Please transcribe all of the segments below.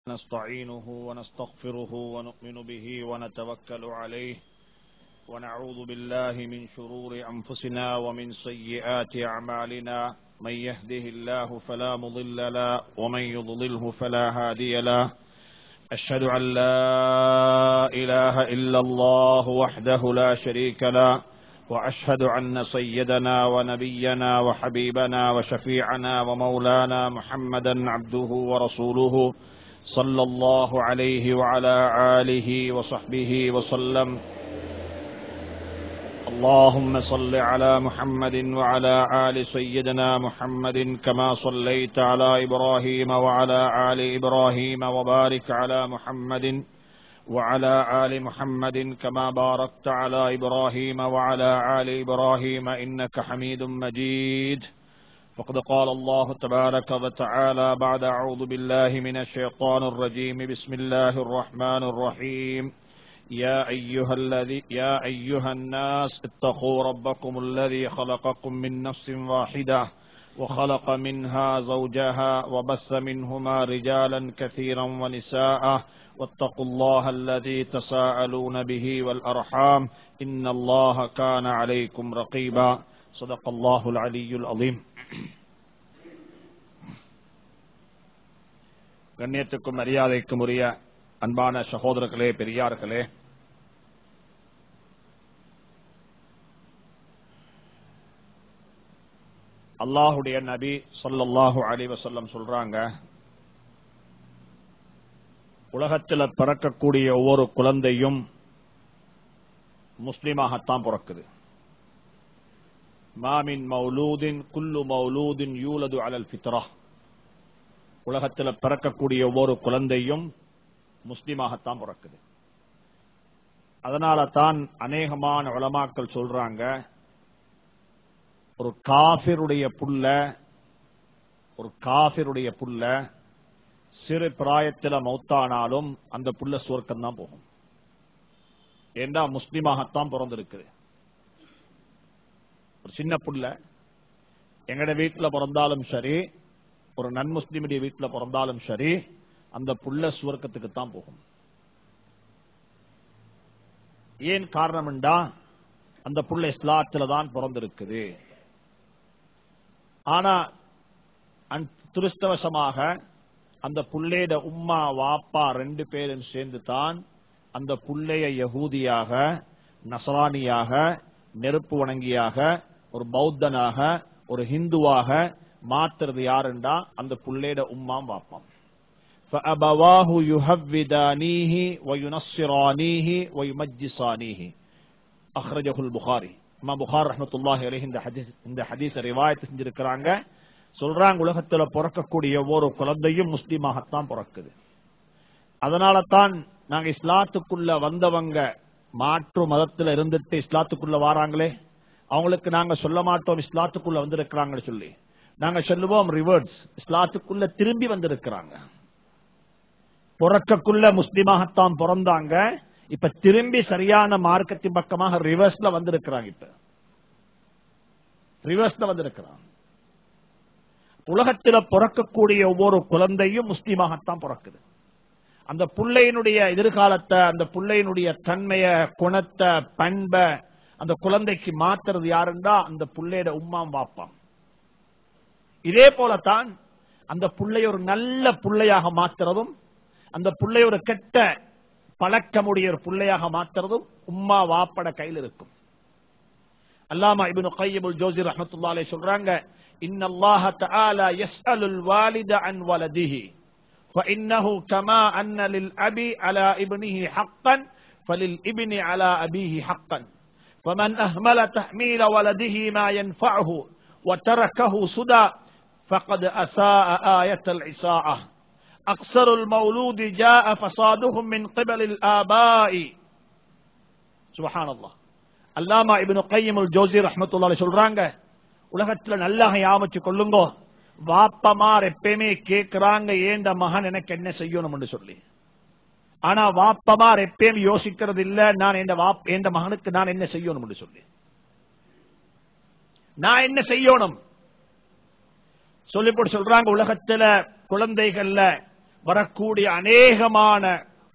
نستعينه ونستغفره ونؤمن به ونتوكل عليه ونعوذ بالله من شرور أنفسنا ومن سيئات أعمالنا من يهده الله فلا مضل له ومن يضلله فلا هادي له أشهد أن لا إله إلا الله وحده لا شريك له وأشهد أن سيدنا ونبينا وحبيبنا وشفيعنا ومولانا محمدا عبده ورسوله صلى الله عليه وعلى آله وصحبه وسلم اللهم صل على محمد وعلى آل سيدنا محمد كما صليت على إبراهيم وعلى آل إبراهيم وبارك على محمد وعلى آل محمد كما باركت على إبراهيم وعلى آل إبراهيم إنك حميد مجيد فقد قال الله تبارك وتعالى بعد أعوذ بالله من الشيطان الرجيم بسم الله الرحمن الرحيم يا أيها الناس اتقوا ربكم الذي خلقكم من نفس واحدة وخلق منها زوجها وبث منهما رجالا كثيرا ونساء واتقوا الله الذي تساءلون به والأرحام إن الله كان عليكم رقيبا صدق الله العلي العظيم. கண்ணியத்துக்கும் மரியாதைக்கும் உரிய அன்பான சகோதரர்களே, பெரியார்களே, அல்லாஹுடைய நபி ஸல்லல்லாஹு அலைஹி வஸல்லம் சொல்றாங்க, உலகத்தில் பிறக்கக்கூடிய ஒவ்வொரு குழந்தையும் முஸ்லிமாகத்தான் பிறக்குது. மாமின் மௌலூதின் குல்லு மௌலூதின் யூலது அலல் ஃபித்ரா. உலகத்தில் பிறக்கக்கூடிய ஒவ்வொரு குழந்தையும் முஸ்லிமாகத்தான் பிறக்குது. அதனால தான் அநேகமான உலமாக்கள் சொல்றாங்க, ஒரு காஃபிருடைய புள்ள சிறு பிராயத்தில் மௌத்தானாலும் அந்த புள்ள சுவர்க்கம் தான் போகும். ஏண்டா முஸ்லிமாகத்தான் பிறந்திருக்குது. ஒரு சின்ன புள்ள எங்கட வீட்டில் பிறந்தாலும் சரி, ஒரு நன்முஸ்லிமுடைய வீட்டில் பிறந்தாலும் சரி, அந்த புள்ள சுவர்க்கத்துக்கு தான் போகும். ஏன் காரணம்டா அந்த புள்ள இஸ்லாத்துல தான் பிறந்திருக்குது. ஆனா துருஷ்டவசமாக அந்த புள்ளையோட உம்மா வாப்பா ரெண்டு பேரும் சேர்ந்து தான் அந்த புள்ளைய யகூதியாக, நசரானியாக, நெருப்பு வணங்கியாக, ஒரு பௌத்தனாக, ஒரு ஹிந்துவாக மாத்துறது யாருண்டா அந்த புள்ளையோட உம்மாம் வாப்பாம். فأبواه يهودانيه وينصرانيه ويمجسانيه أخرجه البخاري. இமாம் புகாரி ரஹ்மத்துல்லாஹி அலைஹி இந்த ஹதீஸை ரிவாயத் செஞ்சிருக்கிறாங்க. சொல்றாங்க, உலகத்துல பிறக்கக்கூடிய ஒவ்வொரு குழந்தையும் முஸ்லிமாகத்தான் பிறக்குது. அதனால தான் நாங்க இஸ்லாத்துக்குள்ள வந்தவங்க மாற்று மதத்துல இருந்துட்டு இஸ்லாத்துக்குள்ள வாராங்களே, அவங்களுக்கு நாங்க சொல்ல மாட்டோம் இஸ்லாத்துக்குள்ள வந்திருக்கிறாங்கன்னு சொல்லி. நாங்க சொல்லுவோம் ரிவர்ஸ், இஸ்லாத்துக்குள்ள திரும்பி வந்திருக்கிறாங்க. பிறக்கக்குள்ள முஸ்லிமாகத்தான் பிறந்தாங்க, இப்ப திரும்பி சரியான மார்க்கத்தின் பக்கமாக ரிவர்ஸ்ல வந்திருக்கிறாங்க. இப்ப ரிவர்ஸ்ல வந்திருக்கிறாங்க. உலகத்தில் பிறக்கக்கூடிய ஒவ்வொரு குழந்தையும் முஸ்லிமாகத்தான் பிறக்குது. அந்த புள்ளையினுடைய எதிர்காலத்தை, அந்த புள்ளையினுடைய தன்மைய, குணத்தை, பண்பை அந்த குழந்தைக்கு மாத்துறது யாருண்டா அந்த புள்ளையோட உம்மாம் வாப்பாம். இதே போலத்தான் அந்த புள்ளை ஒரு நல்ல புள்ளையாக மாத்துறதும், அந்த புள்ளை ஒரு கெட்ட பழக்கமுடைய ஒரு புள்ளையாக மாத்துறதும் உம்மா வாப்பட கையில் இருக்கும். அல்லாமா இப்னு கய்யிம் அல்-ஜௌஸி ரஹ்மத்துல்லாஹி அலைஹி சொல்றாங்க, இன்னல்லாஹ தஆலா யஸ்அலுல் வாலித அன் வலதிஹி ஃபஇன்னஹு கமா அன்ன லில் அபி அலா இப்னிஹி ஹக்கன் ஃபலில் இப்னி அலா அபீஹி ஹக்கன் ஃபமன் அஹ்மல தஹ்மீல வலதிஹி மா யன்ஃபஉஹு وتركه سدى فقد أساء آية العصاءة أقصر المولود جاء فصادهم من قبل الآباء. سبحان الله. அல்லாமா இப்னு கய்யிம் அல்-ஜௌஸி ரஹ்மத்துல்லாஹி அலைஹி சொல்றாங்க, உலகத்துல நல்லாக யாமச்சு கொள்ளுங்க, வாப்பமார் எப்பயுமே கேட்கிறாங்க ஏண்ட மகன் எனக்கு என்ன செய்யணும் சொல்லி. ஆனா வாப்பமார் எப்பயும் யோசிக்கிறது இல்ல, நான் எந்த மகனுக்கு நான் என்ன செய்யணும் சொல்லி. நான் என்ன செய்யணும் சொல்லி போட்டு சொல்றாங்க, உலகத்துல குழந்தைகள்ல வரக்கூடிய அநேகமான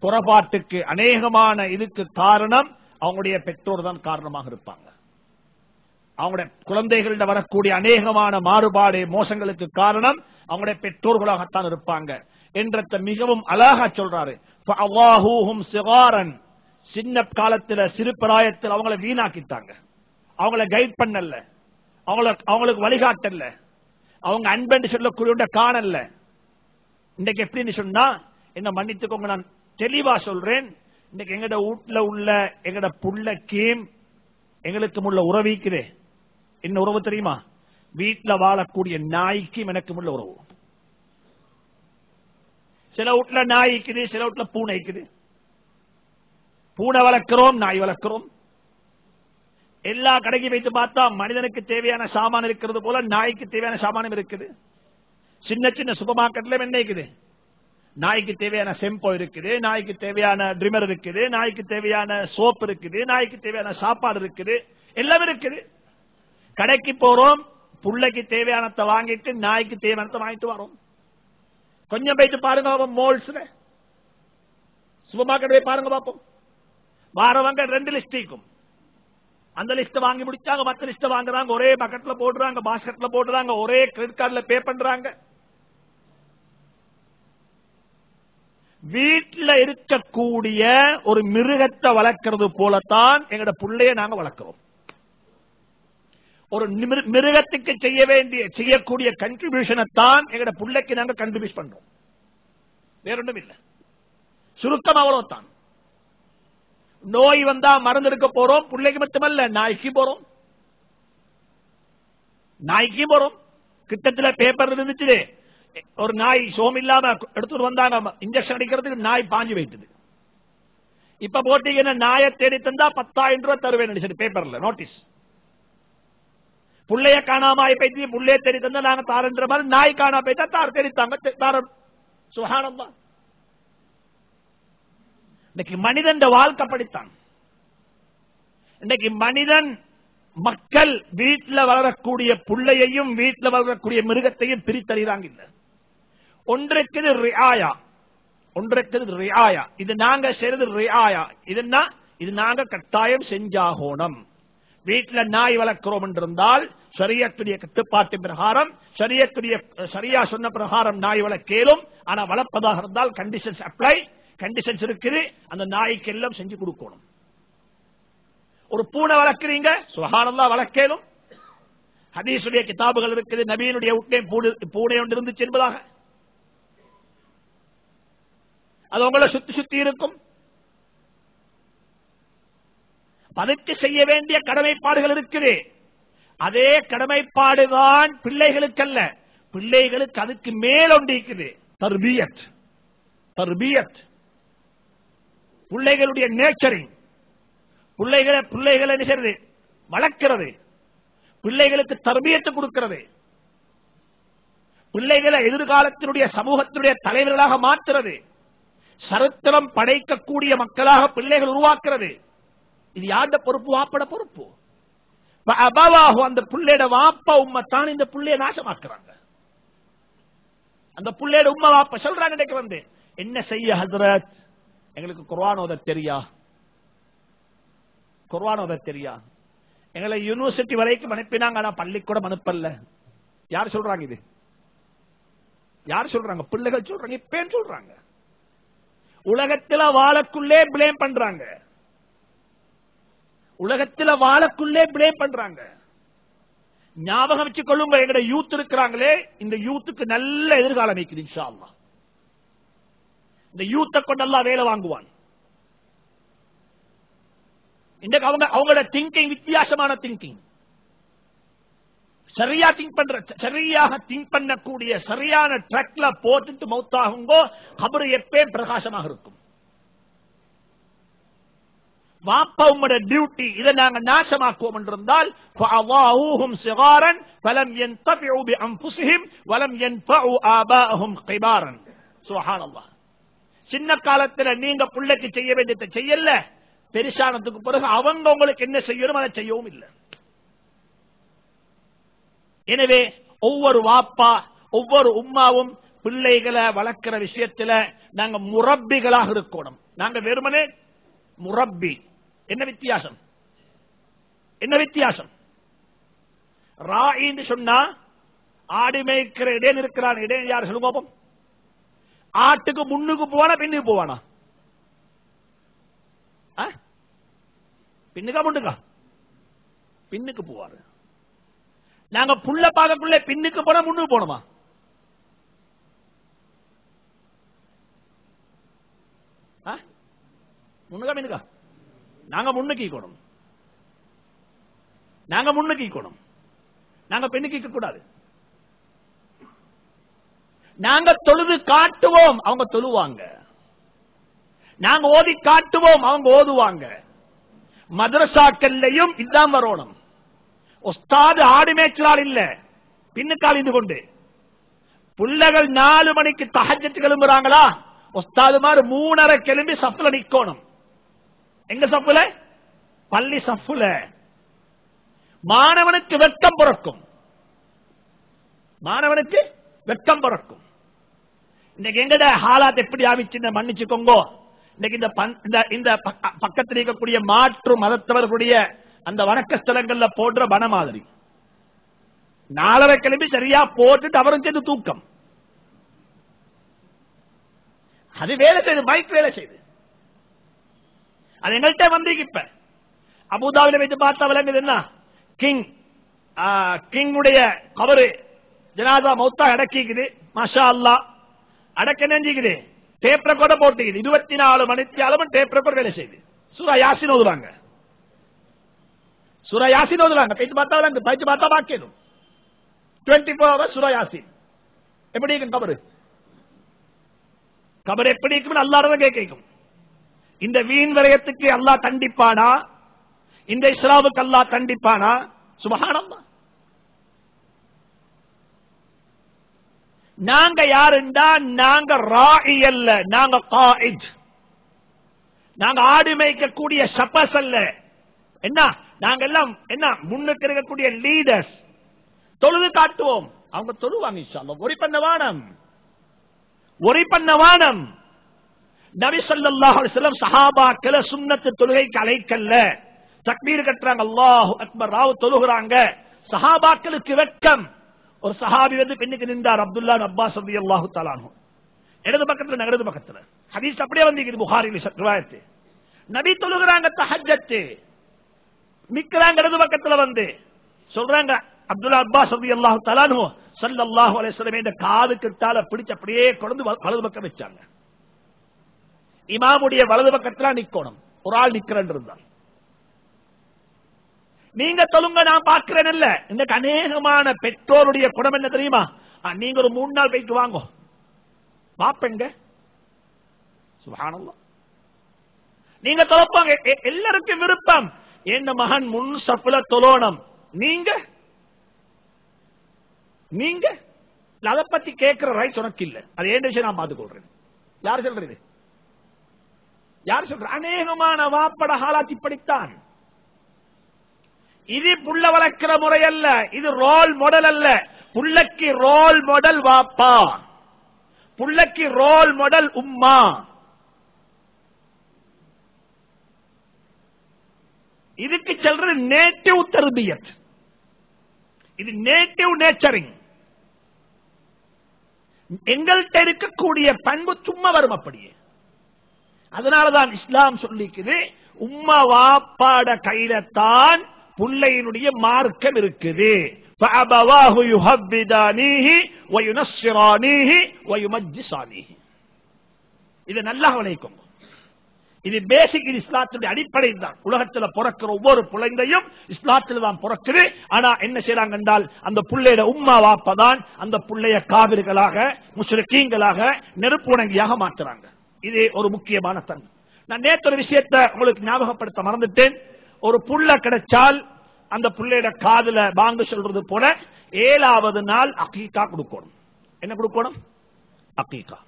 குறைபாட்டுக்கு, அநேகமான இதுக்கு காரணம் அவங்களுடைய பெற்றோர் தான் காரணமாக இருப்பாங்க. அவங்களுடைய குழந்தைகளிடம் வரக்கூடிய அநேகமான மாறுபாடு, மோசங்களுக்கு காரணம் அவங்களுடைய பெற்றோர்களாகத்தான் இருப்பாங்க என்ற மிகவும் அழகா சொல்றாரு. சின்ன காலத்தில், சிறு பிராயத்தில் அவங்களை வீணாக்கிட்டாங்க, அவங்களை கைட் பண்ணல, அவங்களுக்கு வழிகாட்டல, அவங்க அன்பென்று சொல்லக்கூடிய காணல. இன்னைக்கு எப்படின்னு சொன்னா, என்ன மன்னித்துக்கோங்க, நான் தெளிவா சொல்றேன், இன்னைக்கு எங்கட வீட்டுல உள்ள எங்கட புள்ளக்கும் எங்களுக்கும் உள்ள உறவிக்குது. என்ன உறவு தெரியுமா? வீட்டுல வாழக்கூடிய நாய்க்கும் எனக்கும் உள்ள உறவு. சில வீட்டுல நாய் இருக்குது, சில வீட்டுல பூனை இருக்குது. பூனை வளர்க்கிறோம், நாய் வளர்க்கிறோம். எல்லா கடைக்கு வைத்து பார்த்தா மனிதனுக்கு தேவையான சாமான் இருக்கிறது போல நாய்க்கு தேவையான சாமானம் இருக்குது. சின்ன சின்ன சூப்பர் மார்க்கெட்ல என்ன இருக்குது? நாய்க்கு தேவையான செம்போ இருக்குது, நாய்க்கு தேவையான ட்ரிமர் இருக்குது, நாய்க்கு தேவையான சோப் இருக்குது, நாய்க்கு தேவையான சாப்பாடு இருக்குது, எல்லாம் இருக்குது. கடைக்கு போறோம், புள்ளைக்கு தேவையானத்தை வாங்கிட்டு நாய்க்கு தேவையானத்தை வாங்கிட்டு வரோம். கொஞ்சம் போயிட்டு பாருங்க மால்ஸ்ல, சூப்பர் மார்க்கெட் போய் பாருங்க பார்ப்போம். வாரவங்க 2 லிஸ்ட் இருக்கும். அந்த லிஸ்ட் வாங்கி முடிச்சாங்க, மத்த லிஸ்ட் வாங்குறாங்க, ஒரே பக்கெட்ல போடுறாங்க, பாஸ்கெட்ல போடுறாங்க, ஒரே கிரெடிட் கார்டுல பே பண்றாங்க. வீட்டில் இருக்கக்கூடிய ஒரு மிருகத்தை வளர்க்கிறது போலத்தான் எங்கட பிள்ளைய நாங்க வளர்க்கிறோம். ஒரு மிருகத்துக்கு செய்யக்கூடிய கண்ட்ரிபியூஷனை தான் எங்கட பிள்ளைக்கு நாங்க கண்ட்ரிபியூட் பண்றோம். வேற ஒன்றும் இல்லை, சுருக்கம் அவ்வளவுதான். நோய் வந்தா மருந்து எடுக்க போறோம், பிள்ளைக்கு மட்டுமல்ல நாய்க்கு போறோம், நாய்க்கு போறோம். கிட்டத்தில் பேப்பர் இருந்துச்சு, ஒரு நாய் சோம் இல்லாம எடுத்துட்டு வந்தாங்க, இன்ஜெக்ஷன் அடிக்கிறதுக்கு நாய் பாஞ்சு வைத்தது. இப்ப போட்டீங்கன்னா நாயை தேடி தந்தா 10,000 ரூபாய் தருவேன் பேப்பர்ல நோட்டீஸ். புள்ளைய காணாம போயிட்டு புள்ளைய தேடி தந்தா நாங்க தாரன்ற மாதிரி, நாய் காணா போயிட்டா தார் தேடித்தாங்க தாரம். சுப்ஹானல்லாஹ். இன்னைக்கு மனிதன் வாழ்க்கை படித்தான். இன்னைக்கு மனிதன் மக்கள் வீட்டில் வளரக்கூடிய புள்ளையையும் வீட்டில் வளரக்கூடிய மிருகத்தையும் பிரித்தறிகிறாங்க. இல்ல, ஒன்றுக்கு ரியாயா, ஒன்றுக்கு ரியாயா. இது நாங்க செய்யறது ரியாயா. இதுன்னா இது நாங்க கட்டாயம் செஞ்சாகணும். வீட்டில் நாய் வளர்க்கிறோம் என்றிருந்தால் ஷரியத்துடைய கட்டுப்பாட்டு பிரகாரம், சரியா சொன்ன பிரகாரம் நாய் வளர்க்கலும். ஆனா வளர்ப்பதாக இருந்தால் கண்டிஷன்ஸ் அப்ளை, கண்டிஷன்ஸ் இருக்குது. அந்த நாய்க்கு எல்லாம் செஞ்சு கொடுக்கணும். ஒரு பூனை வளர்க்கிறீங்க, சுப்ஹானல்லாஹ், வளர்க்கலும். ஹதீஸுடைய கிதாபுகள் இருக்குது, நபியினுடைய வீட்டிலே பூனை ஒன்று இருந்துச்சு என்பதாக. அது உங்களை சுத்தி சுத்தி இருக்கும். அதுக்கு செய்ய வேண்டிய கடமைப்பாடுகள் இருக்குது. அதே கடமைப்பாடுதான் பிள்ளைகளுக்கு அல்ல, பிள்ளைகளுக்கு அதுக்கு மேலொன்று இருக்குது. தர்பியத், தர்பியத், பிள்ளைகளுடைய நேச்சரிங், பிள்ளைகளை செய்றது வளர்க்கிறது, பிள்ளைகளுக்கு தர்பியத்தை கொடுக்கிறது, பிள்ளைகளை எதிர்காலத்தினுடைய சமூகத்தினுடைய தலைவர்களாக மாற்றுறது, சரித்திரம் படைக்கக்கூடிய மக்களாக பிள்ளைகள் உருவாக்குறது. இது யாருடைய பொறுப்பு? வாப்பட பொறுப்பு. அந்த பிள்ளையோட வாப்பா உம்மை தான் இந்த பிள்ளைய நாசமாக்குறாங்க. அந்த பிள்ளையோட உம்மா வாப்பா சொல்றாங்க, இன்னைக்கு வந்து என்ன செய்ய ஹஸ்ரத், எங்களுக்கு குர்ஆன் ஓத தெரியா, குர்ஆன் ஓத தெரியா, எங்களை யூனிவர்சிட்டி வரைக்கும் அனுப்பினாங்க, ஆனா பள்ளிக்கூடம் அனுப்பல. யார் சொல்றாங்க? இது யார் சொல்றாங்க? பிள்ளைகள் சொல்றாங்க, இப்ப சொல்றாங்க. உலகத்தில் வாழக்குள்ளே பிளேம் பண்றாங்க, உலகத்தில் வாழக்குள்ளே பிளேம் பண்றாங்க. ஞாபகம் வச்சுக் கொள்ளுங்க, எங்கட யூத் இருக்கிறாங்களே, இந்த யூத்துக்கு நல்ல எதிர்காலம் இருக்குது இன்ஷா அல்லாஹ். இந்த யூத்தை கொண்டு அல்லாஹ் வேலை வாங்குவான். இன்றைக்கு அவங்களோட திங்கிங் வித்தியாசமான திங்கிங், சரியா திங்க் பண்ற, சரியாக திங்க் பண்ணக்கூடிய சரியான ட்ராக்ல போட்டுட்டு மௌத்தாகுங்கோ, கபர் எப்பயும் பிரகாசமாக இருக்கும். வாப்பா உம்மோட டியூட்டி, இதை நாங்க நாசமாக்குவோம் என்றிருந்தால் சின்ன காலத்தில் நீங்க பிள்ளைக்கு செய்ய வேண்டியதை செய்யல, பெருசானதுக்கு பிறகு அவங்க உங்களுக்கு என்ன செய்யணும் அதை செய்யவும் இல்லை. எனவே ஒவ்வொரு வாப்பா ஒவ்வொரு உம்மாவும் பிள்ளைகளை வளர்க்கிற விஷயத்துல நாங்க முரப்பிகளாக இருக்கணும். நாங்க வெறுமனே முரப்பி. என்ன வித்தியாசம்? என்ன வித்தியாசம்? ராயின்னு சொன்னா ஆடு மேய்க்கிற இடையில் இருக்கிறான். இடையில் யார் சொல்லுங்க? ஆட்டுக்கு முன்னுக்கு போவானா பின்னுக்கு போவானா? பின்னுக்கா முன்னுக்கா? பின்னுக்கு போவாரு. நாங்க புள்ள பார்க்கக்குள்ள பின்னுக்கு போனா முன்னுக்கு போனோமா? முன்னுக்கா பின்னுக்கா? நாங்க முன்னுக்கு நாங்க முன்னுக்கு நாங்க பெண்ணுக்கு கூடாது. நாங்க தொழுது காட்டுவோம், அவங்க தொழுவாங்க. நாங்க ஓதி காட்டுவோம், அவங்க ஓதுவாங்க. மதரசாக்கள்லையும் இதான் வரணும். உஸ்தாது ஆடு மேய்ச்சலால் இல்ல, பின்னுக்கால் இருந்து கொண்டு பிள்ளைகள் 4 மணிக்கு தஹஜ்ஜத் கிளம்புறாங்களா, உஸ்தாதுமார் 3:30 கிளம்பி சஃப்ல நிக்கணும். எங்க சஃப்ல? பள்ளி சஃப்ல. மாணவனுக்கு வெட்கம் பிறக்கும். மாணவனுக்கு வெட்கம் பிறக்கும். இன்னைக்கு எங்கட ஹாலாத் எப்படி ஆவிச்சு மன்னிச்சுக்கோங்க. இன்னைக்கு இந்த பக்கத்தில் இருக்கக்கூடிய மாற்று மதத்தவர்களுடைய அந்த வணக்க ஸ்தலங்கள்ல போடுற வன மாதிரி 4:30 கிளம்பி சரியா போட்டுட்டு அவரும் சேர்ந்து தூக்கம். அது வேலை செய்து, மைக் வேலை செய்து. அது எங்கள்கிட்ட வந்து இப்ப அபுதாபில வைத்து பார்த்தா விளங்குது. என்ன கிங்குடைய கபரு ஜனாதா மௌத்தா அடக்கிக்குது. மாஷா அல்லாஹ். அடக்க நெஞ்சிக்குது. டேப் ரெக்கார்ட போட்டுக்குது. 24 மணித்தியாலும் டேப் ரெக்கார்ட் வேலை செய்யுது. சூரா யாசின் ஓதுறாங்க. சூரா யாசின் ஓதுறாங்க. பேச்சு பார்த்தா விளங்குது. பேச்சு பார்த்தா பாக்கணும். 24 hours சூரா யாசின். எப்படி இருக்கும் கபரு? கபர் எப்படி இருக்கும்? அல்லாஹ்வை கேட்கும். இந்த வீண் விரயத்துக்கு அல்லாஹ் தண்டிப்பானா? இந்த இஸ்லாமுக்கு அல்லாஹ் தண்டிப்பானா? சுப்ஹானல்லாஹ். நாங்க யாருண்டா, நாங்க ராஇ அல்ல, நாங்க காயித். நாங்க ஆடு மேய்க்கக்கூடிய ஷபஸ் அல்ல. என்ன நாங்க எல்லாம் என்ன முன்னுக்கு இருக்கக்கூடிய லீடர்ஸ். தொழுது காட்டுவோம், அவங்க தொழுவாங்க. இன்ஷா அல்லாஹ். ஒரி பண்ண வானம், ஒரி பண்ண வானம். நபி ஸல்லல்லாஹு அலைஹி வஸல்லம் சஹாபாக்களை சுன்னத்து தொழுகைக்கு அழைக்கல்ல. தக்பீர் கட்டுறாங்க, அல்லாஹு அக்பர், ராவு தொழுகிறாங்க. சஹாபாக்களுக்கு வெட்கம். ஒரு சஹாபி வந்து பெண்ணுக்கு நின்றார், அப்துல்லா அப்பாஸ் ரலியல்லாஹு தஆலா அன்ஹு. இடது பக்கத்துல இடது பக்கத்துல ஹதீஸ் அப்படியே வந்து புகாரில ரிவாயத். நபி தொழுகிறாங்க தஹஜ்ஜத், நிக்கறாங்க இடது பக்கத்துல வந்து சொல்றாங்க, அப்துல்லா அப்பாஸ் ரலியல்லாஹு தஆலா அன்ஹு ஸல்லல்லாஹு அலைஹி வஸல்லம் இந்த காது கிட்டால பிடிச்சு அப்படியே கொண்டு வலது பக்கம் வச்சாங்க. இமாமுடைய வலது பக்கத்துல நிக்கணும். ஒரு ஆள் நிக்கிறேன் இருந்தார். நீங்க தொழுங்க, நான் பார்க்கிறேன். இல்ல, இன்னைக்கு அநேகமான பெற்றோருடைய குணம் என்ன தெரியுமா? நீங்க ஒரு 3 நாள் போயிட்டு வாங்க பாப்பங்க. சுப்ஹானல்லாஹ். நீங்க தொலைப்பாங்க. எல்லாருக்கும் விருப்பம் என்ன மகன் முன் சஃப்ல தொழணும். நீங்க நீங்க அதை பத்தி கேட்கிற ரைட் உனக்கு இல்ல. அது ஏன் விஷயம் நான் பார்த்துக்கொள்றேன். யார் சொல்றது? யார் சொல்ற? அநேகமான வாப்பட ஹாலாத் இப்படித்தான். இது புள்ள வளர்க்கிற முறை அல்ல, இது ரோல் மாடல் அல்ல. புள்ளக்கு ரோல் மாடல் வாப்பா, புள்ளக்கு ரோல் மாடல் உம்மா. இதுக்கு சொல்றது நேட்டிவ் தர்பியத். இது நேட்டிவ் நேச்சரிங். எங்கள்கிட்ட இருக்கக்கூடிய பண்பு சும்மா வரும் அப்படியே. அதனாலதான் இஸ்லாம் சொல்லிக்குது, உம்மா வாப்பாட கையில தான் புள்ளையினுடைய மார்க்கம் இருக்குது. فَأَبَوَاهُ يُهَوِّدَانِهِ وَيُنَصِّرَانِهِ وَيُمَجِّسَانِهِ. இது நல்லா கவனிக்கும். இது பேசிக். இது இஸ்லாத்துடைய அடிப்படை தான். உலகத்தில் பிறக்கிற ஒவ்வொரு குழந்தையும் இஸ்லாத்தில் தான் பிறக்குது. ஆனா என்ன செய்யறாங்க என்றால், அந்த புள்ளையோட உம்மா வாப்பா தான் அந்த புள்ளைய காவிர்களாக, முஸ்லிக்கீங்களாக, நெருப்பு உணங்கியாக மாற்றுறாங்க. இது ஒரு முக்கியமான தன்மை. நான் நேற்று ஒரு விஷயத்தை உங்களுக்கு ஞாபகப்படுத்த மறந்துட்டேன். ஒரு புள்ள கிடைச்சால் அந்த புள்ளையோட காதுல பாங்கு சொல்றது போல 7வது நாள் அகீகா கொடுக்கணும். என்ன கொடுக்கணும்? அகீகா.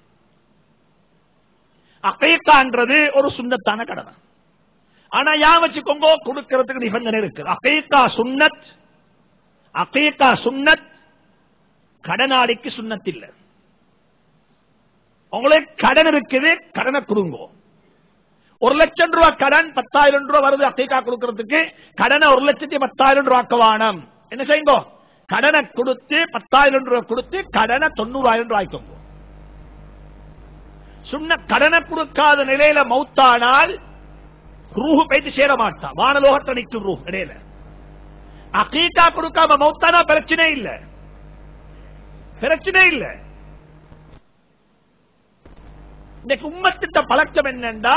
அகீகான்றது ஒரு சுன்னத்தான கடமை. ஆனா யா வச்சுக்கோங்க, கொடுக்கிறதுக்கு நிபந்தனை இருக்கு. அகீகா சுன்னத், அகீகா சுன்னத், கடனாளிக்கு சுன்னத் இல்ல. உங்களுக்கு கடன் இருக்குது, கடனை கொடுங்க. 1 லட்சம் ரூபாய் கடன் 10,000 ரூபாய் வருது அக்கீகா கொடுக்கிறதுக்கு, கடனை 1,10,000 ரூபாய்க்கு வானம். என்ன செய்யுங்க? கடனை கொடுத்து 10,000 ரூபாய் கொடுத்து கடனை 90,000 ரூபாய்க்கு. சுன்ன கடனை கொடுக்காத நிலையில மௌத்தானால் ரூஹு போயிட்டு சேர மாட்டான், வானலோகத்தை நிற்கும் ரூஹ் இடையில. அக்கீகா கொடுக்காம மௌத்தானா பிரச்சனை இல்ல, பிரச்சனை இல்ல. இன்னைக்கு உம்மத்திட்ட பழக்கம் என்னன்னா,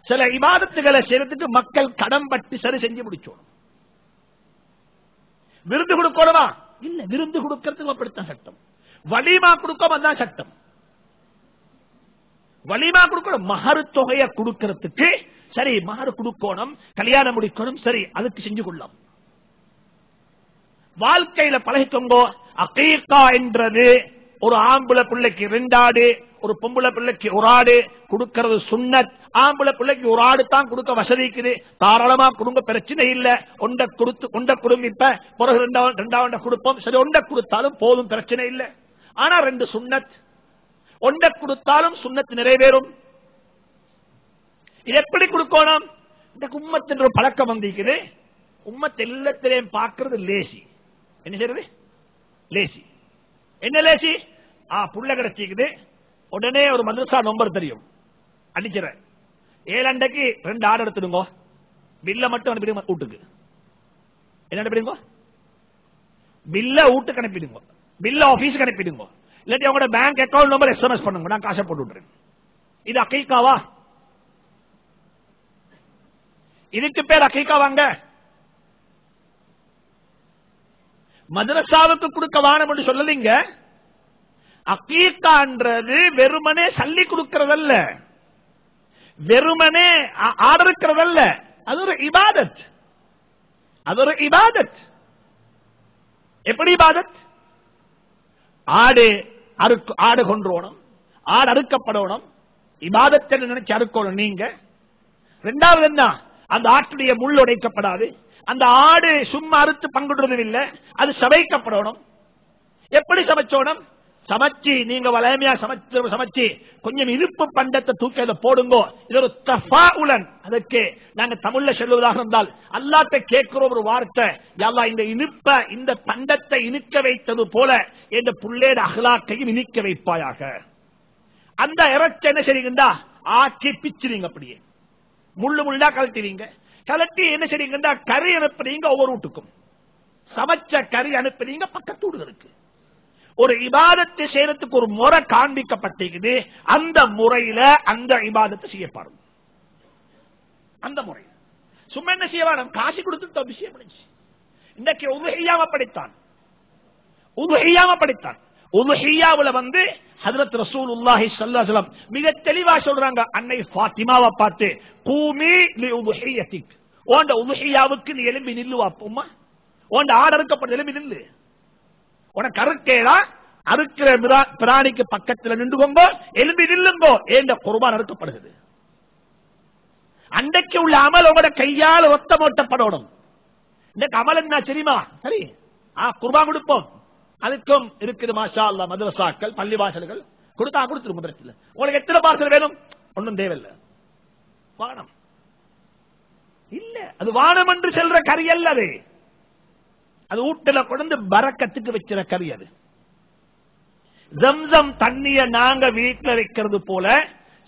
சில இபாதத்துகளை செய்யறதுக்கு மக்கள் கடன் பட்டு சரி செஞ்சு முடிச்சோம். விருந்து கொடுக்கணுமா? இல்ல, விருந்து கொடுக்கிறதுக்கு அப்படித்தான் சட்டம். வலிமா கொடுக்கணும், அதுதான் சட்டம். வலிமா கொடுக்கணும், மகரு தொகையை கொடுக்கிறதுக்கு சரி, மகரு கொடுக்கணும், கல்யாணம் முடிக்கணும், சரி, அதுக்கு செஞ்சு கொள்ளலாம். வாழ்க்கையில பழகிக்கோங்க. அகீகா என்றது ஒரு ஆம்பளை பிள்ளைக்கு 2 ஆடு, ஒரு பொம்பளை பிள்ளைக்கு 1 ஆடு கொடுக்கிறது சுன்னத். ஆம்பளை பிள்ளைக்கு 1 ஆடு தான் கொடுக்க வசதிக்குது, தாராளமா கொடுங்க, பிரச்சனை இல்ல. ஒன்றை கொடுங்க, இப்ப பிறகு 2 கொடுப்போம், சரி, ஒன்றை கொடுத்தாலும் போதும், பிரச்சனை இல்ல. ஆனா 2 சுன்னத், ஒன்றை கொடுத்தாலும் சுன்னத் நிறைவேறும். இது எப்படி கொடுக்கணும்? இந்த உம்மத்தின் ஒரு பழக்கம் வந்திருக்குது. உம்மத் எல்லாத்திலையும் பார்க்கிறது லேசி. என்ன செய்யறது? லேசி. என்ன லேசி? புள்ள கிடைச்சிக்குது, உடனே ஒரு மதரசா நம்பர் தெரியும், அடிச்சிட 7 அண்டைக்கு 2 ஆர்டர் எடுத்துடுங்க, பில்ல மட்டும் அனுப்பிடுங்க வீட்டுக்கு. என்ன அனுப்பிடுங்க? பில்ல வீட்டுக்கு அனுப்பிடுங்க, பில்ல ஆபீஸுக்கு அனுப்பிடுங்க. இல்லாட்டி அவங்களோட பேங்க் அக்கௌண்ட் நம்பர் எஸ்எம்எஸ் பண்ணுங்க, நான் காசை போட்டு விட்டுறேன். இது அக்கீகாவா? இதுக்கு பேர் அக்கீகாவாங்க? மதரசாவுக்கு கொடுக்க வானம் என்று சொல்லலீங்க. அக்கீகான்றது வெறுமனே சல்லி கொடுக்கிறதல்ல, வெறுமனே ஆதரிக்கிறதல்ல, அது ஒரு இபாதத். அது ஒரு இபாதத். எப்படி இபாதத்? ஆடு கொன்றோணும், ஆடு அறுக்கப்படணும், இபாதத்தை நினைச்சு அறுக்கணும் நீங்க. 2வது என்ன? அந்த ஆட்டுடைய முள் உடைக்கப்படாது, அந்த ஆடு சும்மா அறுத்து பங்குடுறதும் இல்லை, அது சமைக்கப்படணும். எப்படி சமைச்சோணும்? சமைச்சு நீங்க வளமையா சமைச்சு கொஞ்சம் இனிப்பு பண்டத்தை தூக்கி அதை போடுங்க. இது ஒரு தஃபாஉலன். அதுக்கு நாங்க தமிழ்ல சொல்லுவதாக இருந்தால் அல்லாஹ்ட்ட கேட்கிற ஒரு வார்த்தை, யா அல்லாஹ் இந்த இனிப்ப, இந்த பண்டத்தை இனிக்க வைத்தது போல இந்த புள்ளேட அஹ்லாக்கையும் இனிக்க வைப்பாயாக. அந்த இறைச்சி என்ன செய்றீங்கடா? ஆக்கி பிச்சுறீங்க, அப்படியே முள்ளு முள்ளா கலட்டுவீங்க. கலட்டி என்ன செய்றீங்கடா? கறி அனுப்புறீங்க ஒவ்வொரு வீட்டுக்கும், சமைச்ச கறி அனுப்புறீங்க பக்கத்து வீடுகளுக்கு. ஒரு இபாதத்தை செய்யறதுக்கு ஒரு முறை காண்பிக்கப்பட்டிருக்குது. அந்த முறையில அந்த இபாதத்தை செய்ய பாருங்க. அந்த முறை சும்மா என்ன செய்யலாம்? காசு கொடுத்து விஷயம் முடிஞ்சு. இன்றைக்கு உதுஹியாவ படித்தான், உதுஹியாவ படித்தான். உதுஹியாவுல ஹஜ்ரத் ரசூலுல்லாஹி ஸல்லல்லாஹு அலைஹி வஸல்லம் மிக தெளிவா சொல்றாங்க, அன்னை ஃபாத்திமாவை பார்த்து, கூமி லி உதுஹியத்திக், ஓண்ட உதுஹியாவுக்கு நீ எழும்பி நில்லு வாப்புமா, ஓண்ட ஆடு அறுக்கப்பட்ட எழும்பி நில்லு. உனக்கு அறுக்கேடா, அறுக்கிற பிராணிக்கு பக்கத்தில் நின்றுகோங்க, எழும்பி நில்லுங்கோ, ஏண்ட குர்பான் அறுக்கப்படுகிறது. அன்றைக்கு உள்ள அமல் உங்களோட கையால் ஒத்த மோட்டப்படணும். இன்னைக்கு அமல் என்ன தெரியுமா? சரி, குர்பான் கொடுப்போம், அதுக்கும் இருக்குது மாஷா அல்லாஹ் மதரசாக்கள், பள்ளிவாசல்கள், கொடுத்தா கொடுத்துரும். முதலத்தில் உங்களுக்கு எத்தனை பார்சல் வேணும்? ஒன்றும் தேவையில்லை, வானம் இல்ல. அது வானம் என்று செல்ற கறி அல்ல, அது வீட்டுல கொண்டு பரக்கத்துக்கு வச்சிட கறி. அது ஜம்சம் தண்ணிய நாங்க வீட்டுல வைக்கிறது போல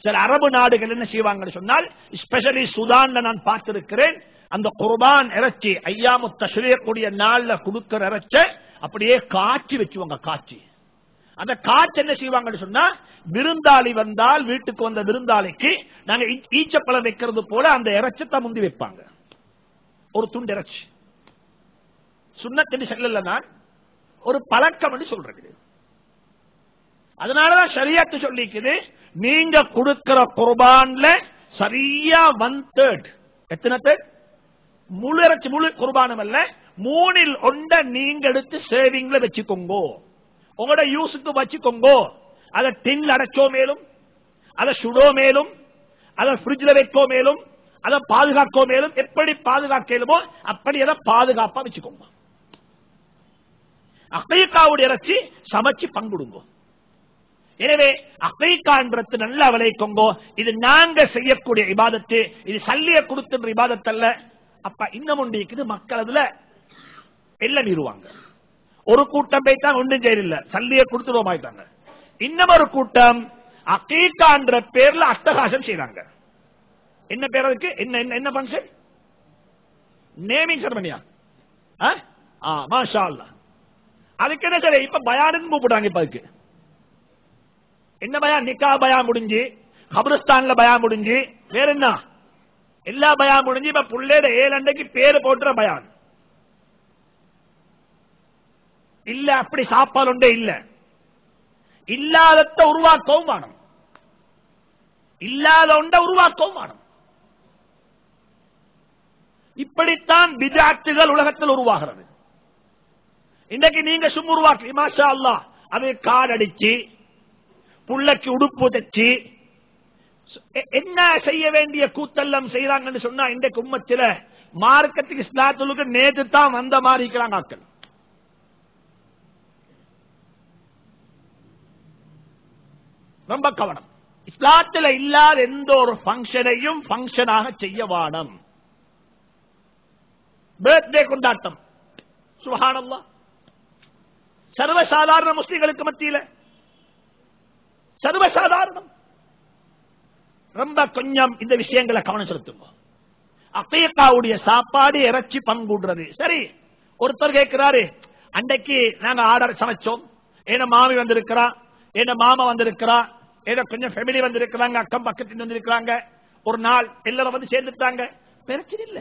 சில அரபு நாடுகள் என்ன செய்வாங்க சொன்னால், ஸ்பெஷலி சுதான் நான் பார்த்திருக்கிறேன், அந்த குர்பான் இறைச்சி ஐயாமு தஷ்ரீக் நாள்ல கொடுக்கிற இறைச்சி அப்படியே காய்ச்சி வச்சுவாங்க. காய்ச்சி அந்த காய்ச்சி என்ன செய்வாங்கன்னு சொன்னா, விருந்தாளி வந்தால் வீட்டுக்கு வந்த விருந்தாளிக்கு நாங்க ஈச்சப்பழம் வைக்கிறது போல அந்த இறைச்சத்தை முந்தி வைப்பாங்க, ஒரு துண்டு இறைச்சி. சுன்னத்து செல்லல, நான் ஒரு பழக்கம் சொல்றேன். அதனாலதான் ஷரியத்து சொல்லிக்குது, நீங்க கொடுக்கிற குர்பான்ல சரியா 1/3, எத்தனை தேர்ட்? முழு இறைச்சி, முழு குர்பானம் அல்ல, 3இல் 1 நீங்க எடுத்து சேவிங்ல வச்சுக்கோங்க, உங்களோட யூஸுக்கு வச்சுக்கோங்க. அதை டின்ல அடைச்சோ மேலும், அதை சுடோ மேலும், அதை பிரிட்ஜ்ல வைக்கோ மேலும், அதை பாதுகாக்கோ மேலும், எப்படி பாதுகாக்கலுமோ அப்படி அதை பாதுகாப்பா வச்சுக்கோங்க. அக்கீகாவுடைய இறைச்சி சமைச்சு பங்குடுங்க. எனவே அகீகான்றது நல்லா விளைக்கோங்கோ. இது நாங்க செய்யக்கூடிய இபாதத்து, இது சல்லிய கொடுத்துன்ற இபாதத்து அல்ல. அப்ப இன்னும் ஒன்று இருக்குது, மக்கள் அதுல எல்லாம் மீறுவாங்க. ஒரு கூட்டம் போய்தான் ஒன்றும் செய்யல, சல்லிய கொடுத்துருவோம் ஆயிட்டாங்க. இன்னும் ஒரு கூட்டம் அகீகான்ற பேர்ல அட்டகாசம் செய்றாங்க. என்ன பேர் அதுக்கு? என்ன ஃபங்க்ஷன்? நேமிங் செரமனியா? மாஷா அல்லாஹ். அதுக்கு என்ன சரி, இப்ப பயானுக்கு கூப்பிடுறாங்க. இப்ப அதுக்கு என்ன பயான்? நிக்கா பயான் முடிஞ்சு, கபிரஸ்தான்ல பயான் முடிஞ்சு, வேற என்ன எல்லா பயான் முடிஞ்சு, இப்ப புள்ளேட 7 அண்டைக்கு பேரு போட்டுற பயான் இல்ல. அப்படி சாப்பாடு ஒன்றே இல்ல. இல்லாதத உருவாக்கவும் வேணும், இல்லாத ஒன்றை உருவாக்கவும் வேணும். இப்படித்தான் பிதாத்துகள் உலகத்தில் உருவாகிறது. இன்றைக்கு நீங்க சும்மா உருவாக்கி மாஷா அல்லாஹ், அது கார் அடிச்சு, புள்ளைக்கு உடுப்பு தச்சு, என்ன செய்ய வேண்டிய கூத்தெல்லாம் செய்யறாங்கன்னு சொன்னா, இன்றைக்கு உம்மத்தில மார்க்கத்துக்கு இஸ்லாத்துக்கு நேற்று தான் வந்த மாதிரி இருக்கிறாங்க ஆட்கள். ரொம்ப கவனம். இஸ்லாத்தில் இல்லாத எந்த ஒரு பங்கனையும் பங்கனாக செய்ய வானம். பர்த்டே கொண்டாட்டம் சுப்ஹானல்லாஹ், சர்வசாதாரண முஸ்லிம்களுக்கு மத்தியில் சர்வசாதாரணம். ரொம்ப கொஞ்சம் இந்த விஷயங்களை கவனம் செலுத்துங்க. அகீகாவுடைய சாப்பாடு இறைச்சி பங்குடுறது சரி. ஒருத்தர் கேட்கிறாரு, அன்றைக்கு நாங்க ஆர்டர் சமைச்சோம், என்ன மாமி வந்திருக்கிறா, என்ன மாமா வந்திருக்கிறா, ஏதோ கொஞ்சம் ஃபேமிலி வந்திருக்கிறாங்க, அக்கம் பக்கத்தில் வந்திருக்கிறாங்க, ஒரு நாள் எல்லாரும் வந்து சேர்ந்துட்டாங்க, பிரச்சனை இல்ல,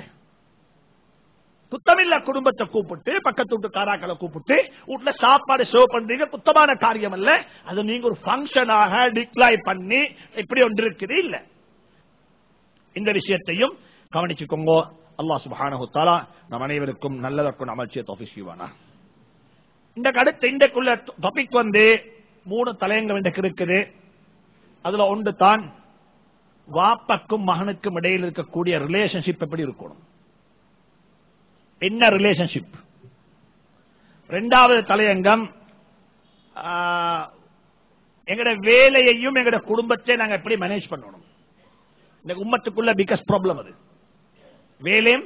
குத்தமில்ல. குடும்பத்தை கூப்பிட்டு, பக்கத்து வீட்டு காராக்களை கூப்பிட்டு வீட்டுல சாப்பாடு சர்வ் பண்றீங்க, குத்தமான காரியம் அல்ல. அது நீங்க ஒரு பங்கனாக டிக்ளைன் பண்ணி இப்படி ஒன்று இருக்குது இல்ல. இந்த விஷயத்தையும் கவனிச்சுக்கோங்க. அல்லாஹ் சுப்ஹானஹு தஆலா நம் அனைவருக்கும் நல்லதற்கும் அமல் செய்ய தௌஃபீக் செய்வானா. இந்த அடுத்த இன்றைக்குள்ள டாபிக் வந்து 3 தலையங்கம் இன்றைக்கு இருக்குது. அதுல ஒன்று தான் வாப்பக்கும் மகனுக்கும் இடையில் இருக்கக்கூடிய ரிலேஷன்ஷிப் எப்படி இருக்கணும், என்ன ரிலேஷன்ஷிப். 2வது தலையங்கம் எங்கட வேலையையும் எங்கட குடும்பத்தை நாங்க எப்படி மேனேஜ் பண்ணணும். இந்த உம்மத்துக்குள்ள பிகஸ்ட் ப்ராப்ளம் அது, வேலையும்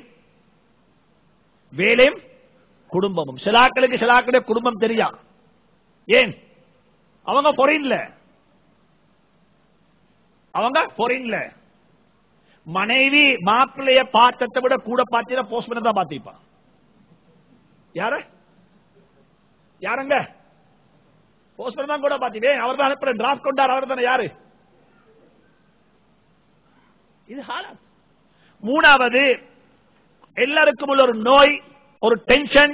குடும்பமும். சிலாக்களுடைய குடும்பம் தெரியா. ஏன்? அவங்க ஃபாரின்ல மனைவி மாப்பிள்ளைய பார்த்ததை விட கூட பார்த்தீங்க போஸ்ட்மேன் தான் பார்த்திப்பா. யாருங்க போஸ்ட்மேன் தான் கூட பார்த்தீங்க. அவர் தான் அனுப்புற டிராஃப்ட் கொண்டார், அவர் தானே. யாரு இது ஹாலத். 3வது எல்லாருக்கும் உள்ள ஒரு நோய், ஒரு டென்ஷன்,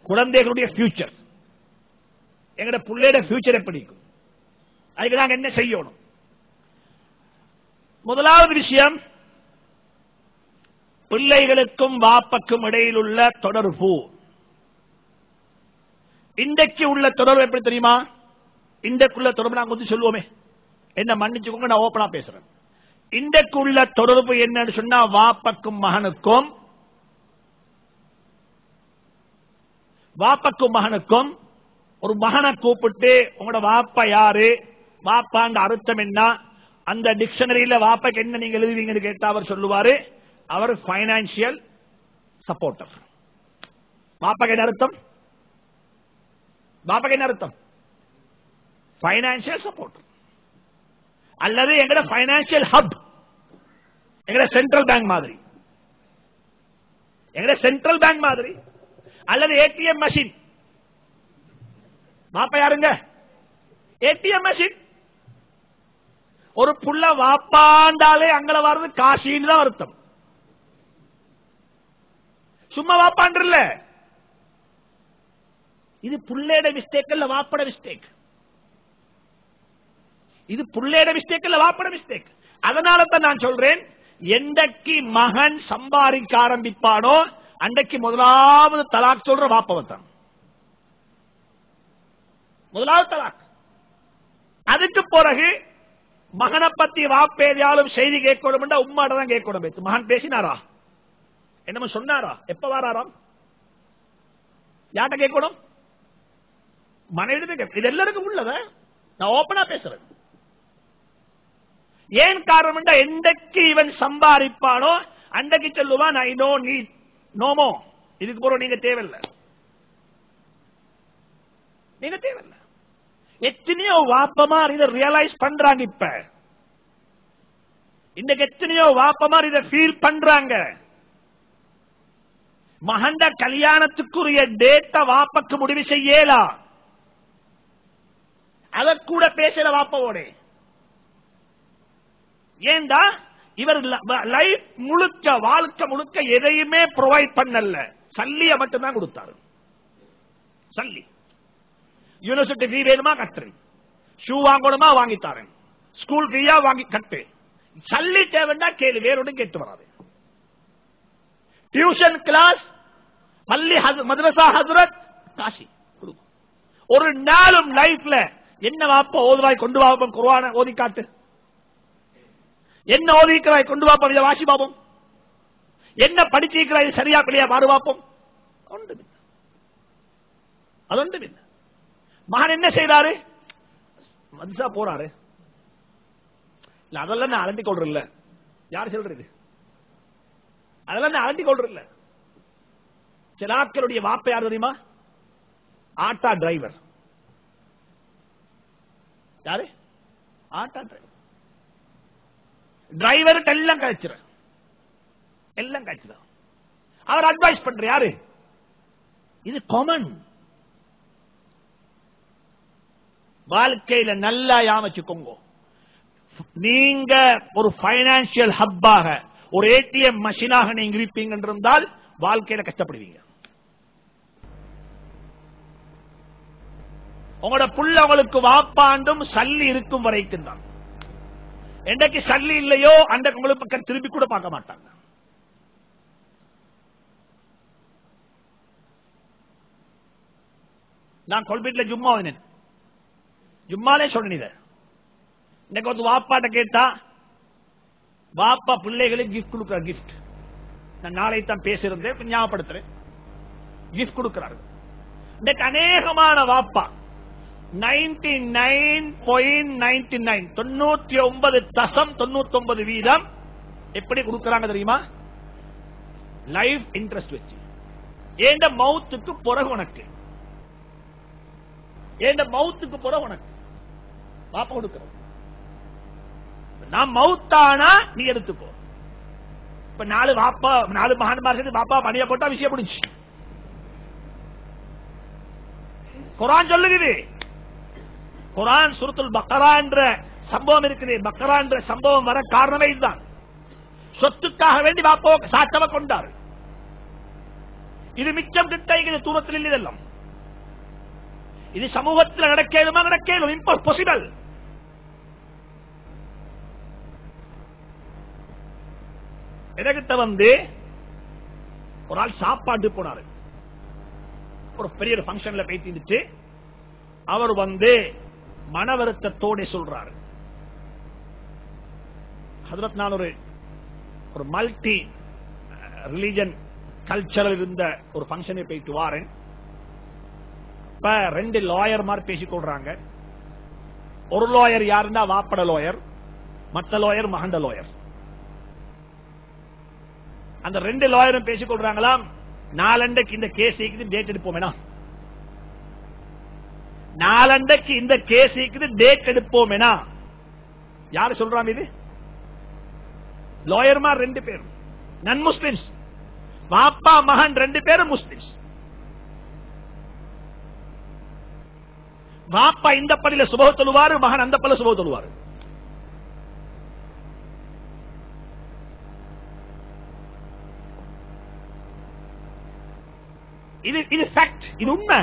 குழந்தைகளுடைய ஃபியூச்சர். எங்கட பிள்ளையோட ஃபியூச்சர் எப்படி இருக்கும், அதுக்கு நாங்க என்ன செய்யணும். முதலாவது விஷயம், பிள்ளைகளுக்கும் வாப்பக்கும் இடையில் உள்ள தொடர்பு. இன்றைக்கு உள்ள தொடர்பு எப்படி தெரியுமா? இன்றைக்குள்ள தொடர்பு நாங்க வந்து சொல்லுவோமே, என்ன மன்னிச்சுக்கோங்க, நான் ஓபனா பேசுறேன். இன்றைக்குள்ள தொடர்பு என்னன்னு சொன்னா, வாப்பக்கும் மகனுக்கும் ஒரு மகனை கூப்பிட்டு, உங்களோட வாப்பா யாரு, வாப்பாங்க அர்த்தம் என்ன, அந்த டிக்ஷனரியில வாப்பாக்கு என்ன நீங்க எழுதுவீங்கன்னு கேட்டா அவர் சொல்லுவாரு, அவர் பைனான்சியல் சப்போர்ட்டர். பாப்பாக்கு என்ன அர்த்தம்? Financial supporter. அல்லது எங்கட பைனான்சியல் ஹப், எங்கட சென்ட்ரல் பேங்க் மாதிரி, அல்லது ஏடிஎம் மெஷின். பாப்பா யாருங்க? ATM machine. ஒரு புள்ள வாப்பாண்டாலே அங்கள வர்றது காசின்னு தான் அர்த்தம், சும்மா வாப்பாண்டல்ல. இது புள்ளையோட மிஸ்டேக் அல்ல, வாப்பட மிஸ்டேக். இது புள்ளையோட மிஸ்டேக் அல்ல, வாப்பட மிஸ்டேக். அதனால தான் நான் சொல்றேன், எந்தக்கு மகன் சம்பாதிக்க ஆரம்பிப்பானோ அன்றைக்கு முதலாவது தலாக் சொல்ற வாப்பவத்தான். முதலாவது தலாக். அதுக்கு பிறகு மகனை பத்தி வாப்பேதியாலும் செய்தி கேட்கணும், உம்மாட தான் கேட்கணும். மகன் பேசினாரா, என்னமோ சொன்னாரா, எப்ப வராராம், யார்கிட்ட கேட்கணும்? மனைவி. இது எல்லாருக்கும் உள்ளத. நான் ஓபனா பேசுறேன். ஏன் காரணம்? எந்தக்கு இவன் சம்பாதிப்பானோ அன்றைக்கு சொல்லுவான் ஐ நோ நீட் நோமோ, இதுக்கு போற நீங்க தேவையில்லை, நீங்க தேவையில்லை. எத்தனையோ வாப்பமார் இதை ரியலைஸ் பண்றாங்க. இப்ப இன்றைக்கு எத்தனையோ வாப்பமார் இதை ஃபீல் பண்றாங்க. மகண்ட கல்யாணத்துக்குரிய டேட்ட வாப்பக்கு முடிவு செய்யலாம், அத கூட பேசல வாப்பவோட. ஏண்டா இவர் லைஃப் முழுக்க வாழ்க்கை முழுக்க எதையுமே ப்ரொவைட் பண்ணல, சல்லிய மட்டும்தான் கொடுத்தாரு. சல்லி யூனிவர்சிட்டி ஃபீ வேணுமா கட்டுறேன், ஷூ வாங்கணுமா வாங்கித்தாரேன், ஸ்கூல் ஃபீயா வாங்கி கட்டு, சல்லி தேவைன்னா கேளு, வேறொன்னு கேட்டு வராது. டியூஷன் கிளாஸ் பள்ளி மதரசா ஹஜ்ரத் காசி ஒரு நாளும் லைஃப்ல என்ன வாப்ப ஓதுவாய் கொண்டு வாப்பம் குர்ஆனை ஓதி காட்டு, என்ன ஓதிக்கிறாய் கொண்டு வாப்பம் இதை வாசி பாப்போம், என்ன படிச்சிருக்கிறாய் சரியா பிள்ளையா பாரு பாப்போம். அது ஒன்று. மகன் என்ன செய்யறாரு? மதரசா போறாரு. அதெல்லாம் நான் அலட்டி கொள்றேன். யார் சொல்றது? அதெல்லாம் நான் அலட்டி கொள்றேன். சிலாக்களுடைய வாப்ப யார் தெரியுமா? ஆட்டா டிரைவர். யாரு? ஆட்டா டிரைவர். டிரைவருக்கு எல்லாம் கழிச்சிட, எல்லாம் கழிச்சிட. அவர் அட்வைஸ் பண்ற யாரு? இது காமன். வாழ்க்கையில நல்லா யாமச்சுக்கோங்க. நீங்க ஒரு பைனான்சியல் ஹப்பாக ஒரு ஏடிஎம் மஷினாக நீங்க இருப்பீங்க இருந்தால் வாழ்க்கையில கஷ்டப்படுவீங்க. உங்களோட புள்ள உங்களுக்கு வாப்பாண்டும் சல்லி இருக்கும் வரைக்கும் தான். என்றைக்கு சல்லி இல்லையோ அன்றைக்கு உங்களுக்கு பக்கம் திரும்பி கூட பார்க்க மாட்டாங்க. நான் கொல்பீட்ல ஜும்மா வந்தேன். ஜும்மாலே சொன்னேன். இன்னைக்கு வந்து வாப்பாட்ட கேட்டா வாப்பா பிள்ளைகளுக்கு கிஃப்ட் கொடுக்கிறார். கிஃப்ட் நான் நாளை தான் பேசியிருந்தேன், ஞாபகப்படுத்துறேன். கிஃப்ட் கொடுக்கிறார். இன்னைக்கு அநேகமான வாப்பா 99.99% எப்படி கொடுக்கிறாங்க தெரியுமா? லைஃப் இன்ட்ரெஸ்ட் வச்சு. ஏண்ட மவுத்துக்கு பிறகு உனக்கு, ஏண்ட மவுத்துக்கு பிறகு உனக்கு வாப்பா கொடுக்கிறோம். நான் மவுத்தானா நீ எடுத்துக்கோ. இப்ப 4 வாப்பா 4 மகான்மார் சேர்ந்து வாப்பா பணியா போட்டா விஷயம் முடிஞ்சு. குர்ஆன் சொல்லுகிறது. குர்ஆன் சூரத்துல் பக்ரா என்ற சம்பவம் இருக்குது. பக்ரா என்ற சம்பவம் வர காரணமே இதுதான். சொத்துக்காக வேண்டி வாப்பா சாட்சவ கொண்டார். இது மிச்சம் கிட்ட இது தூரத்தில் இல்லை. இதெல்லாம் இது சமூகத்தில் நடக்கலுமா? நடக்கலும் இம்பாசிபிள். எனக்கிட்ட வந்து ஒரு ஆள் சாப்பாட்டு போனாரு. ஒரு பெரிய பங்கன்ல போயிட்டு அவர் வந்து மன வருத்தத்தோட சொல்றாரு, ஹஜ்ரத் நான் ஒரு மல்டி ரிலிஜன் கல்ச்சரல் இருந்த ஒரு பங்கனை போயிட்டு வாரேன். இப்ப 2 லாயர் மாதிரி பேசிக்கொள்றாங்க. ஒரு லாயர் யாருன்னா வாப்பட லாயர், மற்ற லாயர் மகண்ட லாயர். அந்த 2 லாயரும் பேசிக்கொள்றாங்களாம். நாளண்டைக்கு இந்த கேஸ் டேட் எடுப்போம், நாளண்டைக்கு இந்த கேஸ் டேட் எடுப்போம். யாரு சொல்றாங்க? இது லாயர்மார் 2 பேரும் நன் முஸ்லிம்ஸ். வாப்பா மகன் 2 பேரும் முஸ்லிம்ஸ். வாப்பா இந்த பள்ளியில சுபஹ் தொழுவாரு, மகன் அந்த பள்ளியில சுபஹ் தொழுவாரு. இது ஃபேக்ட், இது உண்மை.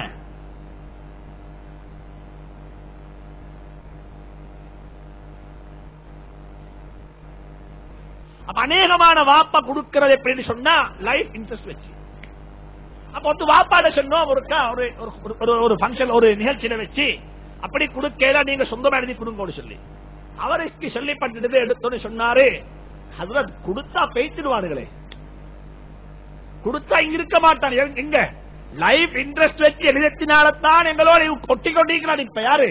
அநேகமான வாப்பா கொடுக்கிறது எப்படின்னு சொன்னா லைஃப் இன்ட்ரெஸ்ட் வச்சு. அப்ப வந்து வாப்பாட சொன்னோம் ஒரு பங்கன் ஒரு நிகழ்ச்சியில வச்சு அப்படி கொடுக்கல, நீங்க சொந்தமா எழுதி கொடுங்க சொல்லி அவருக்கு சொல்லிப்பட்டது எடுத்தோன்னு சொன்னாரு, ஹஜ்ரத் கொடுத்தா பேய்த்திடுவானுங்களே, கொடுத்தா இங்க இருக்க மாட்டான். எங்க லைஃப் இன்ட்ரெஸ்ட் வச்சு எழுதினால்தான் எங்களோட கொட்டி கொண்டிருக்கிறான். இப்ப யாரு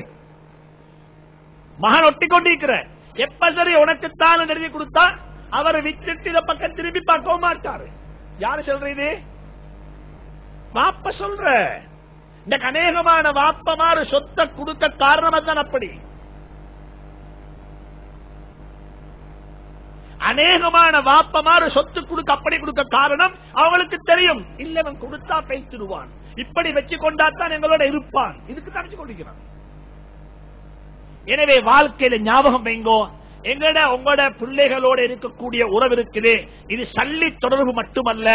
மகன் ஒட்டி கொண்டிருக்கிற எப்ப சரி உனக்குத்தான் எழுதி கொடுத்தா அவரை விட்டுட்டு இத பக்கம் திரும்பி பார்க்கவும் மாட்டாரு. யாரு சொல்ற இது? வாப்ப சொல்ற. இந்த அநேகமான வாப்பமாறு சொத்தை கொடுக்க காரணம் தான் அப்படி. அநேகமான வாப்பமாறு சொத்து கொடுக்க அப்படி கொடுக்க காரணம் அவங்களுக்கு தெரியும். இல்லவன் கொடுத்தா பேசிடுவான், இப்படி வச்சு கொண்டாத்தான் எங்களோட இருப்பான். இதுக்கு தனிச்சு கொண்டிருக்கிறான். எனவே வாழ்க்கையில ஞாபகம் வைங்கோ, எங்கட உங்களோட பிள்ளைகளோட இருக்கக்கூடிய உறவு இருக்குது. இது சல்லி தொடர்பு மட்டுமல்ல,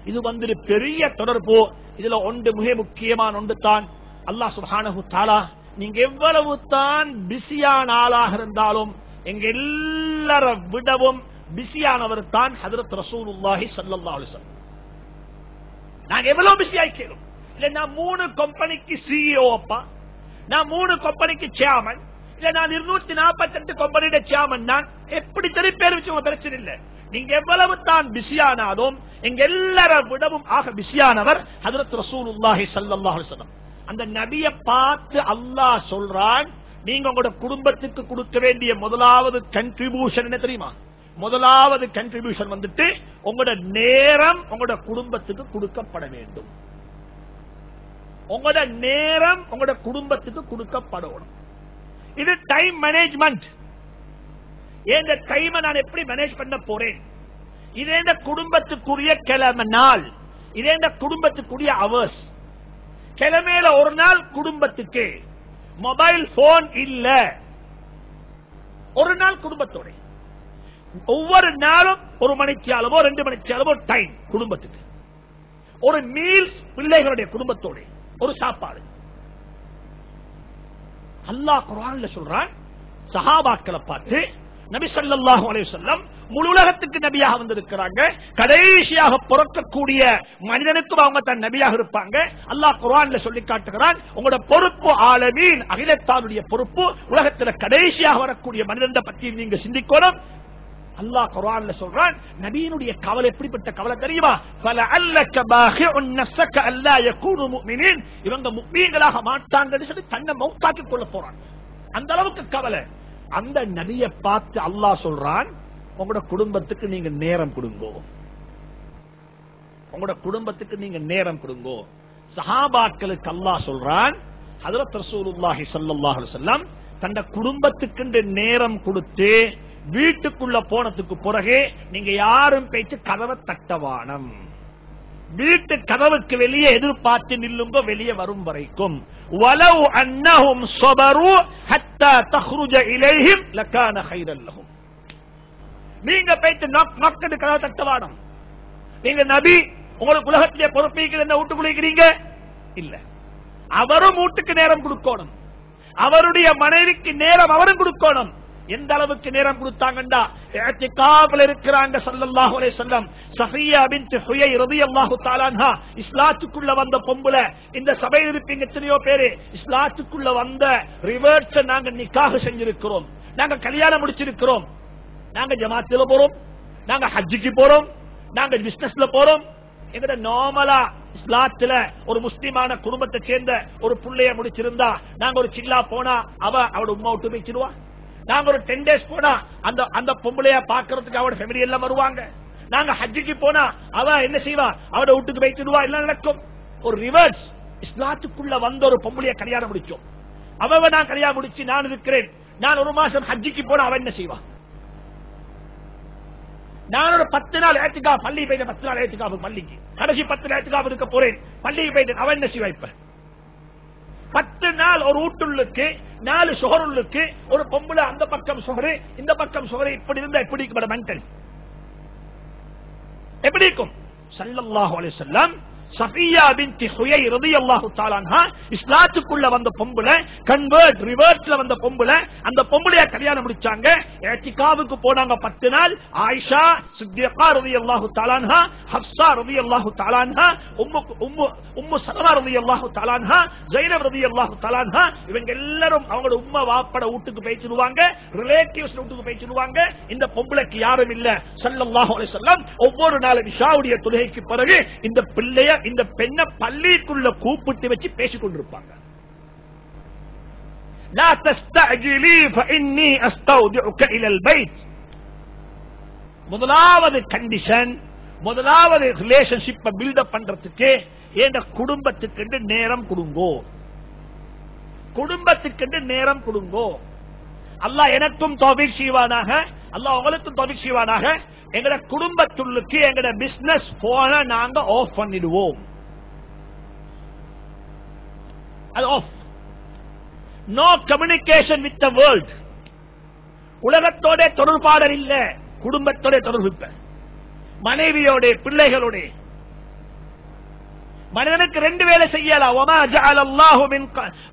இது வந்து பெரிய தொடர்பு. இதுல ஒன்று மிக முக்கியமான ஒன்று தான் அல்லாஹ் சுப்ஹானஹு தஆலா நீங்க எவ்வளவு தான் பிஸியான ஆளாக இருந்தாலும் எங்க எல்லார விடவும் பிஸியானவர் தான் ஹஜ்ரத் ரசூலுல்லாஹி ஸல்லல்லாஹு அலைஹி வஸல்லம். நாங்க எவ்வளவு பிஸி ஆயிக்கிறோம் இல்ல. நான் 3 கம்பெனிக்கு சிஇஓ அப்பா, நான் 3 கம்பெனிக்கு சேர்மன், இல்ல நான் 248 கம்பெனியோட சேர்மன். நான் எப்படி சரி பேர் வச்சு உங்க பிரச்சனை இல்ல. நீங்க எவ்வளவு தான் பிஸியானாலும் எங்க எல்லார விடவும் ஆக பிஸியானவர் ஹஜ்ரத் ரசூலுல்லாஹி ஸல்லல்லாஹு அலைஹி வஸல்லம். அந்த நபியை பார்த்து அல்லாஹ் சொல்றான், நீங்க உங்களோட குடும்பத்துக்கு கொடுக்க வேண்டிய முதலாவது கன்ட்ரிபியூஷன் என்ன தெரியுமா? முதலாவது கன்ட்ரிபியூஷன் வந்துட்டு உங்களோட நேரம் உங்களோட குடும்பத்துக்கு கொடுக்கப்பட வேண்டும். உங்களோட நேரம் உங்களோட குடும்பத்துக்கு கொடுக்கப்படணும். இது டைம் மேனேஜ்மெண்ட். இந்த டைமை நான் எப்படி மேனேஜ் பண்ண போறேன்? இதே இந்த குடும்பத்துக்குரிய கிழமை நாள், இதே இந்த குடும்பத்துக்குரிய அவர்ஸ். கிழமையில ஒரு நாள் குடும்பத்துக்கு மொபைல் போன் இல்ல, ஒரு நாள் குடும்பத்தோட ஒவ்வொரு நாளும் 1 மணிக்கு அளவோ 2 மணிக்கு அளவோ டைம் குடும்பத்துக்கு. ஒரு மீல்ஸ் பிள்ளைகளுடைய குடும்பத்தோட ஒரு சாப்பாடு. அல்லாஹ் குர்ஆன்ல சொல்றான், சஹாபாக்களை பார்த்து நபி ஸல்லல்லாஹு அலைஹி வஸல்லம் முழு உலகத்துக்கு நபியாக வந்திருக்கிறாங்க. கடைசியாக பிறக்கக்கூடிய மனிதனுக்கும் அவங்க தான் நபியாக இருப்பாங்க. அல்லாஹ் குர்ஆன்ல சொல்லி காட்டுகிறான், உங்களோட பொறுப்பு ஆலமீன் அகிலத்தாருடைய பொறுப்பு, உலகத்தில் கடைசியாக வரக்கூடிய மனிதனை பற்றி நீங்க சிந்திக்கணும். அல்லாஹ் குர்ஆன்ல சொல்றான், நபியினுடைய கவலை எப்படிப்பட்ட கவலை தெரியுமா? ஃபலஅல்லக பாஹிஉன் நஃஸக அல்லா யகூனு முஃமினீன். இவங்க முஃமின்களாக மாட்டாங்கன்னு சொல்லி தன்னை மௌத்தாக்கி கொள்ள போறாங்க. அந்த அளவுக்கு கவலை. அந்த நபியை பார்த்து அல்லாஹ் சொல்றான், உங்களோட குடும்பத்துக்கு நீங்க நேரம் கொடுங்க, உங்களோட குடும்பத்துக்கு நீங்க நேரம் கொடுங்க. சஹாபாக்களுக்கு அல்லாஹ் சொல்றான், ஹஜ்ரத் ரசூலுல்லாஹி ஸல்லல்லாஹு அலைஹி வஸல்லம் தன்ன குடும்பத்துக்கு நேரம் கொடுத்து வீட்டுக்குள்ள போனதுக்கு பிறகு நீங்க யாரும் பேச்சு கதவை தட்டவானம். வீட்டு கதவுக்கு வெளியே எதிர்பார்த்து நில்லுங்க வெளியே வரும் வரைக்கும். வலவ் அன்னஹும் ஸபரு ஹத்தா தخرج இலைஹிம் லகான கைரன் லஹும். நீங்க பேச்சு நக்கடு கதவை தட்டவானம். நீங்க நபி, உங்களுக்கு உலகத்திலே பொறுப்பீங்க, என்ன வீட்டுக்குள்ளீங்க இல்ல. அவரும் வீட்டுக்கு நேரம் கொடுக்கணும், அவருடைய மனைவிக்கு நேரம் அவரும் கொடுக்கணும். எந்த அளவுக்கு நேரம் கொடுத்தாங்கண்டா, இஅ்திகாஃப்ல இருக்கிறாங்க ஸல்லல்லாஹு அலைஹி வஸல்லம். ஸஃபிய்யா பின்த் ஹுயை ரலியல்லாஹு தஆலா அன்ஹா இஸ்லாத்துக்குள்ள வந்த பொம்பள. இந்த சபையில் இருப்பீங்க எத்தனையோ பேரு இஸ்லாத்துக்குள்ள வந்த ரிவர்ஸ் நாங்க நிக்காஹ் செஞ்சிருக்கிறோம், நாங்க கல்யாணம் முடிச்சிருக்கிறோம், நாங்க ஜமாத்துல போறோம், நாங்க ஹஜ்ஜுக்கு போறோம், நாங்க பிசினஸ்ல போறோம். எங்கட நார்மலா இஸ்லாத்துல ஒரு முஸ்லிமான குடும்பத்தை சேர்ந்த ஒரு புள்ளைய முடிச்சிருந்தா நாங்க ஒரு சில்லா போனா அவட உம்மா விட்டு போயிடுவா. நாங்க ஒரு 10 days போனா அந்த பொம்பளைய பாக்குறதுக்கு அவட ஃபேமிலி எல்லாம் வருவாங்க. நாங்க ஹஜ்ஜுக்கு போனா அவ என்ன செய்வா, அவட வீட்டுக்கு போயிடுவா. எல்லாம் நடக்கும். ஒரு ரிவர்ஸ். இஸ்லாத்துக்குள்ள வந்த ஒரு பொம்பளைய கல்யாணம் முடிச்சோம். அவ நான் கல்யாணம் முடிச்சு நான் இருக்கிறேன், நான் ஒரு மாசம் ஹஜ்ஜுக்கு போனா அவ என்ன செய்வா? நான் ஒரு 10 நாள் ஏத்துக்காப் பள்ளி போயிட்டு 10 நாள் ஏத்துக்காப் பள்ளிக்கு, கடைசி 10 நாள் ஏத்துக்காப் இருக்க போறேன், பள்ளிக்கு போயிட்டு அவ என்ன செய்வா? இப்ப 10 நாள் ஒரு வீட்டுள்ளுக்கு 4 சுகருள்ளுக்கு ஒரு பொம்பளை அந்த பக்கம் சுகரு இந்த பக்கம் சுகரு இப்படி இருந்தா எப்படி இருக்கும்? மென்டல் எப்படி இருக்கும்? ஸல்லல்லாஹு அலைஹி வஸல்லம் ஸஃபிய்யா பின்த் ஹுயை ரலியல்லாஹு தஆலா அன்ஹா இஸ்லாத்துக்குள்ள வந்த பொம்பளை, கன்வர்ட் ரிவர்ஸ்ல வந்த பொம்பளை, அந்த பொம்பளைய கல்யாணம் முடிச்சாங்க. இஅ்திகாஃபுக்கு போனாங்க 10 நாள். ஆயிஷா சித்திகா ரலியல்லாஹு தஆலா அன்ஹா, ஹஃப்ஸா ரலியல்லாஹு தஆலா அன்ஹா, உம்மு சலமா ரலியல்லாஹு தஆலா அன்ஹா, ஸைனப் ரலியல்லாஹு தஆலா அன்ஹா, இவங்க எல்லாரும் அவங்களோட உம்மா வாப்பட வீட்டுக்கு போயிடுவாங்க, ரிலேட்டிவ்ஸ் வீட்டுக்கு போயிடுவாங்க. இந்த பொம்பளைக்கு யாரும் இல்ல. ஸல்லல்லாஹு அலைஹி வஸல்லம் ஒவ்வொரு நாளும் இஷாவுடைய தொழுகைக்கு பிறகு இந்த பிள்ளைய இந்த பெண்ணை பள்ளிக்குள்ள கூப்பிட்டு வச்சு பேசிக் கொண்டிருப்பாங்க. லா தஸ்தஅஜிலி ஃபஇன்னி அஸ்தௌதிஉக இலல் பைத். முதலாவது கண்டிஷன், முதலாவது ரிலேஷன்ஷிப்பை பில்டப் பண்றதுக்கு என் குடும்பத்துக்கு நேரம் கொடுங்கோ, குடும்பத்துக்கு நேரம் கொடுங்கோ. அல்லாஹ் எனக்கும் தௌஃபீக் செய்வானாக, அல்லாஹ் உங்களுக்கும் தௌஃபீக் செய்வானாக. எங்கட குடும்பத்துள்ளுக்கு எங்கட பிசினஸ் போன நாங்க ஆஃப் பண்ணிடுவோம். அது off. No communication with the world. உலகத்தோட தொடர்பாடல் இல்ல, குடும்பத்தோட தொடர்பு. மனைவியோட, பிள்ளைகளோட. மனிதனுக்கு ரெண்டு வேலை செய்யலாம்.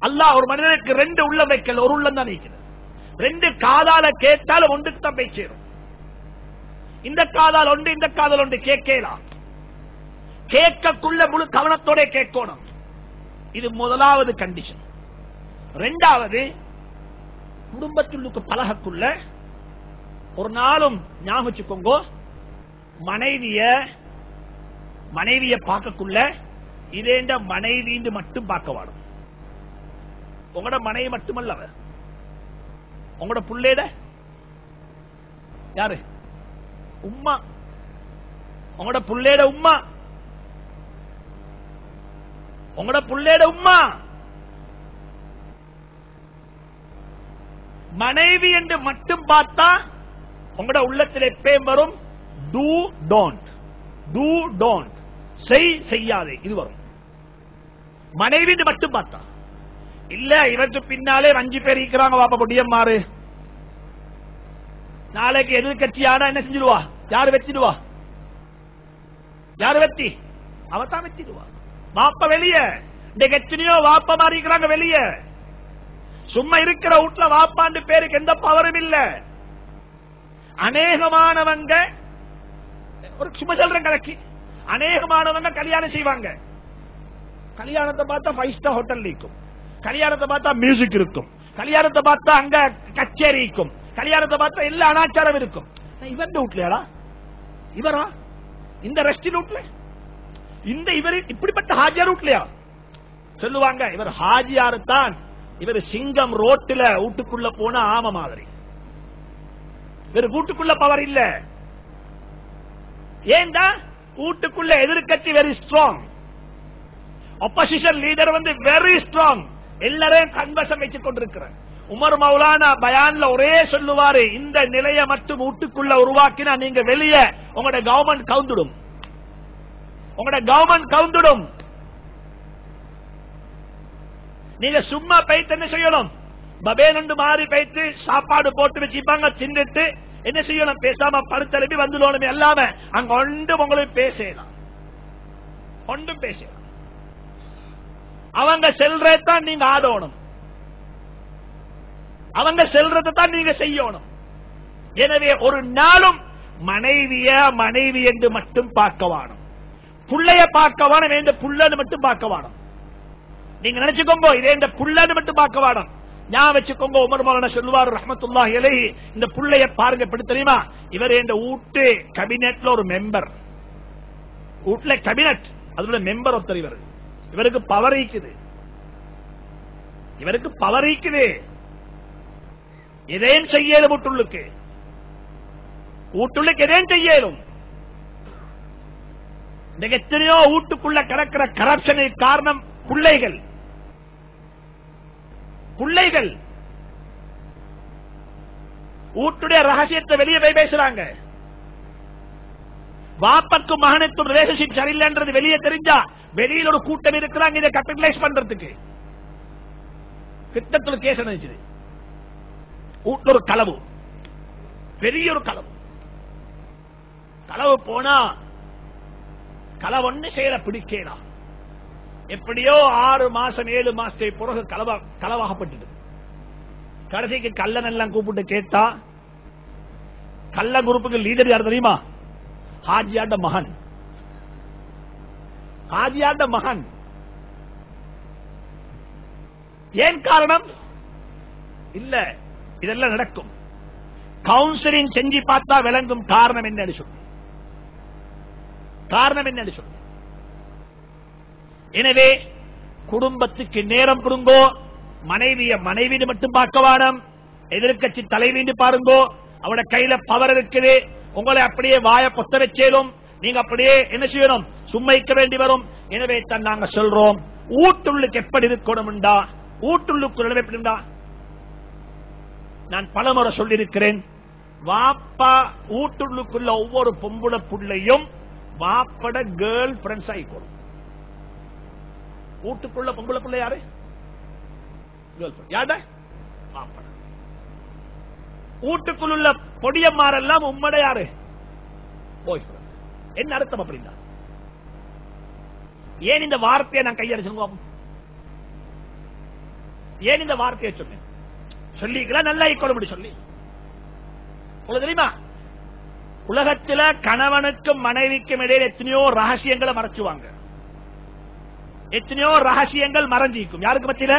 அல்லாஹ் ஒரு மனிதனுக்கு ரெண்டு உள்ளம் வைக்கல, ஒரு உள்ளம் தான் வைக்கிறது. ரெண்டு காதால கேட்டாலும் ஒன்றுக்கு தான் போய் சேரும். இந்த காதால் ஒன்று, இந்த காதால் ஒன்று கேட்கலாம். கேட்கக்குள்ள முழு கவனத்தோட கேட்கணும். இது முதலாவது கண்டிஷன். ரெண்டாவது, குடும்பத்துள்ளுக்கு பழகக்குள்ள ஒரு நாளும் ஞாபகம் வச்சுக்கோங்க, மனைவிய பார்க்கக்குள்ள இதேண்ட மனைவி மட்டும் பார்க்க வாடும். உங்களோட மனைவி மட்டுமல்ல, அவர் உங்களோட புள்ளேட யாரு? உம்மா. உங்களோட புள்ளேட உம்மா, உங்களோட புள்ளேட உம்மா. மனைவி என்று மட்டும் பார்த்தா உங்களோட உள்ளத்தில் எப்பயும் வரும் டூ டோன்ட், டூ டோன்ட், செய்யாதே, இது வரும். மனைவி மட்டும் பார்த்தா இல்ல. இவருக்கு பின்னாலே 5 பேர் இருக்கிறாங்க, வாப்பா பொடியம் மாறு. நாளைக்கு எதிர்கட்சியான என்ன செஞ்சிடுவா? யாரு வச்சிடுவா? யாரு வெத்தி? அவத்தான் வெத்திடுவா. வாப்ப வெளியே. இன்னைக்கு எத்தனையோ வாப்பா மாறி இருக்கிறாங்க வெளியே. சும்மா இருக்கிற வீட்டுல வாப்பாண்டு பேருக்கு எந்த பவரும் இல்ல. அநேகமானவங்க, ஒரு சும்மா சொல்றேன் கலக்கி, அநேகமானவங்க கல்யாணம் செய்வாங்க. கல்யாணத்தை பார்த்தா 5 ஸ்டார் ஹோட்டல் இருக்கும், கல்யாணத்தை பார்த்தா மியூசிக் இருக்கும், கல்யாணத்தை பார்த்தா அங்க கச்சேரி இருக்கும், கல்யாணத்தை பார்த்தா எல்லா அனாச்சாரம் இருக்கும். இவன் வீட்லயா? இவரா? இந்த ரெஸ்ட் வீட்ல? இந்த இவர் இப்படிப்பட்ட ஹாஜியார் வீட்லயா? சொல்லுவாங்க இவர் ஹாஜியாரு தான். இவர் சிங்கம் ரோட்டில் வீட்டுக்குள்ள போன ஆம மாதிரி. இவர் வீட்டுக்குள்ள பவர் இல்ல. ஏண்டா? வீட்டுக்குள்ள எதிர்கட்சி very strong, opposition leader very strong. எல்லாரையும் கன்வசம் வச்சுக் கொண்டிருக்கிறார். உமர் மௌலானா பயான்ல ஒரே சொல்லுவாரு, இந்த நிலையை மட்டும் வீட்டுக்குள்ள உருவாக்கினா நீங்க வெளியே உங்களோட கவர்மெண்ட் கவுந்துடும், உங்களோட கவர்மெண்ட் கவுந்துடும். நீங்க சும்மா பைத்து என்ன செய்யணும்? பபேனண்டு மாறி பைத்து சாப்பாடு போட்டு வச்சுப்பாங்க, தின்னுட்டு என்ன செய்யணும்? பேசாம படுத்தலுப்பி வந்துடணும். எல்லாமே அங்க ஒன்றும் உங்களுக்கு பேசலாம், ஒன்றும் பேசலாம். அவங்க செல்றதான் நீங்க ஆடணும், அவங்க செல்றதான் நீங்க செய்யணும். எனவே ஒரு நாளும் மனைவி என்று மட்டும் பார்க்க வேணும், புள்ளைய பார்க்க வேணும், இந்த புள்ளன்னு மட்டும் பார்க்க வேணும். நீங்க நினைச்சுக்கோங்க, இதே இந்த புள்ளன்னு மட்டும் பார்க்க வேணும். ஞாபகம் வச்சுக்கோங்க, உமர் மௌலானா சொல்லுவார் ரஹ்மத்துல்லாஹி அலைஹி, இந்த புள்ளைய பாருங்க எப்படி தெரியுமா? இவர் இந்த வீட்டு கேபினெட்ல ஒரு மெம்பர், வீட்டுல கேபினெட், அதுல மெம்பர் ஒருத்தர். இவருக்கு பவர் இருக்குது, இவருக்கு பவர் இருக்குது. எதையும் செய்யலும் வீட்டுள்ளுக்கு, வீட்டுள்ளுக்கு எதையும் செய்யலும். எத்தனையோ வீட்டுக்குள்ள கிடக்கிற கரப்ஷனுக்கு காரணம் பிள்ளைகள். பிள்ளைகள் வீட்டுடைய ரகசியத்தை வெளியே போய் பேசுறாங்க. வாப்பக்கும் மகனுக்கும் ரிலேஷன்ஷிப் சரியில்லைன்றது வெளியே தெரிஞ்சா வெளியில் ஒரு கூட்டம் இருக்கிறாங்க இதை கேபிட்டலைஸ் பண்றதுக்கு. கிட்டத்தட்ட கேஸ் நடந்துச்சு. வீட்டுல ஒரு களவு, பெரிய ஒரு களவு. களவு போனா களவொன்னு செய்யற பிடிக்கலாம். எப்படியோ 6 மாசம் 7 மாசத்துக்கு பிறகு களவாகப்பட்டது. கடைசிக்கு கள்ளன் எல்லாம் கூப்பிட்டு கேட்டா, கள்ள குரூப்புக்கு லீடர் யார் தெரியுமா? ஹாஜியாண்ட மகன். ஹாஜியாண்ட மகன். ஏன் காரணம்? இல்ல, இதெல்லாம் நடக்கும். கவுன்சிலிங் செஞ்சு பார்த்தா விளங்கும் காரணம் என்ன சொல்லு, காரணம் என்ன சொல்லு. எனவே குடும்பத்துக்கு நேரம் கொடுங்கோ, மனைவியை மட்டும் பார்க்க வேணும், எதிர்கட்சி தலைவீண்டு பாருங்கோ, அவட கையில பவர் இருக்குது. உங்களை அப்படியே வாய பொத்த வச்சேலும் நீங்க அப்படியே என்ன செய்யணும், சும்மைக்க வேண்டி வரும். எனவே தான் நாங்க சொல்றோம், ஊட்டுள்ளுக்கு எப்படி இருக்கணும்டா, ஊட்டுள்ளுக்கு எப்படிண்டா. நான் பலமுறை சொல்லியிருக்கிறேன், வாப்பா ஊட்டுள்ளுக்குள்ள ஒவ்வொரு பொம்புள புள்ளையும் வாப்பட கேர்ள் ஃபிரெண்ட்ஸ் ஆயிக்கணும். வீட்டுக்குள்ள பொம்பளை பிள்ளை யாரு? யாட வாப்பட. வீட்டுக்குள்ள பொடியம்மாரெல்லாம் உம்மட யாரு? பாய் ஃப்ரெண்ட். என்ன அர்த்தம் அப்படின்னா? ஏன் இந்த வார்த்தையை நான் கையடிச்சு, ஏன் இந்த வார்த்தையை சொன்னேன்? சொல்லிக்கலாம் நல்லா ஈக்குவல் சொல்லி உங்களுக்கு தெரியுமா, உலகத்தில் கணவனுக்கும் மனைவிக்கும் இடையில் எத்தனையோ ரகசியங்களை மறைச்சுவாங்க, எத்தனையோ ரகசியங்கள் மறைஞ்சிக்கும். யாருக்கு மத்தியில?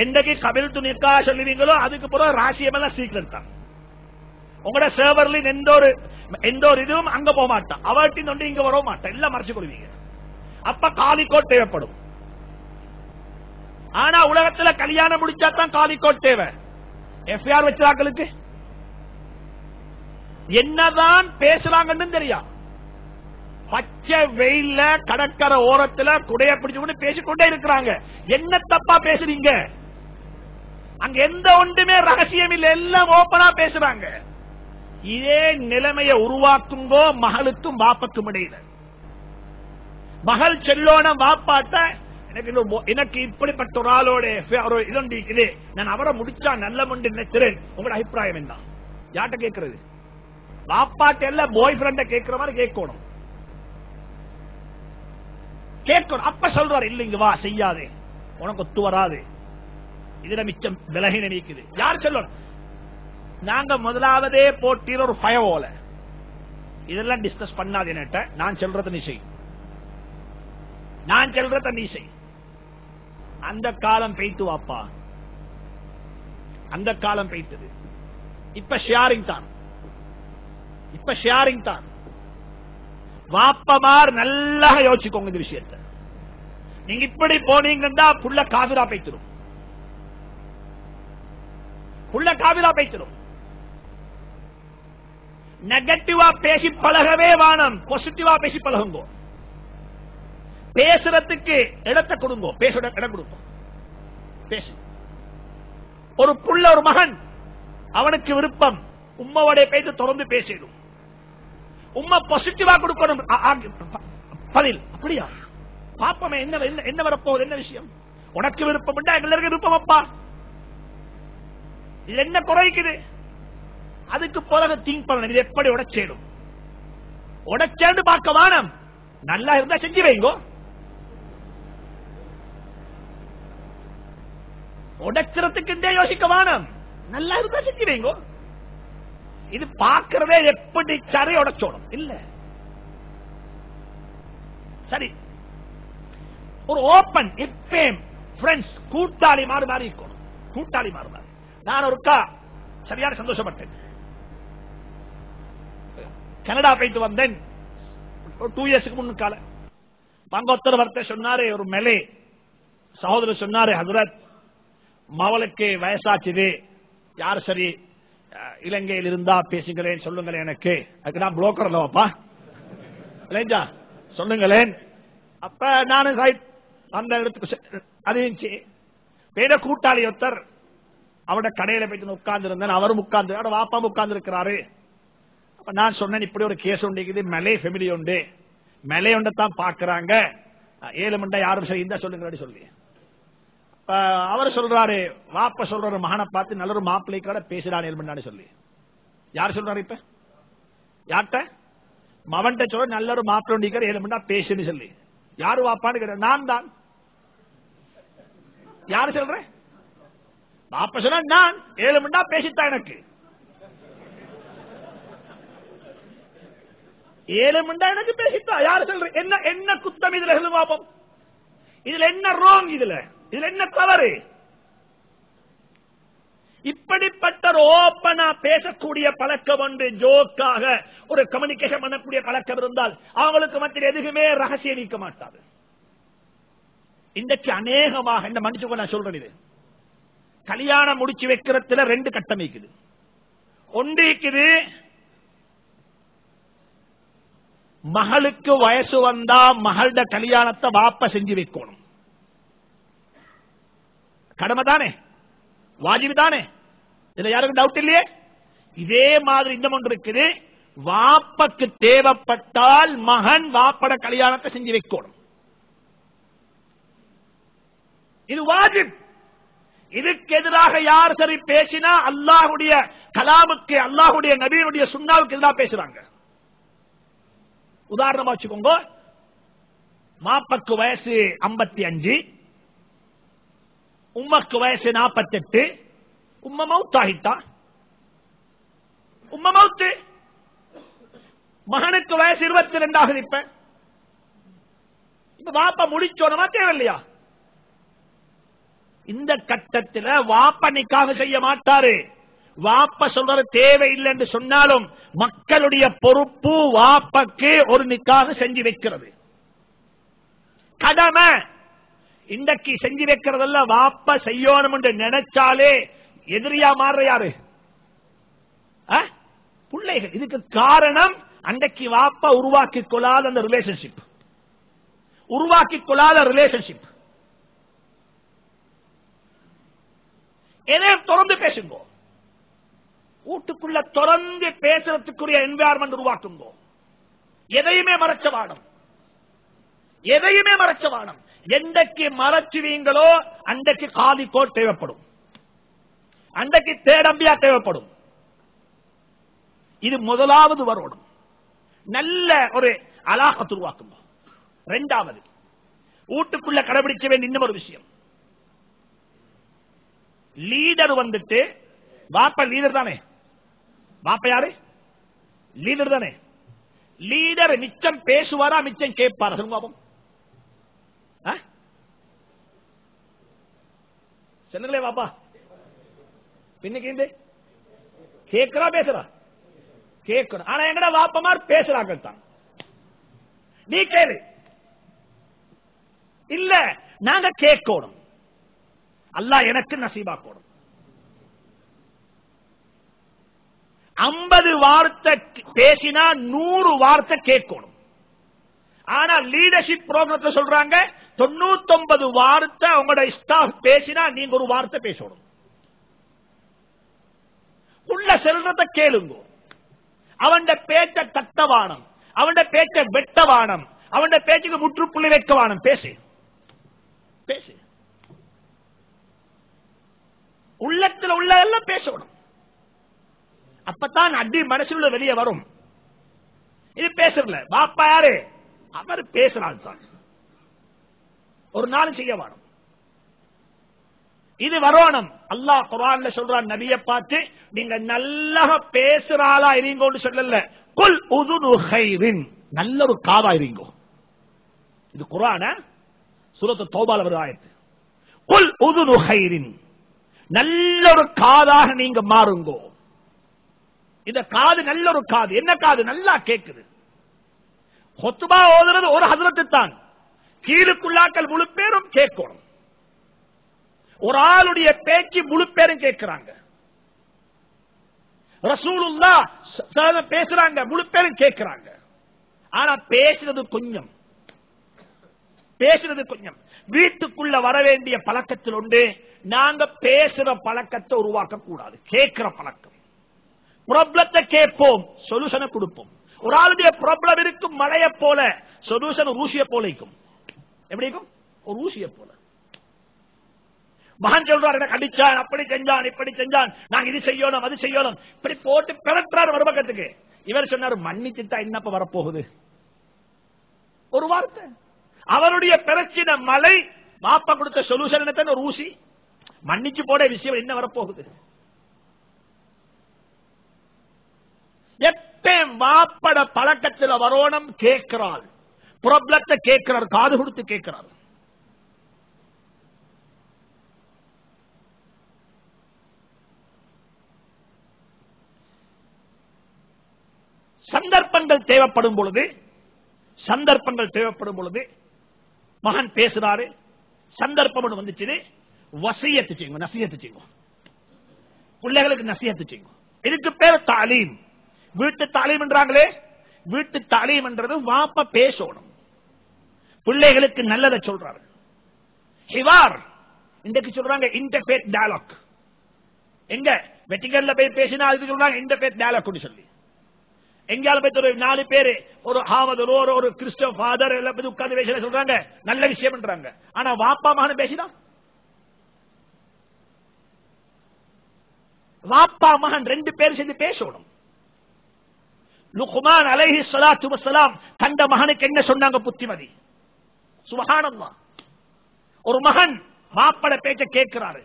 என்னைக்கு கபில் துணிக்கா சொல்லுவீங்களோ அதுக்கு பிறகு ரகசியம் எல்லாம் சீக்கிரம் தான். உங்களோட சர்வர்ல எந்த ஒரு இதுவும் அங்க போக மாட்டான், அவர்கிட்ட ஒன்று இங்க வர மாட்டான், எல்லாம் மறைச்சு கொள்வீங்க. அப்ப காலிக்கோட் தேவைப்படும். ஆனா உலகத்துல கல்யாணம் முடிச்சாதான் காலிக்கோட் தேவை. எஃப்ஐஆர் வச்சாக்களுக்கு என்னதான் பேசுறாங்கன்னு தெரியும். பச்சை வெயில்ல கடற்கரை ஓரத்துல குடைய பிடிச்சு பேசிக்கொண்டே இருக்கிறாங்க. என்ன தப்பா பேசுறீங்க? அங்க எந்த ஒன்றுமே ரகசியம் இல்ல, எல்லாம் ஓபனா பேசுறாங்க. இதே நிலைமையை உருவாக்குங்கோ மகளுக்கும் பாப்பக்கும் இடையில. மகள் செல்லோன வாப்பாட்ட எனக்கு இப்படிப்பட்ட ஒரு ஆளோட இது, நான் அவரை முடிச்சா நல்ல முண்டு நினைக்கிறேன், உங்களோட அபிப்பிராயம் என்ன? யார்கிட்ட கேட்கறது? வாப்பாட்ட எல்லாம் பாய் ஃப்ரெண்ட கேட்கிற மாதிரி கேட்கணும். அப்ப சொல்றாரு, இல்லைங்க வா செய்யாதே, உனக்கு ஒத்து வராது, இதுல மிச்சம் விலகி நினைக்குது. யார் சொல்லணும்? நாங்க முதலாவதே போட்டியில ஒரு ஃபயர்வால இதெல்லாம் டிஸ்கஸ் பண்ணாது. என்னட்ட நான் சொல்றத நீ செய், நான் சொல்றத நீ செய். அந்த காலம் பெய்த்து வாப்பா, அந்த காலம் பெய்த்தது. இப்ப ஷேரிங் தான், இப்ப ஷேரிங் தான். வாப்பமார் நல்லா யோசிச்சுக்கோங்க இந்த விஷயத்தை. நீங்க இப்படி போனீங்கன்னா புள்ள காவிரா பெய்த்திரும், புள்ள காவிரா பெய்த்திரும். நெகட்டிவா பேசி பழகவே வானம், பாசிட்டிவா பேசி பழகுங்க. பேசுறதுக்கு இடத்தை கொடுங்க, பேச இடம் கொடுங்க. பேசு. ஒரு புள்ள ஒரு மகன் அவனுக்கு விருப்பம் உம்மாவோட பேசி தொடர்ந்து பேசிடும். உம்மா பாசிட்டிவா கொடுக்கணும் பதில். அப்படியா பாப்பமே, என்ன வரப்போகுது, என்ன விஷயம்? உனக்கு விருப்பம் எங்களுக்கு விருப்பம் அப்பா, இது என்ன குறைக்குது? அதுக்கு பிறகு திங்க் பண்ணணும், இது எப்படி உடைச்சேடும், உடைச்சேடு பார்க்க வானம். நல்லா இருந்தா செஞ்சு வைங்கோ, உடைக்கிறதுக்கு யோசிக்க வானம். நல்லா இருந்தா செஞ்சு வைங்கோ. இது பார்க்கிறதே எப்படி சரி உடைச்சோடும் இல்ல. சரி, ஒரு ஓபன் எப்பேம் ஃப்ரெண்ட்ஸ் கூட்டாளி மாறு மாறி இருக்கணும், கூட்டாளி மாறு மாறி. நான் ஒருக்கா சரியான சந்தோஷப்பட்டேன். கனடா போயிட்டு வந்தேன் 2 இயர்ஸ்க்கு முன்னுக்கால. பங்கொத்தர் வார்த்தை சொன்னாரு, ஒரு மெலே சகோதரர் சொன்னாரு, ஹஜரத் மவளுக்கு வயசாச்சுது, யாரு சரி இலங்கையில் இருந்தா பேசுகிறேன் சொல்லுங்களேன் எனக்கு. அதுக்கு நான் புரோக்கர் இல்லவாப்பா, இல்லைஞ்சா சொல்லுங்களேன். அப்ப நானும் அந்த இடத்துக்கு அது பேர கூட்டாளி ஒருத்தர் அவட கடையில போயிட்டு உட்கார்ந்து இருந்தேன். அவரும் உட்கார்ந்து அவட வாப்பாவும் உட்கார்ந்து இருக்கிறாரு. அப்ப நான் சொன்னேன், இப்படி ஒரு கேஸ் உண்டு, மலே ஃபேமிலி உண்டு, மலே ஒன்றத்தான் பாக்குறாங்க, 7 மண்டா யாரும் சரி இருந்தா சொல்லுங்க சொல்லி. அவர் சொல்றாரு, வாப்ப சொல்றாரு, மகனை பார்த்து நல்ல ஒரு மாப்பிள்ளைக்கார பேசுறான் 7 மண்டான்னு சொல்லி. யார் சொல்றாரு? இப்ப யார்கிட்ட? மவன்கிட்ட சொல்ற நல்ல ஒரு மாப்பிள்ளை 7 மண்டா பேசுன்னு சொல்லி. யாரு வாப்பான்னு கேட்ட, நான் தான். யாரு சொல்றேன்? பாப்ப சொன்ன நான் 7 மண்டா பேசித்தான் எனக்கு 7 மண்டா எனக்கு பேசித்தா. யாரு சொல்ற? என்ன என்ன குத்தம் இதுல? பாப்போம், இதுல என்ன ராங்? இதுல என்ன தவறு? இப்படிப்பட்ட ஓப்பனா பேசக்கூடிய பழக்கம் ஒன்று, ஜோக்காக ஒரு கம்யூனிகேஷன் பண்ணக்கூடிய பழக்கம் இருந்தால் அவங்களுக்கு மத்தியில் எதுவுமே ரகசியம் நீக்க மாட்டாது. இன்றைக்கு அநேகமாக இந்த மனுஷங்க நான் சொல்றேன், இது கல்யாணம் முடிச்சு வைக்கிறதுல ரெண்டு கட்டம் இருக்குது. ஒன்று இருக்குது, மகளுக்கு வயசு வந்தா மகளோட கல்யாணத்தை வாப்ப செஞ்சு வைக்கணும். கடமை தானே, வாஜிபு தானே, இதுல யாருக்கும் டவுட் இல்லையே. இதே மாதிரி இந்த ஒன்று இருக்குது, வாப்பக்கு தேவைப்பட்டால் மகன் வாப்பட கல்யாணத்தை செஞ்சு வைக்கணும். இது வாஜிப். இதுக்கு எதிராக யார் சரி பேசினா அல்லாஹ்வுடைய கலாமுக்கு, அல்லாஹ்வுடைய நபியுடைய சுன்னாவுக்கு எதிராக பேசுறாங்க. உதாரணமா வச்சுக்கோங்க, மாப்பக்கு வயசு 55, உம்மக்கு வயசு 48, உம்ம மௌத்தாகிட்டா, உம்ம மௌத்து, மகனுக்கு வயசு 22 ஆகுது. இப்ப வாப்பா முடிச்சோனமா தேவையில்லையா? இந்த கட்டத்தில் வாப்ப நிக்காக செய்ய மாட்டாரு. வாப்ப சொல்றது தேவையில்லை என்று சொன்னாலும் மக்களுடைய பொறுப்பு வாப்பக்கு ஒரு நிக்காக செஞ்சு வைக்கிறது கடமை. இன்றைக்கு செஞ்சு வைக்கிறதல்ல, வாப்ப செய்யணும் என்று நினைச்சாலே எதிரியா மாறுற யாரு? பிள்ளைகள். இதுக்கு காரணம் அன்றைக்கு வாப்பா உருவாக்கிக் கொள்ளாத அந்த ரிலேஷன்ஷிப், உருவாக்கிக் கொள்ளாத ரிலேஷன்ஷிப். எதையும் தொடர்ந்து பேசுங்க, வீட்டுக்குள்ள தொடர்ந்து பேசுறதுக்குரிய என்வாயர்மெண்ட் உருவாக்குங்க. எதையுமே மறைச்ச வாடம், எதையுமே மறைச்ச வாடம். எந்தக்கு மறைச்சுவீங்களோ அன்றைக்கு காதி கோட் தேவைப்படும், அன்றைக்கு தேடம்பியா தேவைப்படும். இது முதலாவது வரணும், நல்ல ஒரு அலாகத் உருவாக்குங்க. இரண்டாவது, வீட்டுக்குள்ள கடைபிடிக்க வேண்டிய இன்னும் ஒரு விஷயம், லீடர் வந்துட்டு, வாப்பா லீடர் தானே, வாப்பா யாரு? லீடர் தானே. லீடர் மிச்சம் பேசுவாரா மிச்சம் கேட்பாரா? சொல்லுங்க பாப்போம். சொல்லுங்களே வாப்பா. பின்னுக்கு கேட்கிறா பேசுறா? கேட்கணும். ஆனா எங்கட வாப்பமார் பேசுறாங்க தான். நீ கேளு, இல்ல நாங்க கேட்கணும். அல்லாஹ் எனக்கு நசீபாக்கணும். 50 வார்த்தை பேசினா 100 வார்த்தை கேட்கணும். ஆனா லீடர்ஷிப் ப்ரோக்ராம்ல சொல்றாங்க 99 வார்த்தை உங்களோட ஸ்டாஃப் பேசினா நீங்க ஒரு வார்த்தை பேசணும். உள்ள செல்றத கேளுங்க. அவன் பேச்ச தட்டவானம், அவன் பேச்ச வெட்டவானம், அவன் பேச்சுக்கு முற்றுப்புள்ளி வைக்கவானம். பேசு பேசு, உள்ளத்தில் உள்ளதெல்லாம் பேசணும். அப்பதான் அடி மனசுல வெளியே வரும். இது பேசுறல பாப்பா யாரு? அவர் பேசுறாள் தான், ஒரு நாள் செய்ய வேணும். இது வரணும். அல்லாஹ் குர்ஆன்ல சொல்றான், நபியை பார்த்து நீங்க நல்லா பேசுறாளா இருங்கோன்னு சொல்லல, குல் உதுனு கைரின், நல்ல ஒரு காதா இருங்கோ. இது குர்ஆன சூரத்து தௌபால வரும் ஆயத்து. குல் உதுனு கைரின், நல்ல ஒரு காதாக நீங்க மாறுங்கோ. இந்த காது நல்ல ஒரு காது. என்ன காது? நல்லா கேட்குது. ஹுத்பா ஓதுறது ஒரு ஹஜ்ரத்து தான், கீழுக்குள்ளாக்கள் முழு பேரும் கேட்கணும். ஒரு ஆளுடைய பேச்சு முழு பேரும் கேட்கிறாங்க. ரசூலுல்லாஹ் பேசுறாங்க, முழு பேரும் கேட்கிறாங்க. ஆனா பேசுறது கொஞ்சம், பேசுறது கொஞ்சம். வீட்டுக்குள்ள வர வேண்டிய பழக்கத்தில் உண்டு. நாங்க பேசுற பழக்கத்தை உருவாக்க கூடாது, கேட்கிற பழக்கம். ப்ராப்ளத்தை கேட்போம், சொல்யூஷனை கொடுப்போம். ஒரு ஆளுடைய ப்ராப்ளம் இருக்கும் மழையை போல, சொல்யூஷன் ஊசியை போல இருக்கும். எப்படி இருக்கும்? ஒரு ஊசியை போல. மகன் சொல்றார், எனக்கு அடிச்சான், அப்படி செஞ்சான், இப்படி செஞ்சான், நாங்க இது செய்யணும் அது செய்யணும், இப்படி போட்டு பிறற்றார் மறுபக்கத்துக்கு. இவர் சொன்னார், மன்னிச்சுட்டா என்னப்ப வரப்போகுது? ஒரு வார்த்தை. அவருடைய பிரச்சனை மலை, மாப்பா கொடுத்த சொல்யூஷன் என்ன? ஒரு ஊசி. மன்னிச்சு போட விஷயம் என்ன வரப்போகுது? எப்பயும் வாப்பட பழக்கத்தில் வரோணம் கேட்கிறாள், ப்ராப்ளத்தை கேட்கிறார், காது கொடுத்து கேட்கிறார். சந்தர்ப்பங்கள் தேவைப்படும் பொழுது, சந்தர்ப்பங்கள் தேவைப்படும் பொழுது மகன் பேசுறாரு, சந்தர்ப்பம் வந்துச்சு, வசியத்து செய்யுங்க, நசியத்து செய்யுங்க, பிள்ளைகளுக்கு நசியத்து செய்யுங்க. இதுக்கு பேர் தாலீம். வீட்டு தாலீம் என்றாங்களே, வீட்டு தாலீம் என்றது வாப்ப பேசணும், பிள்ளைகளுக்கு நல்லதை சொல்றாரு. ஹிவார் இன்றைக்கு சொல்றாங்க இன்டர்ஃபேத் டயலாக். எங்க வெட்டிகல்ல போய் பேசினா அதுக்கு சொல்றாங்க இன்டர்ஃபேத் டயலாக் சொல்லி. எங்கேயால போய் ஒரு 4 பேரு ஒரு ஹாவதோ ஒரு கிறிஸ்டோப் ஃபாதர் எல்லாம் உட்கார்ந்து பேச சொல்றாங்க நல்ல விஷயம். ஆனா வாப்பா மகன் பேசினா, வாப்பா மகன் 2 பேர் சேர்ந்து பேசணும். லுக்மான் அலைஹிஸ்ஸலாத்து வஸ்ஸலாம் தந்த மகனுக்கு என்ன சொன்னாங்க? புத்திமதி. சுப்ஹானல்லாஹ். ஒரு மகன் வாப்பட பேச்ச கேட்கிறாரு,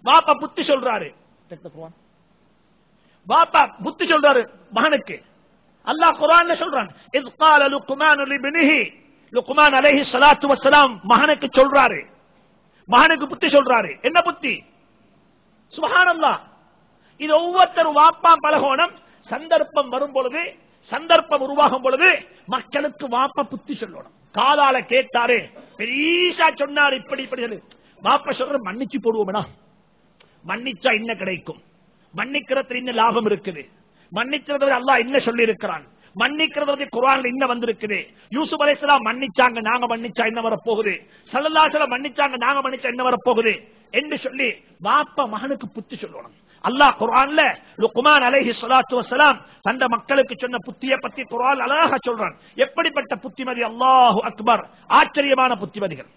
வாப்பா புத்தி சொல்றாரு, வாப்பா புத்தி சொல்றாரு மகனுக்கு. அல்லாஹ் குர்ஆன்ல சொல்றான், இஸ் قال لقمان لابنه, லுக்மான் அலைஹிஸ்ஸலாத்து வஸ்ஸலாம் மகனுக்கு சொல்றாரு, மகனுக்கு புத்தி சொல்றாரு. என்ன புத்தி? சுப்ஹானல்லாஹ். இது ஒவ்வொருத்தரும் வாப்பா பழகோணம். சந்தர்ப்பம் வரும் பொழுது, சந்தர்ப்பம் உருவாகும் பொழுது மக்களுக்கு வாப்பா புத்தி சொல்லணும். காதால கேட்டாரு, பெரியசா சொன்னாரு, இப்படி இப்படி சொல்லு. வாப்பா சொல்ற மன்னிச்சு போடுவோம்னா, மன்னிச்சா என்ன கிடைக்கும், மன்னிக்கிறது என்ன லாபம் இருக்குது, மன்னிக்கிறது அல்லாஹ் என்ன சொல்லி இருக்கிறான், மன்னிக்கிறது குர்ஆன்ல என்ன வந்திருக்குது. யூசுப் அலைஹிஸ்ஸலாம் மன்னிச்சாங்க, நாங்க மன்னிச்சா என்ன வர போகுது, ஸல்லல்லாஹு அலைஹி வஸல்லம் மன்னிச்சாங்க, நாங்க மன்னிச்சா என்ன வர போகுது என்று சொல்லி வாப்பா மகனுக்கு புத்தி சொல்லணும். அல்லாஹ் குர்ஆன்ல லுக்மான் அலைஹிஸ்ஸலாத்து வஸ்ஸலாம் தந்த மக்களுக்கு சொன்ன புத்தியை பத்தி குர்ஆன் அழகா சொல்றான். எப்படிப்பட்ட புத்திமதி! அல்லாஹு அக்பர். ஆச்சரியமான புத்திமதிகள்.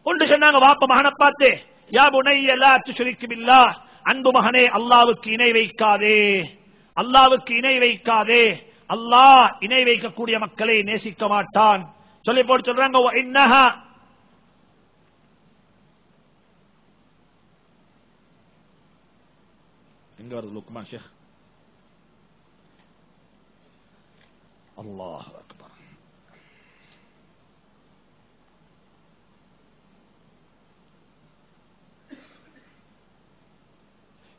ஒன்று சொன்னாங்க வாப்பா மகனை பார்த்து, யா புனைய லா துஷ்ரிக் பில்லாஹ், அன்பு மகனே அல்லாஹ்வுக்கு இணை வைக்காதே, அல்லாஹ்வுக்கு இணை வைக்காதே, அல்லாஹ் இணை வைக்கக்கூடிய மக்களை நேசிக்க மாட்டான் சொல்லி போட்டு சொல்றாங்க. வ இன்னஹா, எங்க வருது லுக்மான் ஷேக்? அல்லாஹ் அக்பர்.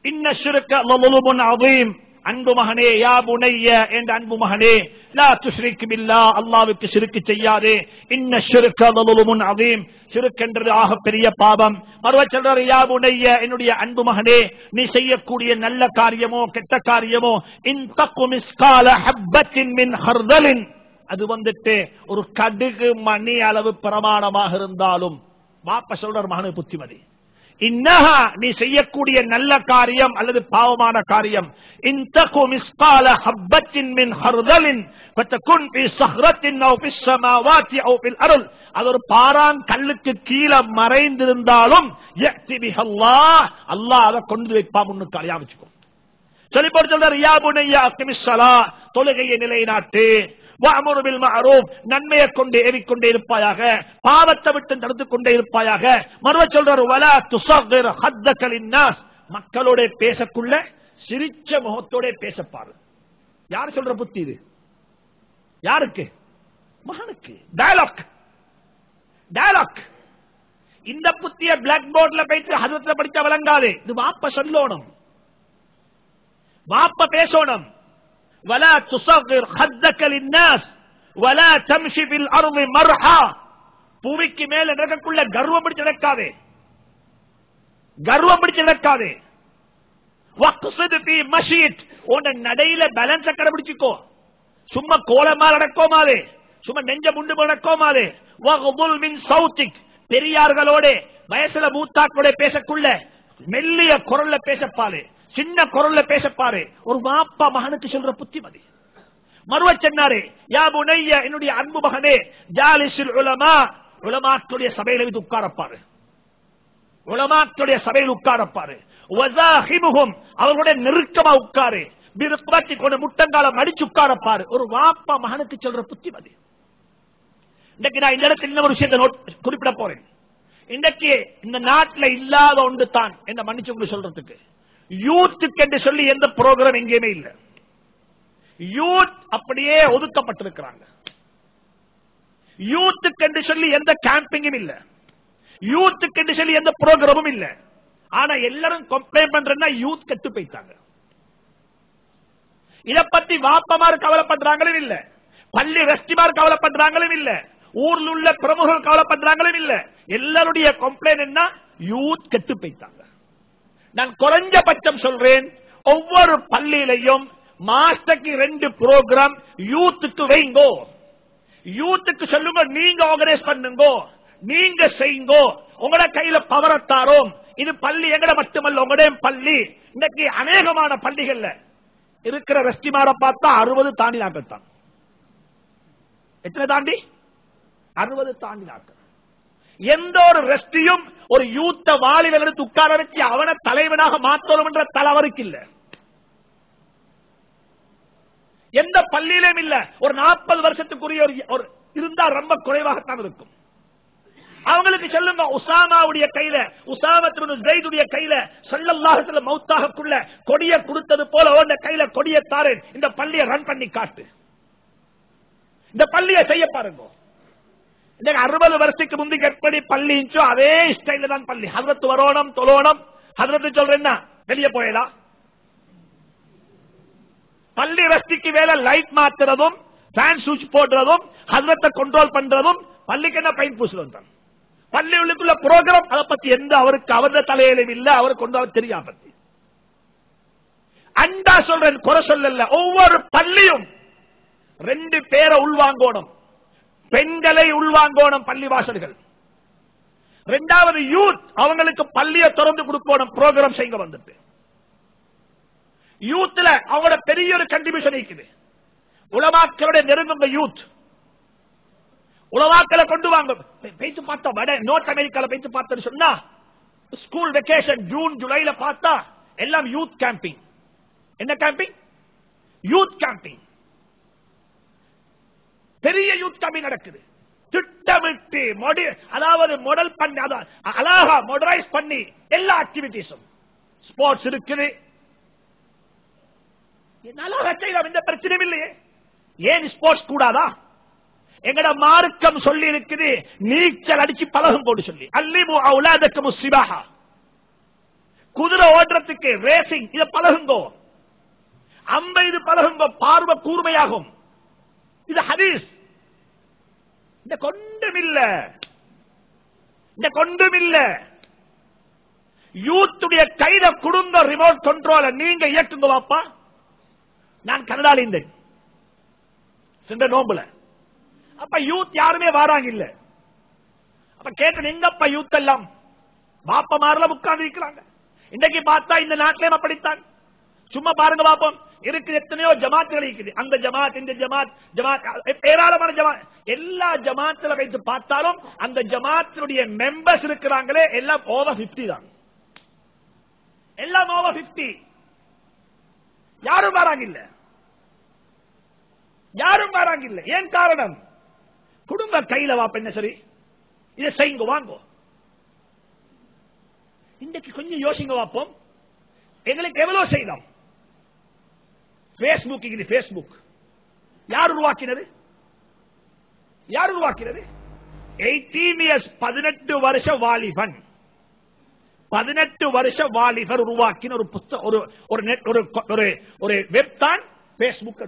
இன்ன ஷிர்க லظுலுமுன் அதீம், அன்பு மகனே, யா புனைய என்ற அன்பு மகனே, லா துஷ்ரிக் பில்லாஹ், அல்லாஹ்வுக்கு ஷிர்க் செய்யாதே. இன்ன ஷிர்க லظுலுமுன் அதீம், ஷிர்க் என்றது ஆக பெரிய பாவம். மறுவ சொல்றாரு, யா புனைய என்னுடைய அன்பு மகனே, நீ செய்யக்கூடிய நல்ல காரியமோ கெட்ட காரியமோ, இன் தகு மிஸ்கால ஹப்பத்தின் மின் ஹர்தலின், அது வந்துட்டு ஒரு கடுகு மணி அளவு பிரமாணமாக இருந்தாலும், வாப்பா சொல்றார் மகனுக்கு புத்திமதி. இன்னஹா, நீ செய்யக்கூடிய நல்ல காரியம் அல்லது பாவமான காரியம், இன் தகு மிஸ்கால ஹப்பத்தின் மின் ஹர்தலின் ஃபதகுன் ஃபீ ஸஹ்ரத்தின் அவ் ஃபிஸ் ஸமாவாத்தி அவ் ஃபில் அர்ல், அது ஒரு பாறாங் கல்லுக்கு கீழே மறைந்திருந்தாலும் யஅதி பிஹல்லாஹ், அல்லாஹ் அதை கொண்டு வைப்பா முன்னுக்கு. அழியாமச்சுக்கோ சொல்லி போட்டு சொல்றாரு, யா புனைய அக்மிஸ் ஸலாஹ், தொழுகையை நிலைநாட்டு, வஅமுர் பில் மஅரூஃப், நன்மையை கொண்டு ஏறிக்கொண்டே இருப்பாயாக, பாவத்தை விட்டு நடந்து கொண்டே இருப்பாயாக. மறுவ சொல்றாரு, வலா துஸகிர் ஹத்தக லின்னாஸ், மக்களோட பேசக்குள்ள சிரிச்ச முகத்தோட பேசப்பாரு. யார் சொல்ற புத்தி இது? யாருக்கு? மகனுக்கு. Dialogue, dialogue. இந்த புத்திய பிளாக் போர்ட்ல போயிட்டு ஹதரத்ல படிச்சா விளங்காது. இது வாப்ப சொல்லணும், வாப்ப பேசணும். ولا تصغر خدك للناس ولا تمشي في الارض مرحا, பூமிக்கு மேல நடக்கக்குள்ள கர்வம் பிடிச்சு நடக்காதே, கர்வம் பிடிச்சு நடக்காதே. வக்ஸித் ஃபீ மஷீத், உன் நடையில பேலன்ஸ் கடைபிடிச்சுக்கோ. சும்மா கோலமா நடக்கோமாதே, சும்மா நெஞ்ச முண்டு நடக்கோமாதே. வக்துல் மின் சௌத்திக், பெரியார்களோட வயசுல மூத்தாக்களோட பேசக்குள்ள மெல்லிய குரல்ல பேசப்பாரு, சின்ன குரல்ல பேசப்பாரு. ஒரு வாப்பா மகனுக்கு சொல்ற புத்திமதி. மறுவ சொன்னாரு, யா புனைய என்னுடைய அன்பு மகனே, ஜாலிஸுல் உலமா, உலமாக்களுடைய சபையில வந்து உட்காரப்பாரு, உலமாக்களுடைய சபையில் உட்காரப்பாரு. வஸாஹிமுஹும், அவர்களுடைய நெருக்கமா உட்காரு. பிருக்பத்தி, கொண்டு முட்டங்கால மடிச்சு உட்காரப்பாரு. ஒரு வாப்பா மகனுக்கு சொல்ற புத்திமதி. இன்னைக்கு நான் இந்த இடத்துல இன்னொரு விஷயத்தை குறிப்பிட போறேன். இன்னைக்கு இந்த நாட்டில் இல்லாத ஒன்று தான் என்ன மன்னிச்சு உங்களுக்கு சொல்றதுக்கு, யூத்துக்கு என்று சொல்லி எந்த புரோகிராம் எங்கேயுமே இல்லை. யூத் அப்படியே ஒதுக்கப்பட்டிருக்கிறாங்க. யூத்துக்கு என்று சொல்லி எந்த கேம்பிங்கும் இல்ல, யூத்துக்கு என்று சொல்லி எந்த புரோகிராமும் இல்ல. ஆனா எல்லாரும் கம்ப்ளைண்ட் பண்றேன்னா யூத் கெட்டு போயிட்டாங்க. இத பத்தி வாப்பமார் கவலைப்படுறாங்களும் இல்ல, பள்ளி ரெஸ்டிமார் கவலைப்படுறாங்களும் இல்ல, ஊர்ல உள்ள பிரமுகர்கள் கவலைப்படுறாங்களும் இல்ல. எல்லாருடைய கம்ப்ளைண்ட் என்ன, யூத் கெட்டு போய்த்தாங்க. நான் குறைஞ்சபட்சம் சொல்றேன், ஒவ்வொரு பள்ளியிலையும் மாஸ்டருக்கு 2 புரோகிராம் யூத்துக்கு வைங்கோ. யூத்துக்கு சொல்லுங்க, நீங்க ஆர்கனைஸ் பண்ணுங்க, நீங்க செய்யுங்க, உங்களோட கையில பவரத்தாரோம். இது பள்ளி எங்கட மட்டுமல்ல, உங்களுடைய பள்ளி. இன்னைக்கு அநேகமான பள்ளிகள்ல இருக்கிற ரெஸ்டிமார பார்த்தா 60 தாண்டி நாட்கள். எத்தனை தாண்டி? 60 தாண்டி நாட்கள். எந்த ஒரு ரெஸ்டியும் ஒரு யூத்த வாலிபர்களுக்கு உட்கார வச்சு அவனை தலைவனாக மாற்றணும் என்ற தலைவருக்கு இல்ல, எந்த பள்ளியிலும் இல்ல. ஒரு 40 வருஷத்துக்குரிய ஒரு இருந்தா ரொம்ப குறைவாகத்தான் இருக்கும். அவங்களுக்கு சொல்லுங்க, உசாமாவுடைய கையில, உசாமா இப்னு ஸைதுடைய கையில ஸல்லல்லாஹு அலைஹி வஸல்லம் மௌத்தாகக்குள்ள கொடிய கொடுத்தது போல உன்ன கையில கொடிய தாரேன், இந்த பள்ளியை ரன் பண்ணி காட்டு, இந்த பள்ளியை செய்ய பாருங்க. இந்த 60 வருஷத்துக்கு முந்தைக்கு எப்படி பள்ளி இருந்துச்சோ அதே ஸ்டைல தான் பள்ளி. ஹஜ்ரத் வரோணம் தொழோணம், ஹஜ்ரத் சொல்றேன்னா வெளியே போயலாம். பள்ளி வசதிக்கு வேலை லைட் மாத்துறதும், ஃபேன் சுவிட்ச் போடுறதும், ஹஜ்ரத்தை கண்ட்ரோல் பண்றதும், பள்ளிக்கு என்ன பெயிண்ட் பூசுறதும் தான். பள்ளி உள்ளுக்குள்ள புரோகிராம் அதை பத்தி எந்த அவருக்கு அவரது தலையிலும் இல்ல, அவருக்கு கொண்டு அவர் தெரியா பத்தி. அண்டா சொல்றேன், குறை சொல்லல. ஒவ்வொரு பள்ளியும் 2 பேரை உள்வாங்கோணும், பெண்களை உள்வாங்கோணும் பள்ளி வாசல்கள். 2வது யூத், அவங்களுக்கு பள்ளியை திறந்து கொடுக்கணும், புரோகிராம் செய்ய வந்துட்டு. யூத்ல அவங்களோட பெரிய ஒரு கண்டிபியூஷன் இருக்குது. உலமாக்களுடைய நெருங்குங்க யூத், உலமாக்களை கொண்டு வாங்க. பேச்சு பார்த்தா வட நோர்த் அமெரிக்கால பேச்சு பார்த்தா சொன்னா, ஸ்கூல் வெக்கேஷன் ஜூன் ஜூலைல பார்த்தா எல்லாம் யூத் கேம்பிங். என்ன கேம்பிங்? Youth camping. பெரிய யூத் கேம்பிங் நடக்குது. திட்டமிட்டு அதாவது மாடல் பண்ணி, அழகா மாடரைஸ் பண்ணி எல்லா ஆக்டிவிட்டிஸும். ஸ்போர்ட்ஸ் இருக்குது, நல்லா செய்யலாம், எந்த பிரச்சனையும் இல்லையே. ஏன் ஸ்போர்ட்ஸ் கூடாதா? எங்கட மார்க்கம் சொல்லி இருக்குது, நீச்சல் அடிச்சு பழகும் போட்டு சொல்லி. அல்லிமு அவுலாதக்கும் ஸிபாஹா, குதிரை ஓடுறதுக்கு ரேசிங், இத பழகுங்கோ. அம்பை இது பழகுங்கோ, பார்வை கூர்மையாகும். இது ஹதீஸ். இந்த கொண்டுமில்ல, இந்த கொண்டுமில்ல. யூத்துடைய கையில குடும்ப ரிமோட் கண்ட்ரோல நீங்க இயக்குங்க வாப்பா. நான் கனடால இருந்தேன் சென்ற நோம்புல. அப்ப யூத் யாருமே வாராங்க இல்ல. அப்ப கேட்டேன், எங்கப்பா யூத் எல்லாம்? பாப்பா மாறல உட்கார்ந்து இருக்கிறாங்க. இன்னைக்கு பார்த்தா இந்த நாட்டிலே அப்படித்தான். சும்மா பாருங்க பாப்போம், இருக்கு எத்தனையோ ஜமாத்துகள் இருக்குது. அந்த ஜமாத், இந்த ஜமாத், ஏராளமான ஜமாத். எல்லா ஜமாத்துல வைத்து பார்த்தாலும் அந்த ஜமாத்தினுடைய மெம்பர்ஸ் இருக்கிறாங்களே எல்லாம் ஓவர் 50 தான். எல்லாம் ஓவர் 50. யாரும் வராங்க இல்ல, யாரும் வராங்க இல்ல. ஏன் காரணம்? குடும்ப கையில வாப்ப என்ன சரி, இதை செய்யுங்க வாங்க. இன்றைக்கு கொஞ்சம் யோசிங்க வாப்போம், எங்களுக்கு எவ்வளவு செய்யலாம். பேஸ்புக், பேஸ்புக் யார் உருவாக்கினது? யார் உருவாக்கினது? 18 இயர்ஸ், 18 வருஷ வாலிபன், 18 வருஷ வாலிபர் உருவாக்கின ஒரு ஒரு வெப் தான் பேஸ்புக்.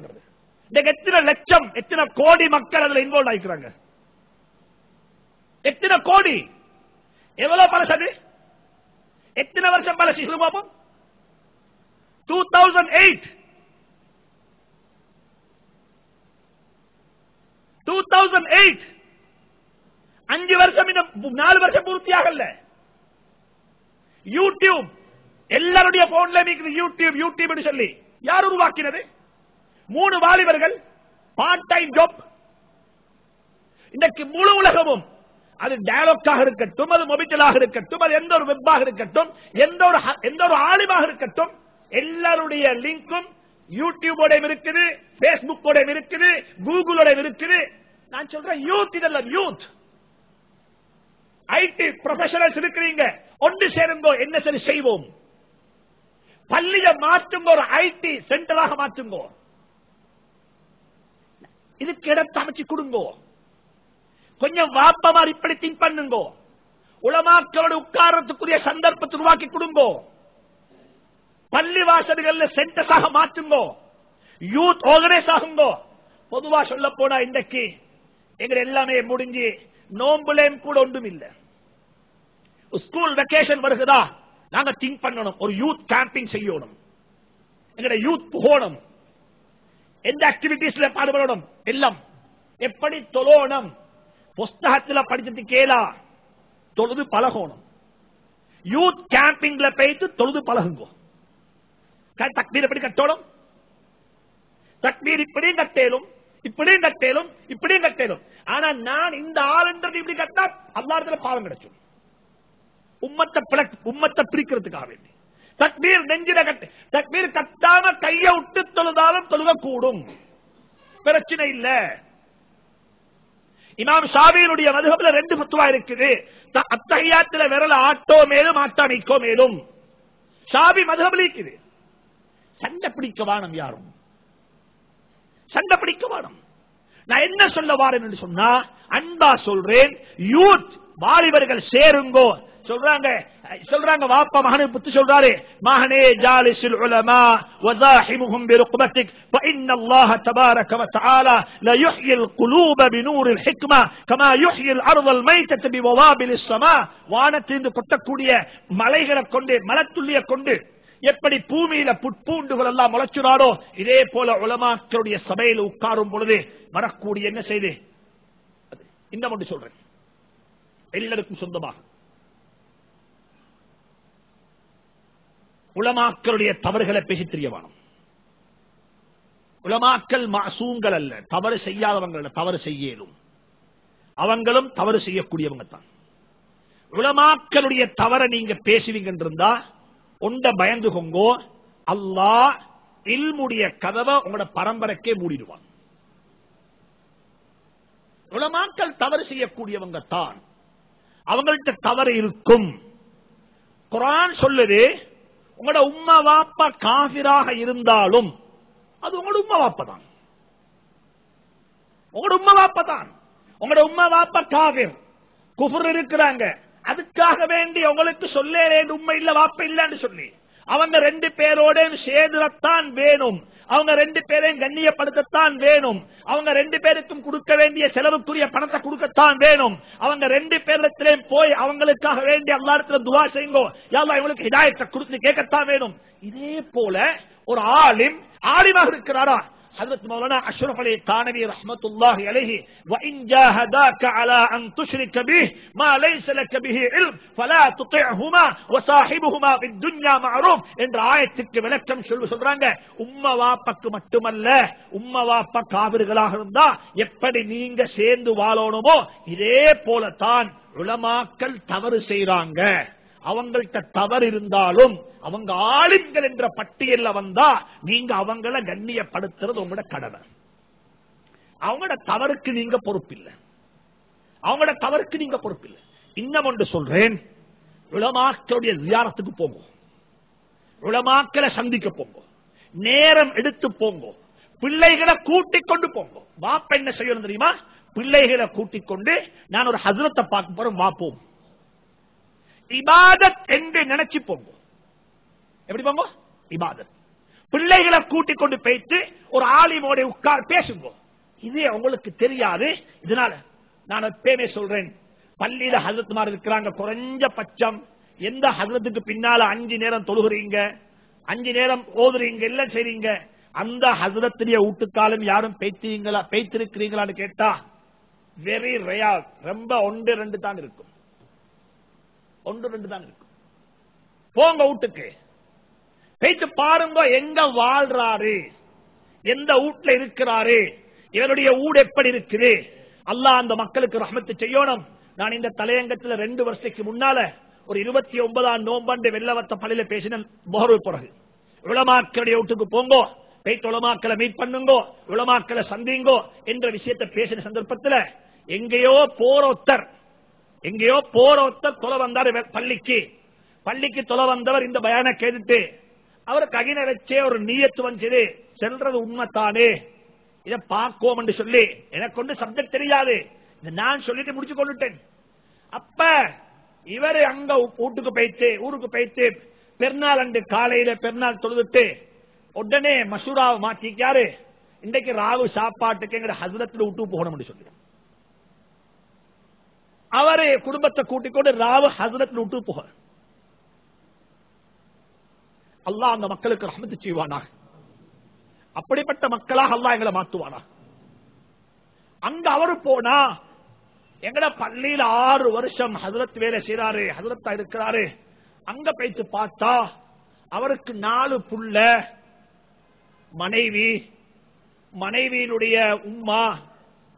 எத்தனை லட்சம், எத்தனை கோடி மக்கள் அதுல இன்வால்வ் ஆகிக்கிறாங்க. எத்தனை கோடி, எவ்வளவு பழசது? எத்தனை வருஷம் பழசு சொல்லு பாப்போம். 2008 5 வருஷம், இந்த 4 வருஷம் பூர்த்தியாகல. யூடியூப் எல்லாருடைய போன்ல யூடியூப் யூடியூப் சொல்லி யார் உருவாக்கினது? 3 வாலிபர்கள், பார்ட் டைம் ஜாப். இன்றைக்கு முழு உலகமும், அது டயலாக்காக இருக்கட்டும், அது மொபிட்டலாக இருக்கட்டும், அது எந்த ஒரு வெப்பாக இருக்கட்டும், எந்த ஒரு ஆலிமாக இருக்கட்டும், எல்லாருடைய லிங்கும் யூடியூபோட இருக்குது, பேஸ்புக்கோட இருக்குது, கூகுளோட இருக்குது. நான் சொல்றேன் யூத், இதெல்லாம் யூத். ஐடி ப்ரொஃபஷனல்ஸ் இருக்கிறீங்க, ஒன்று சேருங்கோ, என்ன சரி செய்வோம். பள்ளியை மாற்றுங்க, ஒரு ஐடி சென்டராக மாற்றுங்கோ. இதுக்கு இடத்தை அமைச்சு கொடுங்கோ. கொஞ்சம் வாப்பமார் இப்படி திங்க் பண்ணுங்கோ. உலமாக்களோட உட்காரத்துக்குரிய சந்தர்ப்பத்தை உருவாக்கி கொடுங்கோ. பள்ளி வாசல்கள் சென்டர்ஸாக மாற்றுங்கோ. Youth organise ஆகுங்கோ. பொதுவா சொல்ல போனா இன்றைக்கு எங்க எல்லாமே முடிஞ்சு நோம்புலேயும் கூட ஒன்றும் இல்லை. ஸ்கூல் வெக்கேஷன் வருகிறதா, நாங்க திங்க் பண்ணணும், ஒரு யூத் கேம்பிங் செய்யணும், எங்கட யூத் போகணும், எந்த ஆக்டிவிட்டீஸ்ல பாடுபடணும், எல்லாம் எப்படி தொழணும், புஸ்தகத்தில் படிச்சது கேளா, தொழுது பழகணும். யூத் கேம்பிங்ல போயிட்டு தொழுது பழகுங்க. தக்பீர் எப்படி கட்டணும், தக்பீர் இப்படியும் கட்டேலும், இப்படியும் கட்டேலும், இப்படியும் கட்டேலும். ஆனா நான் இந்த ஆளுன்றது இப்படி கட்டா அல்லாஹ்வுடைய பாவம் கிடைக்கும். உம்மத்தை பிரிக்கிறதுக்காக வேண்டி தக்பீர் நெஞ்சில கட்டு, தக்பீர் கட்டாம கையை விட்டு தொழுதாலும் தொழுக கூடும், பிரச்சனை இல்ல. இமாம் ஷாஃபிஈனுடைய மதுஹப்ல 2 ஃபத்வா இருக்குது. அத்தஹியாத்துல விரல ஆட்டோ மேலும் ஆட்டாமிக்கோ மேலும் ஷாஃபி மதுஹப்ல இருக்குது. சண்டை பிடிக்க வானம், யாரும் சண்டை பிடிக்க வானம். நான் என்ன சொல்ல வாரேன் என்று சொன்னா, அன்பா சொல்றேன், யூத் வாலிபர்கள் சேருங்கோ. சொல்றாங்க வாப்பா மகனுக்கு புத்தி சொல்றாரு, மகனே ஜாலிஸுல் உலமா வஸாஹிமுஹும் பிருக்பத்திக் ஃபஇன்னல்லாஹ தபாரக வ தஆலா லா யுஹ்யில் குலூப பினூரில் ஹிக்மா கமா யுஹ்யில் அர்தல் மைத்தத பிவவாபிலிஸ் ஸமா. வானத்திலிருந்து கொட்டக்கூடிய மலைகளை கொண்டு, மலத்துள்ளியை கொண்டு எப்படி பூமியில புட்பூண்டுகள் எல்லாம் முளைச்சுறாரோ, இதே போல உலமாக்களுடைய சபையில் உட்காரும் பொழுது வரக்கூடிய என்ன செய்து, இன்னும் ஒன்று சொல்றேன், எல்லாருக்கும் சொந்தமாக உலமாக்களுடைய தவறுகளை பேசி தெரியவானும். உலமாக்கள் மாசூங்கள் அல்ல, தவறு செய்யாதவங்க, தவறு செய்யலும், அவங்களும் தவறு செய்யக்கூடியவங்க தான். உலமாக்களுடைய தவறை நீங்க பேசுவீங்க இருந்தா உண்ட பயந்துகோங்கோ, அல்லாஹ் இல்முடைய கதவை உங்களோட பரம்பரைக்கே மூடிடுவான். உலமாக்கள் தவறு செய்யக்கூடியவங்க தான், அவங்கள்ட்ட தவறு இருக்கும். குர்ஆன் சொல்லுது, உங்களோட உம்மா வாப்பா காஃபிராக இருந்தாலும் அது உங்களோட உம்மா வாப்பா தான், உங்களோட உம்மா வாப்பா தான். உங்களோட உம்மா வாப்பா காஃபிர், குஃப்ர் இருக்கிறாங்க, அதுக்காக வேண்டி உங்களுக்கு சொல்லேன் உண்மை இல்ல வாப்ப இல்லன்னு சொல்லி அவங்க 2 பேரோட சேதுரத்தான் வேணும், அவங்க 2 பேரையும் கண்ணியப்படுத்தத்தான் வேணும், அவங்க 2 பேருக்கும் கொடுக்க வேண்டிய செலவுக்குரிய பணத்தை கொடுக்கத்தான் வேணும். அவங்க 2 பேரிடத்திலேயும் போய் அவங்களுக்காக வேண்டி அல்லாஹ்விடத்தில் துஆ செய்யுங்கோ, யா அல்லாஹ் இவங்களுக்கு ஹிதாயத்தை கொடுத்து கேட்கத்தான் வேணும். இதே போல ஒரு ஆலிமாக இருக்கிறாரா, حضرت مولانا اشرف علي تانوی رحمت الله علیہ وان جاهداك على ان تشرك به ما ليس لك به علم فلا تطعهما وصاحبهما في الدنيا معروف என்ற ஆயத்துக்கு விளக்கம் சொல்றாங்க. உம்மா வாப்பாக்கு மட்டுமல்ல, உம்மா வாப்பா காபிர்களாக இருந்தா எப்படி நீங்க சேர்ந்து வாழணுமோ இதே போல தான் உலமாக்கள் தவறு செய்றாங்க. அவங்கள்ட்ட தவறு இருந்தாலும் அவங்க ஆளுங்கள் என்ற பட்டியல்ல வந்தா நீங்க அவங்கள கண்ணியப்படுத்துறது உங்களோட கடமை. அவங்களோட தவறுக்கு நீங்க பொறுப்பில்லை, அவங்களோட தவறுக்கு நீங்க பொறுப்பில்லை. இன்னும் ஒன்று சொல்றேன், உலமாக்களுடைய ஜியாரத்துக்கு போங்க, உலமாக்களை சந்திக்க போங்க, நேரம் எடுத்து போங்க, பிள்ளைகளை கூட்டிக் கொண்டு போங்க. வாப்ப என்ன செய்யணும் தெரியுமா, பிள்ளைகளை கூட்டிக் கொண்டு நான் ஒரு ஹஸ்ரத்தை பார்க்க போறேன், வாப்போம் இபாதத் என்று நினைச்சு போங்க. எப்படி போங்க, இபாதத். பிள்ளைகளை கூட்டிக் கொண்டு போயிட்டு ஒரு ஆலிமோட உட்கார் பேசுங்க. இது உங்களுக்கு தெரியாது. இதனால நான் எப்பயுமே சொல்றேன், பள்ளியில ஹஜரத்மார் இருக்கிறாங்க, குறைஞ்ச பட்சம் எந்த ஹஜரத்துக்கு பின்னால 5 நேரம் தொழுகிறீங்க, 5 நேரம் ஓதுறீங்க, எல்லாம் செய்றீங்க, அந்த ஹஜரத்துடைய வீட்டுக்காலம் யாரும் பேய்த்திருக்கிறீங்களான்னு கேட்டா வெரி ரேர், ரொம்ப 1-2 தான் இருக்கும், 1-2 தான் இருக்கும். போங்க வீட்டுக்கு பேச்சு பாருங்க, எங்க வாழ்றாரு, எந்த வீட்டுல இருக்கிறாரு, இவருடைய ஊடு எப்படி இருக்குது. அல்லாஹ் அந்த மக்களுக்கு ரஹ்மத்து செய்யணும். நான் இந்த தலையங்கத்தில் 2 வருஷத்துக்கு முன்னால ஒரு 29ஆம் நோம்பண்டு வெள்ளவத்த பள்ளியில பேசின பிறகு உலமாக்களுடைய வீட்டுக்கு போங்கோ, பேச்சு உலமாக்களை மீட் பண்ணுங்கோ, உலமாக்களை சந்திங்கோ என்ற விஷயத்தை பேசின சந்தர்ப்பத்தில் எங்கேயோ போற ஒருத்தர் தொலை வந்தார் பள்ளிக்கு தொலை வந்தவர் இந்த பயான கேட்டுட்டு அவர் ககின வச்சே ஒரு நீயத்து வந்தது, செல்றது உண்மைத்தானே, இதை பார்ப்போம் என்று சொல்லி எனக்கு கொண்டு சப்ஜெக்ட் தெரியாது, நான் சொல்லிட்டு முடிச்சு கொண்டுட்டேன். அப்ப இவரு அங்க ஊருக்கு போயிட்டு பெருநாள் அன்று காலையில பெருநாள் தொழுதுட்டு உடனே மசூராவை மாத்திக்காரு, இன்றைக்கு ராவு சாப்பாட்டுக்கு எங்க ஹசரத்துல விட்டு போகணும் சொல்லி அவரு குடும்பத்தை கூட்டிக் கொண்டு ராவு ஹஸ்ரத் விட்டு போக. அல்லாஹ் அந்த மக்களுக்கு ரஹ்மத்து செய்வானாக. அப்படிப்பட்ட மக்களாக அல்லாஹ் எங்களை மாத்துவானா. அங்க அவரு போனா எங்கட பள்ளியில 6 வருஷம் ஹஸ்ரத் வேலை செய்யறாரு, ஹஸ்ரத்தா இருக்கிறாரு. அங்க போயிட்டு பார்த்தா அவருக்கு 4 புள்ள, மனைவி, மனைவியினுடைய உம்மா,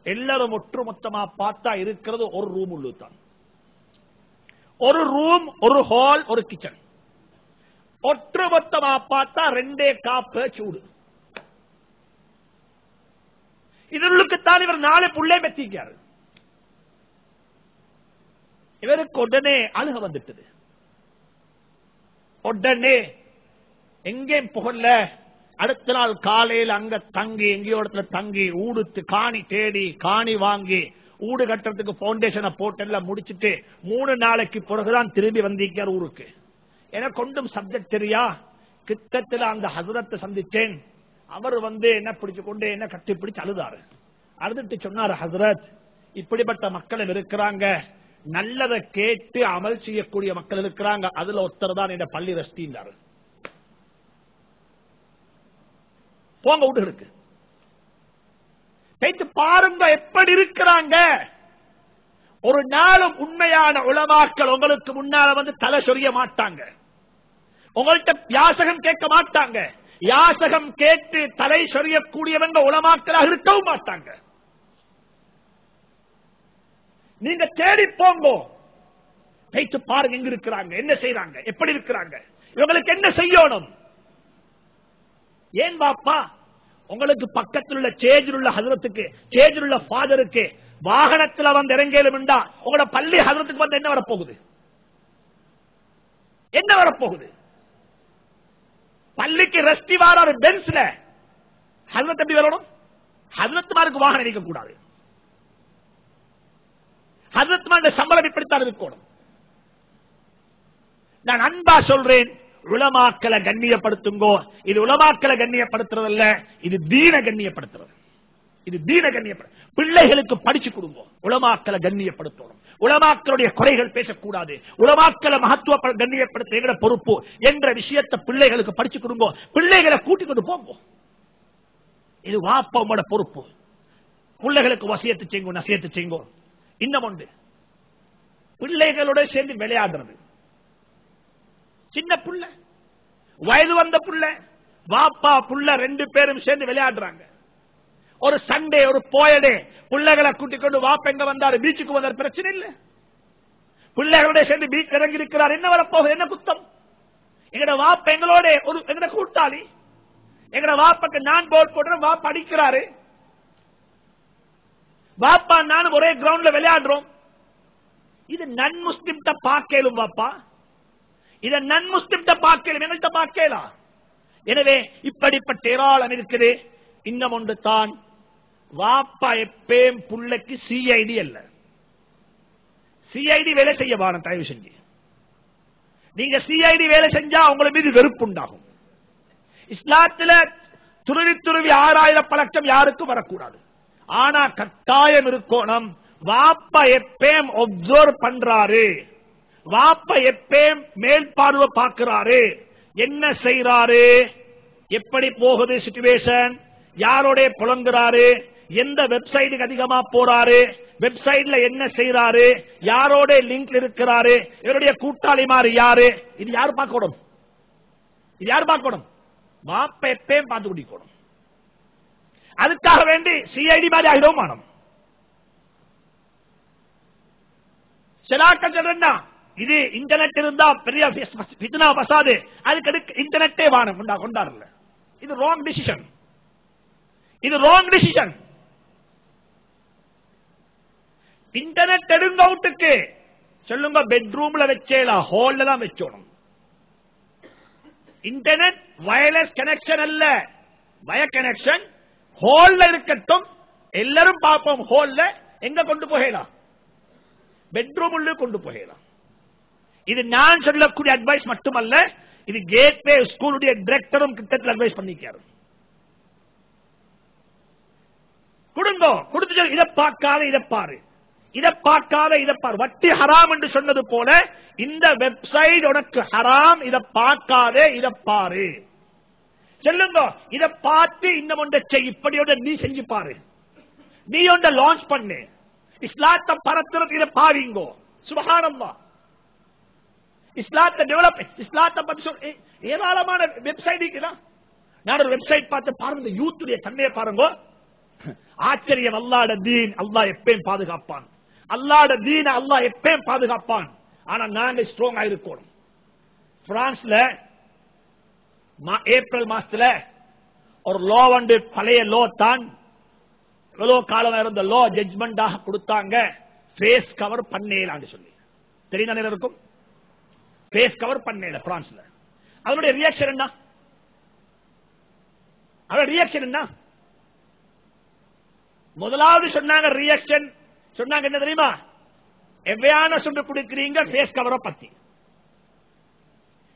எல்லாரும் ஒட்டுமொத்தமா பார்த்தா இருக்கிறது ஒரு ரூம் உள்ளுதான். ஒரு ரூம், ஒரு ஹால், ஒரு கிச்சன். ஒட்டுமொத்தமா பார்த்தா 2 காப்பு சூடு. இதற்குத்தான் இவர் 4 புள்ளை பெற்றிருக்காரு. இவருக்கு உடனே அழுக வந்துட்டது. உடனே எங்கேயும் புகழ. அடுத்த நாள் காலையில் அங்க தங்கி, எங்கேயோ இடத்துல தங்கி, ஊடுத்து காணி தேடி, காணி வாங்கி, ஊடு கட்டுறதுக்கு பவுண்டேஷனை போட்டு எல்லாம் முடிச்சுட்டு 3 நாளைக்கு பிறகுதான் திரும்பி வந்திருக்கார் ஊருக்கு. எனக்கு ஒன்றும் சப்ஜெக்ட் தெரியா. கிட்டத்தில் அந்த ஹஸ்ரத்தை சந்திச்சேன். அவர் என்ன பிடிச்சு கொண்டு என்ன கட்டி பிடிச்சு அழுதாரு. அழுதுட்டு சொன்னார், ஹஸ்ரத், இப்படிப்பட்ட மக்கள் இருக்கிறாங்க, நல்லதை கேட்டு அமல் செய்யக்கூடிய மக்கள் இருக்கிறாங்க, அதுல ஒருத்தர் தான் என் பள்ளி ரஸ்தின்றாரு. போங்க வீட்டுக்கு போயிட்டு பாருங்க எப்படி இருக்கிறாங்க. ஒரு நாளும் உண்மையான உலமாக்கள் உங்களுக்கு முன்னால தலை சொரிய மாட்டாங்க. உங்கள்கிட்ட யாசகம் கேட்க மாட்டாங்க. யாசகம் கேட்டு தலை சொரியக்கூடியவங்க உலமாக்களாக இருக்கவும் மாட்டாங்க. நீங்க தேடி போங்க, போயிட்டு பாருங்க எங்க இருக்கிறாங்க, என்ன செய்யறாங்க, எப்படி இருக்கிறாங்க, இவங்களுக்கு என்ன செய்யணும். ஏன் பாப்பா, உங்களுக்கு பக்கத்தில் உள்ள சேஜில் உள்ள ஹஜரத்துக்கு, சேஜில் உள்ள ஃபாதருக்கு வாகனத்தில் இறங்கலும் உங்களோட பள்ளி ஹஜரத்துக்கு என்ன வரப்போகுது? என்ன வரப்போகுது? பள்ளிக்கு ரெஸ்டி வாராரு பென்ஸ்ல, ஹஜரத் எப்படி வரணும்? ஹஜரத்மாருக்கு வாகனம் இருக்க கூடாது. ஹஜரத்மாருடைய சம்பளம் இப்படித்தான் இருக்கணும். நான் அன்பா சொல்றேன், உலமாக்களை கண்ணியப்படுத்துங்கோ. இது உலமாக்களை கண்ணியப்படுத்துறதல்ல, இது தீன கண்ணியப்படுத்துறது. இது தீன கண்ணியப்படுத்த பிள்ளைகளுக்கு படிச்சு கொடுங்க. உலமாக்களை கண்ணியப்படுத்தணும். உலமாக்களுடைய குறைகள் பேசக்கூடாது. உலமாக்களை மகத்துவ கண்ணியப்படுத்த எங்கட பொறுப்பு என்ற விஷயத்தை பிள்ளைகளுக்கு படிச்சு கொடுங்க. பிள்ளைகளை கூட்டிக் கொண்டு போங்க. இது வாப்பா உங்களோட பொறுப்பு. பிள்ளைகளுக்கு வசியத்து செய்யுங்க, நசியத்து செய்யுங்க. இன்னும் ஒன்று, பிள்ளைகளோட சேர்ந்து விளையாடுறது. சின்ன புள்ள, வயது வந்த புள்ள, வாப்பா புள்ள 2 பேரும் சேர்ந்து விளையாடுறாங்க. ஒரு சண்டே, ஒரு போயடே, பிள்ளைகளை கூட்டிக் கொண்டு வாப்பா எங்க வந்தாரு, பீச்சுக்கு வந்தார், பிரச்சனை இல்லை. பிள்ளைகளோட சேர்ந்து பீச் இறங்கி இருக்கிறார், என்ன வரப்போகுது, என்ன குத்தம்? எங்கட வாப்பா எங்களோட ஒரு எங்கட கூட்டாளி. எங்கட வாப்பாக்கு நான் போல் போடுறேன், வாப்பா அடிக்கிறாரு. வாப்பா நானும் ஒரே கிரவுண்ட்ல விளையாடுறோம். இது நன் முஸ்லிம் பார்க்கலும் வாப்பா, இதை நன் முஸ்லிம் பார்க்கலும், எங்கள்கிட்ட பார்க்கலாம். எனவே இப்படிப்பட்ட ஏராளம் இருக்குது. இன்னும் ஒன்று தான், வாப்பா எப்பயும் புள்ளைக்கு சிஐடி அல்ல, சிஐடி வேலை செய்ய வாரம். தயவு செஞ்சு நீங்க சிஐடி வேலை செஞ்சா உங்களை மீது வெறுப்பு உண்டாகும். இஸ்லாத்தில் துருவி துருவி 6000 பழக்கம் யாருக்கும் வரக்கூடாது. ஆனா கட்டாயம் இருக்கணும், வாப்பா எப்பயும் ஒப்சர்வ் பண்றாரு, வாப்பா எப்பயும் மேல் பார்வை பார்க்கிறாரு, என்ன செய்யறாரு, எப்படி போகுது சிச்சுவேஷன், யாரோட புலங்குறாரு, எந்த வெப்சைட்டுக்கு அதிகமா போறாரு, வெப்சைட்ல என்ன செய்யறாரு, யாரோட லிங்க் இருக்கிறாரு, இவருடைய கூட்டாளி மாதிரி யாரு, இது யாரு பார்க்கணும்? இது யாரு பார்க்கணும்? வாப்பா எப்பயும் பார்த்து குடிக்கணும். அதுக்காக வேண்டி சிஐடி மாதிரி ஆகிடும் மானம். சிலாக்கள் சொல்றா, இது இன்டர்நெட் இருந்தா பெரிய பித்னா பசாது, அதுக்கு இன்டர்நெட்டே வானம் கொண்டாடல. இது ராங் டிசிஷன். இது ராங் டிசிஷன். இன்டர்நெட் எடுங்க அவுட்டுக்கு சொல்லுங்க, பெட்ரூம்ல வச்சேலாம், ஹால்ல தான் வச்சோணும். இன்டர்நெட் வயர்லெஸ் கனெக்ஷன் அல்ல, வயர் கனெக்ஷன். ஹால்ல இருக்கட்டும், எல்லாரும் பார்ப்போம். ஹால்ல எங்க கொண்டு போகலாம்? பெட்ரூம் உள்ள கொண்டு போகலாம். இது நான் சொல்லக்கூடிய அட்வைஸ் மட்டுமல்ல, இது கேட்வே ஸ்கூலுடைய டைரக்டரும் கிட்டத்தில் அட்வைஸ் பண்ணிக்காரு. கொடுங்க, கொடுத்து இதை பார்க்காத, இதை பாரு. இதை பார்க்காத இதை பார். வட்டி ஹராம் என்று சொன்னது போல இந்த வெப்சைட் உனக்கு ஹராம், இதை பார்க்காதே இதை பாரு. சொல்லுங்க, இதை பார்த்து இன்னும் ஒன்றை செய், இப்படியோட நீ செஞ்சு பாரு. நீ ஒன்றை லான்ச் பண்ணு, இஸ்லாத்தை பரத்துறது இதை பாருங்கோ. சுப்ஹானல்லாஹ். இஸ்லாத்தை டெவலப், இஸ்லாத்தை பத்தி சொல்ல ஏராளமான வெப்சைட் இருக்குதான். நான் ஒரு வெப்சைட் பார்த்து பாருங்க, யூத்துடைய தன்மையை பாருங்க. ஆச்சரியம். அல்லாஹ்ட தீன் அல்லாஹ் எப்பயும் பாதுகாப்பான். அல்லாஹ்ட தீன அல்லாஹ் எப்பயும் பாதுகாப்பான். ஆனா நாங்க ஸ்ட்ராங்கா இருக்கணும். பிரான்ஸ்ல ஏப்ரல் மாசத்துல ஒரு லோ வந்து, பழைய லோ தான், எவ்வளவு காலம் இருந்த லோ ஜட்ஜ்மெண்டாக கொடுத்தாங்க. ஃபேஸ் கவர் பண்ணேலான்னு சொல்லி தெரியுதா இருக்கும். ஃபேஸ் கவர் பண்ணேல பிரான்ஸ்ல. அதனுடைய ரியாக்ஷன் என்ன? அவருடைய ரியாக்ஷன் என்ன? முதலாவது சொன்னாங்க ரியாக்ஷன் சொன்னாங்க என்ன தெரியுமா? எவ்வையான சொல்லி கொடுக்கிறீங்க ஃபேஸ் கவரை பத்தி,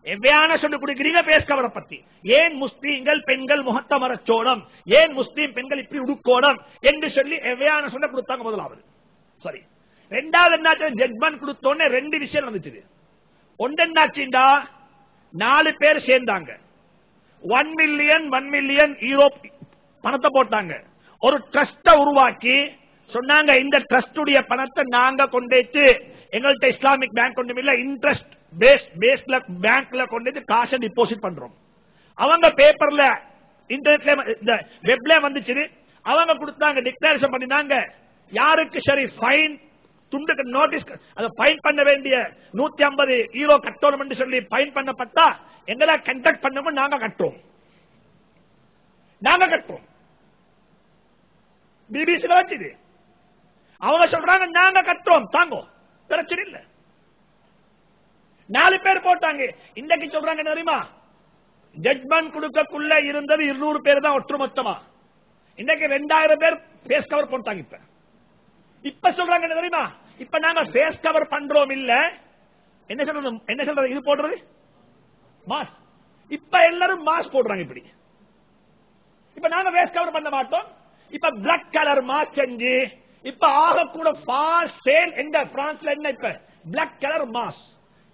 எவ்வையான சொல்லி கொடுக்கிறீங்க ஃபேஸ் கவரை பத்தி. ஏன் முஸ்லீம்கள் பெண்கள் முகத்தை மறைச்சோணும், ஏன் முஸ்லீம் பெண்கள் இப்படி உடுக்கோணும் என்று சொல்லி எவ்வையான சொல்ல கொடுத்தாங்க முதலாவது. சரி. ரெண்டாவது என்னாச்சு? ஜட்மெண்ட் கொடுத்தோன்னே ரெண்டு விஷயம் வந்துச்சு. ஒன்று என்னாச்சுண்டா, 4 பேர் சேர்ந்தாங்க, 1 மில்லியன் யூரோ பணத்தை போட்டாங்க. ஒரு ட்ரஸ்ட உருவாக்கி சொன்னாங்க, இந்த ட்ரஸ்டுடைய பணத்தை நாங்க கொண்டு எங்கள்கிட்ட இஸ்லாமிக் பேங்க் ஒன்றும் இல்ல, இன்ட்ரெஸ்ட் பேஸ்ல பேங்க்ல கொண்டு காசை டிபாசிட் பண்றோம். அவங்க பேப்பர்ல இன்டர்நெட்ல இந்த வெப்ல வந்துச்சு. அவங்க கொடுத்தாங்க, டிக்ளரேஷன் பண்ணினாங்க, யாருக்கு சரி ஃபைன் துண்டுக்கு நோட்டீஸ் அதை ஃபைன் பண்ண வேண்டிய 150 யூரோ கட்டணும் என்று சொல்லி ஃபைன் பண்ணப்பட்டா எங்களை கண்டக்ட் பண்ணவும் நாங்க கட்டுறோம். பிபிசி வச்சுது. அவங்க சொல்றாங்க நாங்க கட்டுறோம், தாங்கோ, பிரச்சனை இல்ல. 4 பேர் போட்டாங்க. இன்றைக்கு சொல்றாங்க என்ன தெரியுமா? ஜட்மெண்ட் கொடுக்கக்குள்ள இருந்தது 200 பேர் தான் ஒட்டுமொத்தமா. இன்னைக்கு 2000 பேர் ஃபேஸ் கவர் போட்டாங்க. இப்ப சொல்றாங்க என்ன தெரியுமா? இப்ப நாங்க ஃபேஸ் கவர் பண்றோம் இல்ல, என்ன சொல்றது இது போடுறது மாஸ். இப்ப எல்லாரும் மாஸ் போடுறாங்க. இப்படி இப்ப நாங்க ஃபேஸ் கவர் பண்ண மாட்டோம். இப்ப பிளாக் கலர் மாஸ் செஞ்சு இப்ப ஆக கூட ஃபாஸ்ட் சேல் எங்க பிரான்ஸ்ல என்ன இப்ப பிளாக் கலர் மாஸ்.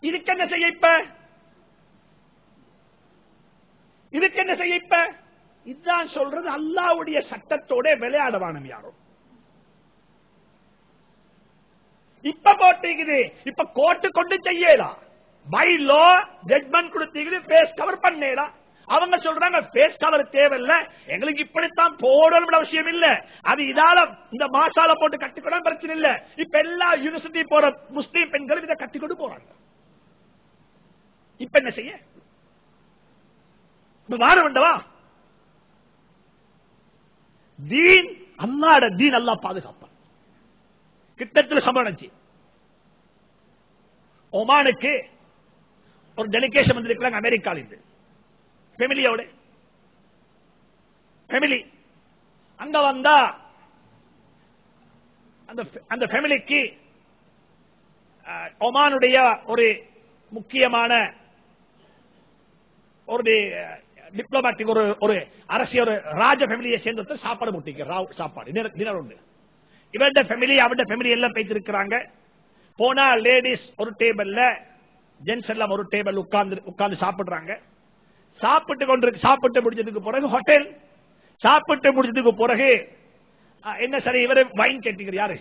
இதுக்கு என்ன செய்ய இப்ப? இதுதான் சொல்றது, அல்லாஹ்வுடைய சட்டத்தோட விளையாடவானம் யாரும். இப்ப போட்டீங்க, இப்ப கோர்ட்டு கொண்டு செய்யலாம். பை லா ஜட்மெண்ட் கொடுத்தீங்க, ஃபேஸ் கவர் பண்ணலாம். அவங்க சொல்றாங்க ஃபேஸ் கவர் தேவையில்லை, எங்களுக்கு இப்படித்தான் போடணும் அவசியம் இல்ல, அது இதால இந்த மாசால போட்டு கட்டிக்கொள்ள பிரச்சனை இல்ல. இப்ப எல்லா யூனிவர்சிட்டி போற முஸ்லீம் பெண்களும் இதை கட்டிக்கொண்டு போறாங்க. இப்ப என்ன செய்ய? மாற வேண்டவா? தீன் அல்லாஹ்வுடைய தீன் அல்லாஹ் பாதுகாப்பான். கிட்டத்தில் சம்பளம் ஒமானுக்கு ஒரு டெலிகேஷன் வந்திருக்கிறாங்க அமெரிக்கால இருந்து. ஃபேமிலியோட ஃபேமிலி அங்க வந்தா அந்த ஃபேமிலிக்கு ஒமானுடைய ஒரு முக்கியமான ஒரு டிப்ளமேட்டிக் ஒரு அரசியல் ராஜ ஃபேமிலியை சேர்ந்து சாப்பாடு போட்டிருக்க சாப்பாடு டின்னர் உண்டு. இவருடைய ஃபேமிலி அவருடைய ஃபேமிலி எல்லாம் பேசிருக்கிறாங்க. போனா லேடிஸ் ஒரு டேபிள்ல, ஜென்ஸ் எல்லாம் ஒரு டேபிள் உட்கார்ந்து சாப்பிடுறாங்க. சாப்பிட்டு முடிச்சதுக்கு பிறகு ஹோட்டல் சாப்பிட்டு முடிச்சதுக்கு பிறகு என்ன சரி இவரு வைன் கேட்டீங்க. யாரு?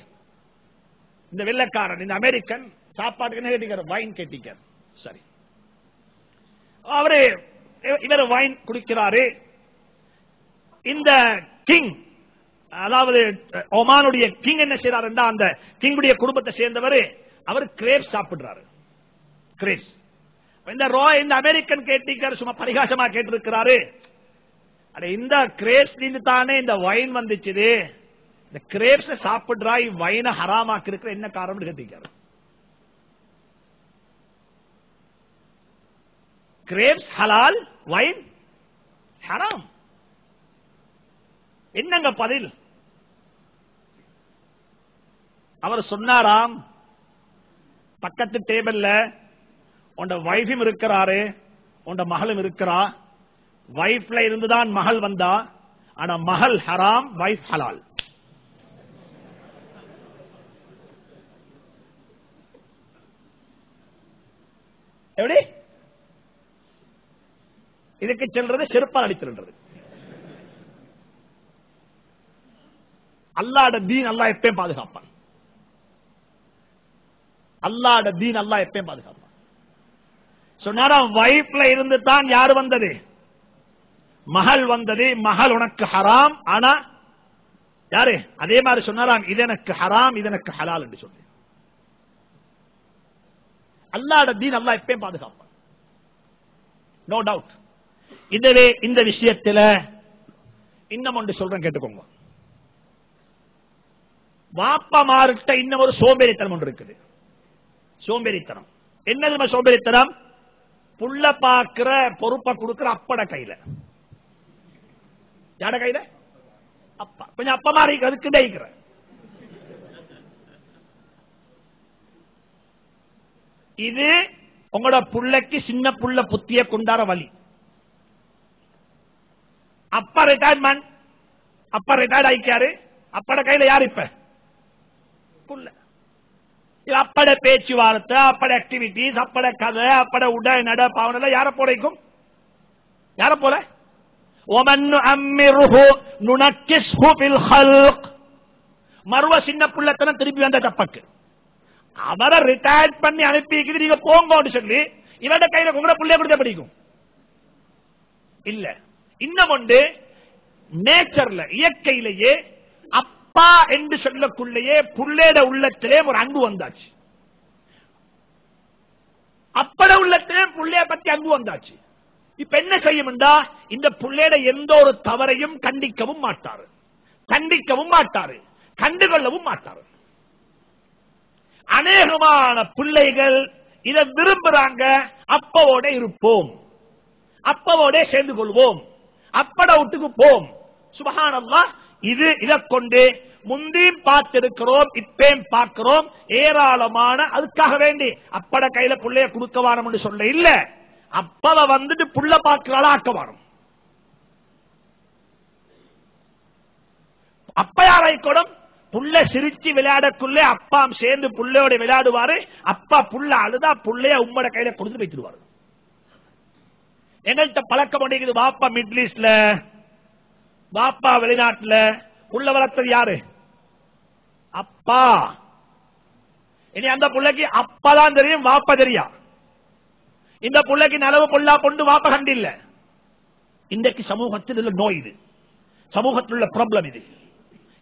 இந்த வெள்ளக்காரன், இந்த அமெரிக்கன் சாப்பாட்டுக்கு என்ன கேட்டீங்க? வைன் கேட்டீங்க. சரி, அவரு இவர் வைன் குடிக்கிறாரு. இந்த கிங், அதாவது ஒமானுடைய கிங் என்ன செய்யறாரு? அந்த கிங்குடைய குடும்பத்தை சேர்ந்தவர் அவர் கிரேப்ஸ் சாப்பிடுறாரு. கிரேப்ஸ் இந்த அமெரிக்கன் கேட்டிருக்காரு, சும்மா பரிகாசமா கேட்டிருக்கிறாரு, இந்த கிரேப்ஸ் தானே இந்த வைன் வந்துச்சு, இந்த கிரேப்ஸ் சாப்பிடுறாய் வைனை ஹராமாக்கு இருக்கிற என்ன காரணம் கேட்டிருக்காரு. கிரேப்ஸ் ஹலால், வைன் ஹராம். என்னங்க பதில்? அவர் சொன்னாராம், பக்கத்து டேபிள்ல உண்ட வைஃபும் இருக்கிறாரு, உண்ட மகளும் இருக்கிறா. வைஃப்ல இருந்துதான் மகள் வந்தா, ஆனா மகள் ஹராம், வைஃப் ஹலால். எப்படி இதுக்கு செல்றது செருப்பால் அடித்திருந்தது. அல்லாஹ்வுடைய தீன் அல்லாஹ் எப்பயும் பாதுகாப்பான். அல்லாஹ்வுடைய தீன் அல்லாஹ் எப்பயும் பாதுகாப்பான். சொன்னாராம் வைஃப்ல இருந்து தான் யாரு வந்தது? மகள் வந்தது. மகள் உனக்கு ஹராம். ஆனா யாரு அதே மாதிரி சொன்னாராம் இது எனக்கு ஹராம் இது எனக்கு ஹலால் என்று சொல்லி. அல்லாஹ்வுடைய தீன் அல்லாஹ் எப்பயும் பாதுகாப்பான். No doubt. இதுவே இந்த விஷயத்துல இன்னும் ஒன்று சொல்றேன் கேட்டுக்கோங்க. வாப்பமார்கிட்ட இன்னும் ஒரு சோம்பேறித்தனம் ஒன்று இருக்குது. சோம்பேறித்தனம் என்னது? சோம்பேறித்தனம் புள்ள பாக்குற பொறுப்பை கொடுக்கிற அப்பட கையில. யார கையில? அப்பா. கொஞ்சம் அப்பமா அதுக்கு டேய்க்கிற. இது உங்களோட புள்ளைக்கு சின்ன புள்ள புத்திய கொண்டாட வழி. அப்பா ரிட்டையர்மெண்ட். அப்பா ரிட்டையர்ட் ஆயிக்காரு. அப்பட கையில யாரு இப்ப? புள்ள. அப்பட பேச்சுவார்த்தை, அப்பட ஆக்டிவிட்டிஸ், அப்பட கதை, அப்பட உட நட பாவனை யார போலைக்கும்? யார போல? மறுவ சின்ன புள்ளத்தனம் திருப்பி வந்த தப்பக்கு அவரை ரிட்டையர் பண்ணி அனுப்பி நீங்க போங்க சொல்லி இவட கையில உங்களோட புள்ளைய கொடுத்த பிடிக்கும் இல்ல. இன்னும் ஒன்று நேச்சர்ல இயற்கையிலேயே அப்பா என்று சொல்லக்குள்ளேயே புள்ளேட உள்ளத்திலே ஒரு அன்பு வந்தாச்சு. அப்பட உள்ளத்திலே புள்ளைய பத்தி அன்பு வந்தாச்சு. இப்ப என்ன செய்யும்டா இந்த புள்ளேட எந்த ஒரு தவறையும் கண்டிக்கவும் மாட்டாரு, கண்டிக்கவும் மாட்டாரு, கண்டுகொள்ளவும் மாட்டாரு. அநேகமான பிள்ளைகள் இதை விரும்புறாங்க. அப்பவோட இருப்போம், அப்பவோட சேர்ந்து கொள்வோம், அப்பட விட்டுக்கு போம். சுப்ஹானல்லாஹ். இது இதை கொண்டு முந்தியும் பார்த்திருக்கிறோம், இப்பயும் பார்க்கிறோம். ஏராளமான அதுக்காக வேண்டி அப்பட கையில புள்ளைய கொடுக்க வாரம் என்று சொல்ல இல்ல. அப்பவ வந்துட்டு புள்ள பார்க்கிறாளா ஆக்க வாரம். அப்ப யாராய்க்கூடும் புள்ள சிரிச்சு விளையாடக்குள்ளே அப்பாம் சேர்ந்து புள்ளையோட விளையாடுவாரு. அப்பா புள்ள அழுதா புள்ளைய உம்மட கையில கொடுத்து வைத்துருவாரு. எங்கள்கிட்ட பழக்கம் பண்ணிக்குது. வாப்பா மிடில் ஈஸ்ட்ல, வாப்பா வெளிநாட்டுல, புள்ள வளர்த்தது யாரு? அப்பா. இனி அந்த புள்ளைக்கு அப்பாதான் தெரியும், வாப்பா தெரியா. இந்த புள்ளைக்கு நலவு பொல்லா கொண்டு வாப்பா கண்டில்ல. இன்றைக்கு சமூகத்தில் நோய் இது, சமூகத்தில் உள்ள ப்ராப்ளம் இது.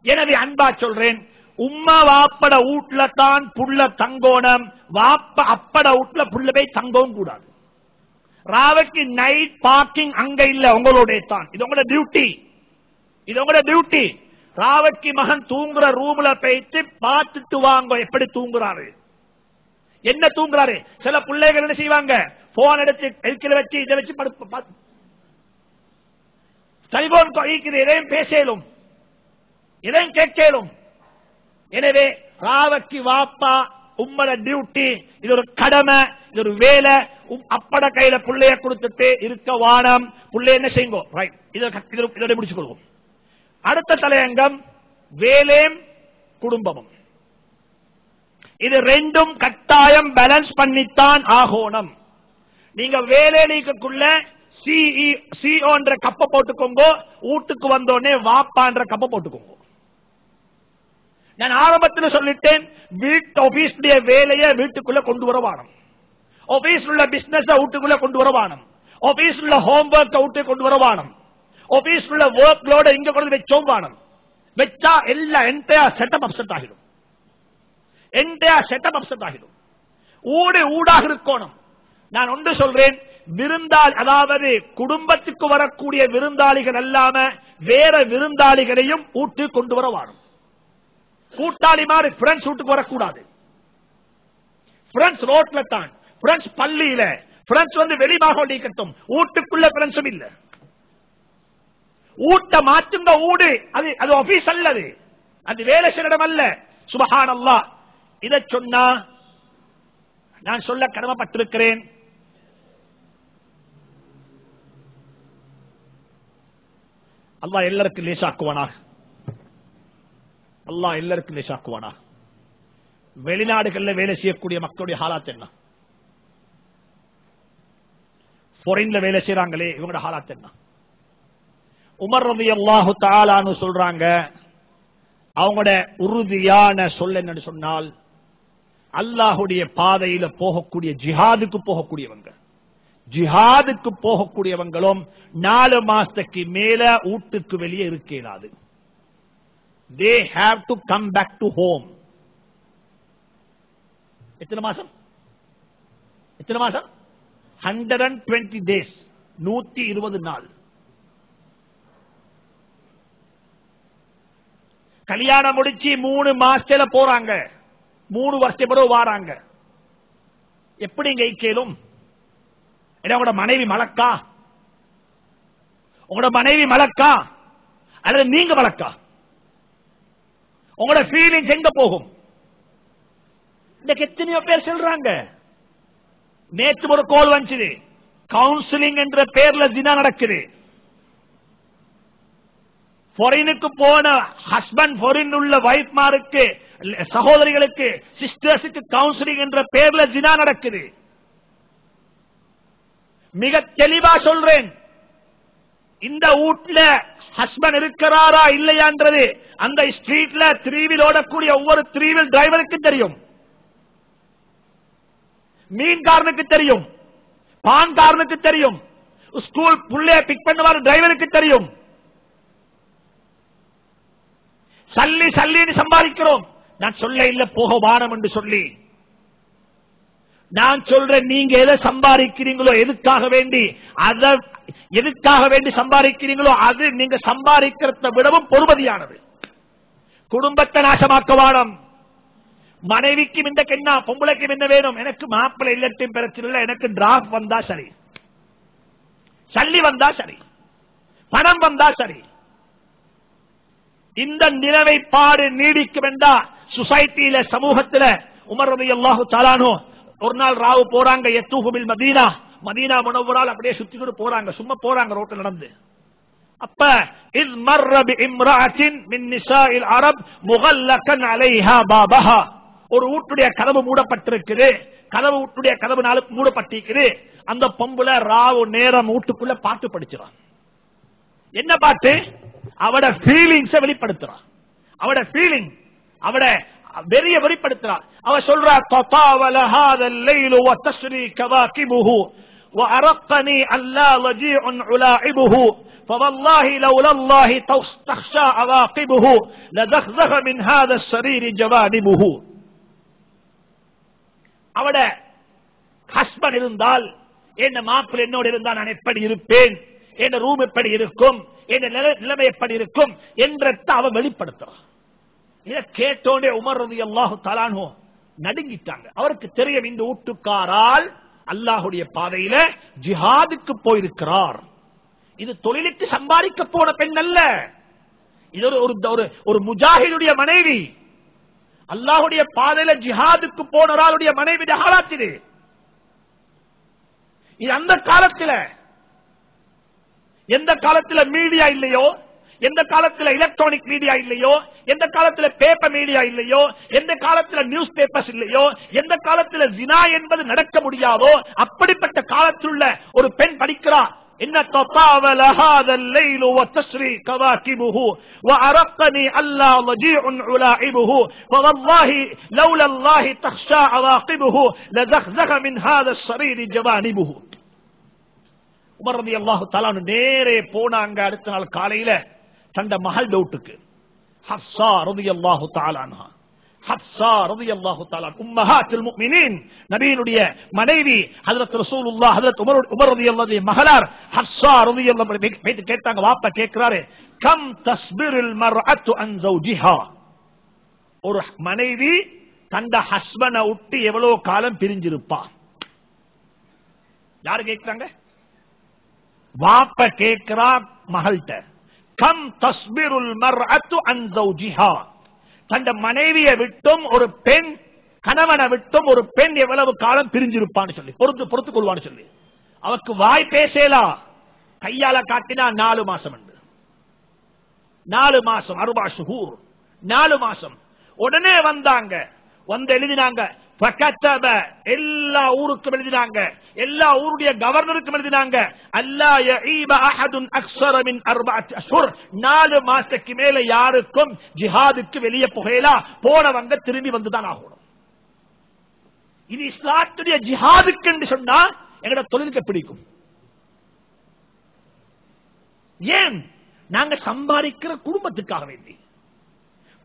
எனவே அன்பா சொல்றேன், உம்மா வாப்பட வீட்டுல தான் புள்ள தங்கோணம், வாப்ப அப்பட வீட்டுல புள்ள போய் தங்கவும் கூடாது. ராவுக்கு நைட் பார்க்கிங் அங்க இல்ல, உங்களோட தான். இது உங்களோட டியூட்டி, இது உங்களோட டியூட்டி. ராவுக்கு மகன் தூங்குற ரூம்ல போயிட்டு பார்த்துட்டு வாங்க எப்படி தூங்குறாரு, என்ன தூங்குறாரு. சில பிள்ளைகள் என்ன செய்வாங்க, போன் எடுத்து எல்கில வச்சு இதை வச்சு டெலிபோன் இதையும் பேசலும் இதையும் கேட்கலும். எனவே ராவக்கி வாப்பா உம்மட டியூட்டி, இது ஒரு கடமை, இது ஒரு வேலை. அப்பட கையில புள்ளைய கொடுத்துட்டு இருக்க வானம். புள்ளை என்ன செய்யுங்க, ரைட், இதோட முடிச்சுக் கொள்வோம். அடுத்த தலையங்கம் வேலையும் குடும்பமும். இது ரெண்டும் கட்டாயம் பேலன்ஸ் பண்ணித்தான் ஆகணும். நீங்க வேலைக்குள்ள சிஇஓ என்ற கப்ப போட்டுக்கோங்க, வீட்டுக்கு வந்தோடனே வாப்பான்ற கப்ப போட்டுக்கோங்க. நான் ஆரம்பத்தில் சொல்லிட்டேன், வீட்டு ஆபீஸ் வேலையை வீட்டுக்குள்ள கொண்டு வர வானம், ஆபீஸ் உள்ள பிசினஸ் வீட்டுக்குள்ள கொண்டு வர வானம், ஆபீஸ் உள்ள ஹோம் ஒர்க் வீட்டுக்கு கொண்டு வர வானம், ஆபீஸ் உள்ள ஒர்க் லோட இங்க கொண்டு வச்சோம் வானம். வச்சா எல்லா என்டையர் செட்டப் அப்செட் ஆகிடும், என்டையர் செட்டப் அப்செட் ஆகிடும். ஊடாக இருக்கணும். நான் ஒன்று சொல்றேன், விருந்தாளி, அதாவது குடும்பத்துக்கு வரக்கூடிய விருந்தாளிகள் அல்லாம வேற விருந்தாளிகளையும் ஊட்டு கொண்டு வர வாணும். கூட்டாளி மாதிரி பிரெண்ட்ஸ் வீட்டுக்கு வரக்கூடாது. பிரெண்ட்ஸ் ரோட்ல தான், பிரெண்ட்ஸ் பள்ளியில, பிரெண்ட்ஸ் வந்து வெளிமாக நீக்கட்டும், வீட்டுக்குள்ள பிரெண்ட்ஸும் இல்ல. ஊட்ட மாற்றுங்க. ஊடு அது ஆபீஸ் அல்லது, அது வேலை செய்யிடம் அல்ல. சுப்ஹானல்லாஹ். இதை சொன்னா நான் சொல்ல கடமைப்பட்டிருக்கிறேன். அல்லாஹ் எல்லாருக்கும் லேசாக்குவானாக, அல்லாஹ் எல்லாருக்கும் லேசாக்குவானாக. வெளிநாடுகளில் வேலை செய்யக்கூடிய மக்களுடைய ஹாலாத் என்ன? ஃபாரின்ல வேலை செய்றாங்களே இவங்களோட ஹாலாத் என்ன? உமர் ரலியல்லாஹு தஆலா அன்ஹு சொல்றாங்க, அவங்களோட உறுதியான சொல் என்னன்னு சொன்னால், அல்லாஹ்வுடைய பாதையில போகக்கூடிய ஜிஹாதுக்கு போகக்கூடியவங்க, ஜிஹாதுக்கு போகக்கூடியவங்களும் 4 மாசத்துக்கு மேல வீட்டுக்கு வெளியே இருக்க இயலாது. They have to come back to home. எத்தனை மாசம்? 120 days, 120 நாள். கல்யாணம் முடிச்சு 3 மாசத்துல போறாங்க, 3 வருஷம் பிறகு வாராங்க. எப்படி இங்க ஐக்கியலும்? உங்களோட மனைவி மலக்கா? உங்களோட மனைவி மலக்கா அல்லது நீங்க மலக்கா? உங்களோட ஃபீலிங்ஸ் எங்க போகும்? இன்னைக்கு எத்தனையோ பேர் சொல்றாங்க. நேற்று ஒரு கால் வந்துச்சு, கவுன்சிலிங் என்ற பேர்ல ஜினா நடக்குது. ஃபாரினுக்கு போன ஹஸ்பண்ட், ஃபாரின் உள்ள வைஃப்மாருக்கு, சகோதரிகளுக்கு, சிஸ்டர்ஸுக்கு கவுன்சிலிங் என்ற பேர்ல ஜினா நடக்குது. மிக தெளிவா சொல்றேன், இந்த வீட்டுல ஹஸ்பண்ட் இருக்கிறாரா இல்லையான்றது அந்த ஸ்ட்ரீட்ல 3 வீல் ஓடக்கூடிய ஒவ்வொரு 3 வீல் டிரைவருக்கு தெரியும், மீன்காரனுக்கு தெரியும், பான்காரனுக்கு தெரியும், ஸ்கூல் புள்ளைய பிக் பண்ணுவார் டிரைவருக்கு தெரியும். சல்லின்னு சம்பாதிக்கிறோம். நான் சொல்ல இல்ல போக வானம் என்று சொல்லி, நான் சொல்றேன், நீங்க எதை சம்பாதிக்கிறீங்களோ, எதுக்காக வேண்டி சம்பாதிக்கிறீங்களோ அது நீங்க சம்பாதிக்கிறத விடவும் பொறுமதியானது. குடும்பத்தை நாசமாக்க வானம். மனைவிக்கு இந்த கென்னா, பொம்பளைக்கு என்ன வேணும்? எனக்கு மாப்பிள்ளை இல்லட்டும் பிரச்சனை இல்லை, எனக்கு டிராப் வந்தா சரி, சல்லி வந்தா சரி, பணம் வந்தா சரி. இந்த நிலைமைப்பாடு நீடிக்கும் என்றா சொசைட்டியில, சமூகத்தில் உமர் ரலியல்லாஹு தஆலா அன்ஹு ஒரு நாள் ராவு போறாங்க, யத்தூஹு பில் மதீனா, மதீனா முனவ்வரால் அப்படியே சுத்திட்டு போறாங்க, சும்மா போறாங்க ரோட்ல நடந்து. அப்ப இஸ் மர்ர பி இம்ராஅத்தின் மின் நிசாஇல் அரப் முகல்லகன் அலைஹா பாபஹா, ஒரு வீட்டுடைய கதவு மூடப்பட்டிருக்குது, வீட்டுடைய கதவு மூடப்பட்டிருக்குது. அந்த பொம்புல ராவு நேரம் வீட்டுக்குள்ள பாட்டு படிச்சுறான். என்ன பாட்டு? அவட ஃபீலிங்ஸ் வெளிப்படுத்துறான், அவட ஃபீலிங், அவட வெறிய வெளிப்படுத்துறான். அவ சொல்றா, ததாவல ஹாதல் லைலு வ தஸ்ரி கவாகிபுஹு வ அரقني அல்லா லஜீஉ உலாஇபுஹு فوالله لولا الله تخشى عواقبه لزخزخ من هذا السرير جوانبه. அவட ஹஸ்பண்ட் இருந்தால், என்ன மாப்பிள்ளை என்னோடு இருந்தால் நான் எப்படி இருப்பேன், என்ன ரூம் எப்படி இருக்கும், என்ன நிலைமை எப்படி இருக்கும் என்றத அவ வெளிப்படுத்துறான். இதை கேட்டோடே உமர் ரலியல்லாஹு தஆலா அன்ஹு நடுங்கிட்டாங்க. அவருக்கு தெரியும், இந்த வீட்டுக்காரால் அல்லாஹ்வுடைய பாதையில ஜிஹாதுக்கு போயிருக்கிறார். இது தொழிலுக்கு சம்பாதிக்க போன பெண் அல்ல, இது ஒரு முஜாஹிதுடைய மனைவி, அல்லாஹ்வுடைய பாதையில ஜிஹாதுக்கு போனவருடைய மனைவி ஹாலாத் இது. இது அந்த காலத்தில், எந்த காலத்தில் மீடியா இல்லையோ, எந்த காலத்தில் எலக்ட்ரானிக் மீடியா இல்லையோ, எந்த காலத்தில் பேப்பர் மீடியா இல்லையோ, எந்த காலத்தில் நியூஸ் பேப்பர்ஸ் இல்லையோ, எந்த காலத்தில் ஜினா என்பது நடக்க முடியாதோ அப்படிப்பட்ட காலத்தில் உள்ள ஒரு பெண் படிக்கிறார். إن تطاول هذا الليل وتسري كواكبه وأرقني ألا ضجيع علاعبه فوالله لولا الله تخشى عواقبه لزخزخ من هذا السرير جوانبه. உமர் ரலியல்லாஹு தஆலா நேரே போனாங்க. அடுத்த நாள் காலையில தந்த மகள் டவுட்டுக்கு, ஹப்ஸா ரலியல்லாஹு தஆலா அன்ஹா, ஹப்ஸா ரலியல்லாஹு தஆலா உம்மஹாத்துல் முஃமினீன், நபியினுடைய மனைவி ஹஜ்ரத் ரசூலுல்லாஹ், ஹஜ்ரத் உமர் ரலியல்லாஹு மகளார் ஹப்ஸா ரலியல்லாஹு அன்ஹா கேட்டாங்க. வாப்பா கேக்குறாரு, கம் தஸ்பிருல் மர்அத்து அன் ஜௌஜிஹா, ஒரு மனைவி தந்த ஹஸ்பண்டை விட்டு எவ்வளவு காலம் பிரிஞ்சிருப்பா? யாரு கேக்குறாங்க? வாப்ப கேக்குறா மகள்கிட்ட, கம் தஸ்பிருல் மர்அத்து அன் ஜௌஜிஹா, தந்த மனைவியை விட்டும் ஒரு பெண், கணவனை விட்டும் ஒரு பெண் எவ்வளவு காலம் பிரிஞ்சிருப்பான்னு சொல்லி பொறுத்துக் கொள்வான்னு சொல்லி. அவருக்கு வாய் பேசலாம், கையால காட்டினா 4 மாசம் என்று, 4 மாசம், 4 ஷுஹூர், 4 மாசம். உடனே வந்தாங்க, வந்து எழுதினாங்க, எல்லா ஊருக்கும் எழுதினாங்க, எல்லா ஊருடைய கவர்னருக்கும் எழுதினாங்க, அல்லா யஈப அஹதுன் அக்ஸர மின் 4 அஷ்ஹுர், 4 மாசத்துக்கு மேல யாருக்கும் ஜிஹாதுக்கு வெளியே புகையலா, போனவங்க திரும்பி வந்துதான் ஆகணும். இது இஸ்லாத்துடைய ஜிஹாதுக்கு என்று சொன்னா எங்கட தொழிலுக்கு பிடிக்கும். ஏன்? நாங்க சம்பாதிக்கிற குடும்பத்துக்காக வேண்டி,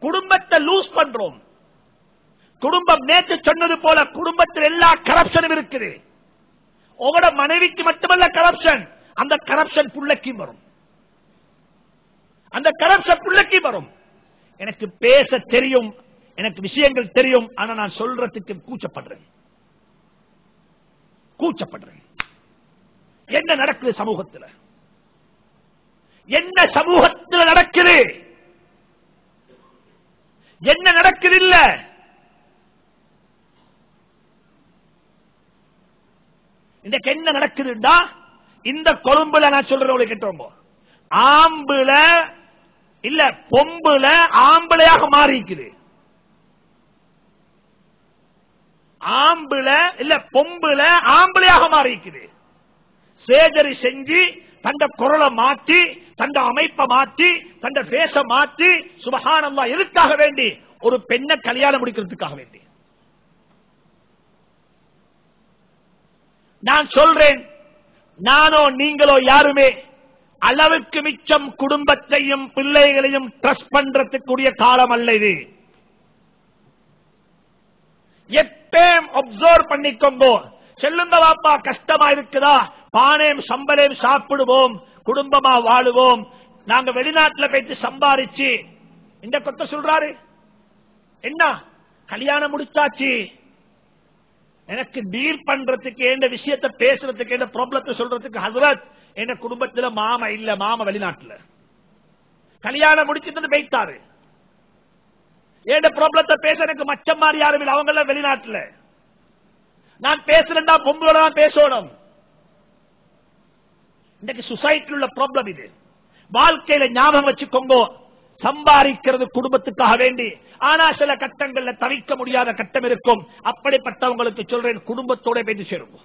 குடும்பத்தை லூஸ் பண்றோம். குடும்பம் நேற்று சொன்னது போல குடும்பத்தில் எல்லா கரப்ஷனும் இருக்குது. உங்களோட மனைவிக்கு மட்டுமல்ல கரப்ஷன், அந்த கரப்ஷன் புள்ளைக்கு வரும், அந்த கரப்ஷன் புள்ளைக்கு வரும். எனக்கு பேச தெரியும், எனக்கு விஷயங்கள் தெரியும், ஆனா நான் சொல்றதுக்கு கூச்சப்படுறேன். என்ன நடக்குது சமூகத்தில்? என்ன சமூகத்தில் நடக்குது? என்ன நடக்குது? இல்ல இன்னைக்கு என்ன நடக்குதுண்டா, இந்த கொழும்புல நான் சொல்றேன் கேட்டோம், ஆம்புல இல்ல பொம்புல ஆம்பளையாக மாறிக்குது, ஆம்புல இல்ல பொம்புல ஆம்பளையாக மாறிக்குது. சேஜரி செஞ்சு தண்ட குரலை மாற்றி, தண்ட அமைப்பை மாற்றி, தண்ட பேச மாற்றி, சுப்ஹானல்லாஹ், எதுக்காக வேண்டி? ஒரு பெண்ணை கல்யாணம் முடிக்கிறதுக்காக வேண்டி. நான் சொல்றேன், நானோ நீங்களோ யாருமே அளவுக்கு மிச்சம் குடும்பத்தையும் பிள்ளைகளையும் ட்ரஸ்ட் பண்றதுக்குரிய காலம் அல்ல இது. எப்பயும் அப்சர்வ் பண்ணிக்கோங்க. செல்லுங்க வாப்பா, கஷ்டமா இருக்குதா, பானேம் சம்பளம் சாப்பிடுவோம், குடும்பமா வாழுவோம். நாங்க வெளிநாட்டுல போயிட்டு சம்பாதிச்சு இந்த கொத்த சொல்றாரு என்ன, கல்யாணம் முடிச்சாச்சு, எனக்கு டீல் பண்றதுக்கு, எந்த விஷயத்தை பேசுறதுக்கு, எந்த ப்ராப்ளத்தை சொல்றதுக்கு ஹஸ்ரத் என் குடும்பத்துல மாமா இல்ல, மாமா வெளிநாட்டுல கல்யாணம் முடிச்சுட்டு போயிட்டாரு. என் ப்ராப்ளத்தை பேச எனக்கு மச்சம் மாதிரி யாரும் இல்லை, அவங்க எல்லாம் வெளிநாட்டுல. நான் பேசுறேன்டா பொம்பளை தான் பேசணும். இன்னைக்கு சொசைட்டியில் உள்ள ப்ராப்ளம் இது. வாழ்க்கையில ஞாபகம் வச்சுக்கோங்க, சம்பாதிக்கிறது குடும்பத்துக்காக வேண்டி, ஆனா சில கட்டங்கள்ல தவிர்க்க முடியாத கட்டம் இருக்கும். அப்படிப்பட்டவங்களுக்கு சொல்றேன், குடும்பத்தோட பேசி சேருங்க,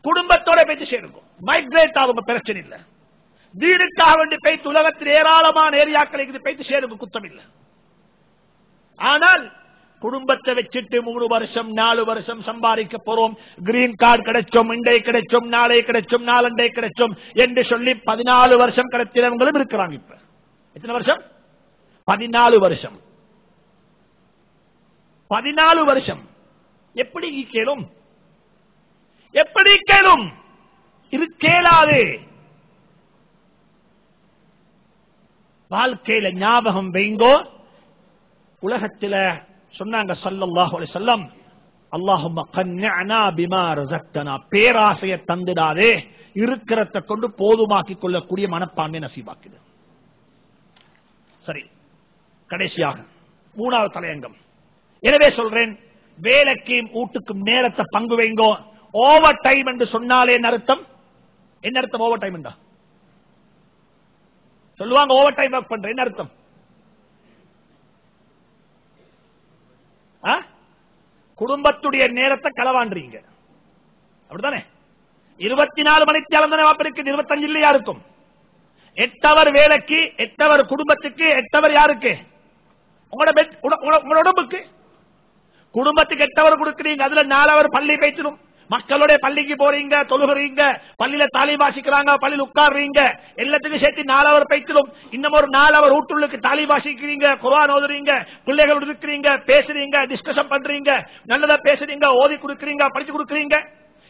குடும்பத்தோட பேசி சேருங்க. மைக்ரேட் ஆகும் பிரச்சனை இல்லை. வீடுக்காக வேண்டி பேசி உலகத்தில் ஏராளமான ஏரியாக்களுக்கு பேசி சேருங்க, குத்தம் இல்லை. ஆனால் குடும்பத்தை வச்சுட்டு 3 வருஷம் 4 வருஷம் சம்பாதிக்க போறோம், கிரீன் கார்டு கிடைச்சோம், இண்டை கிடைச்சோம், நாளை கிடைச்சோம், நாளண்டை கிடைச்சோம் என்று சொல்லி 14 வருஷம் கிடைத்தவங்களும் இருக்கிறாங்க. இப்ப எத்தனை வருஷம்? 14 வருஷம். 14 வருஷம் எப்படி கேளும்? எப்படி கேளும்? இது கேளாது. வாழ்க்கையில ஞாபகம் வைங்கோ. உலகத்தில் சொன்னாங்க ஸல்லல்லாஹு அலைஹி வஸல்லம், அல்லாஹும்ம கன்னிஅனா பிமா ரஸக்தனா, பேராசையை தந்துடாதே, இருக்கிறத கொண்டு போதுமாக்கிக் கொள்ளக்கூடிய மனப்பான்மை நசீபாக்குது. சரி, கடைசியாக 3வது தலையங்கம். எனவே சொல்றேன், வேலைக்கும் வீட்டுக்கும் நேரத்தை பங்கு வைங்கோ. ஓவர் டைம் என்று சொன்னாலே என்ன அர்த்தம்? என்ன அர்த்தம் ஓவர் டைம் என்றா? சொல்லுவாங்க ஓவர் டைம் ஒர்க் பண்ற, என்ன அர்த்தம்? குடும்பத்துடைய நேரத்தை களவாண்டுறீங்க, அப்படித்தானே? 24 மணித்தியாலம் தானே வாப்ப இருக்கு, 25 இல்லையா இருக்கும். 8 ஹவர் வேலைக்கு, 8 ஹவர் குடும்பத்துக்கு, 8 ஹவர் யாருக்கு? உங்களோட உடம்புக்கு. குடும்பத்துக்கு 8 ஹவர் கொடுக்குறீங்க, அதுல 4 ஹவர் பள்ளி பேசணும், மக்களோட பள்ளிக்கு போறீங்க, தொழுகிறீங்க, பள்ளியில தாலி வாசிக்கிறாங்க, பள்ளியில் உட்கார்றீங்க, எல்லாத்துக்கும் சேர்த்து 4 ஹவர் பேசணும். இன்னும் ஒரு 4 ஹவர் வீட்டுள்ளுக்கு தாலி வாசிக்கிறீங்க, குர்ஆன் ஓதுறீங்க, பிள்ளைகளோடு இருக்கிறீங்க, பேசுறீங்க, டிஸ்கஷன் பண்றீங்க, நல்லதா பேசுறீங்க, ஓதி கொடுக்குறீங்க, படிச்சு கொடுக்குறீங்க.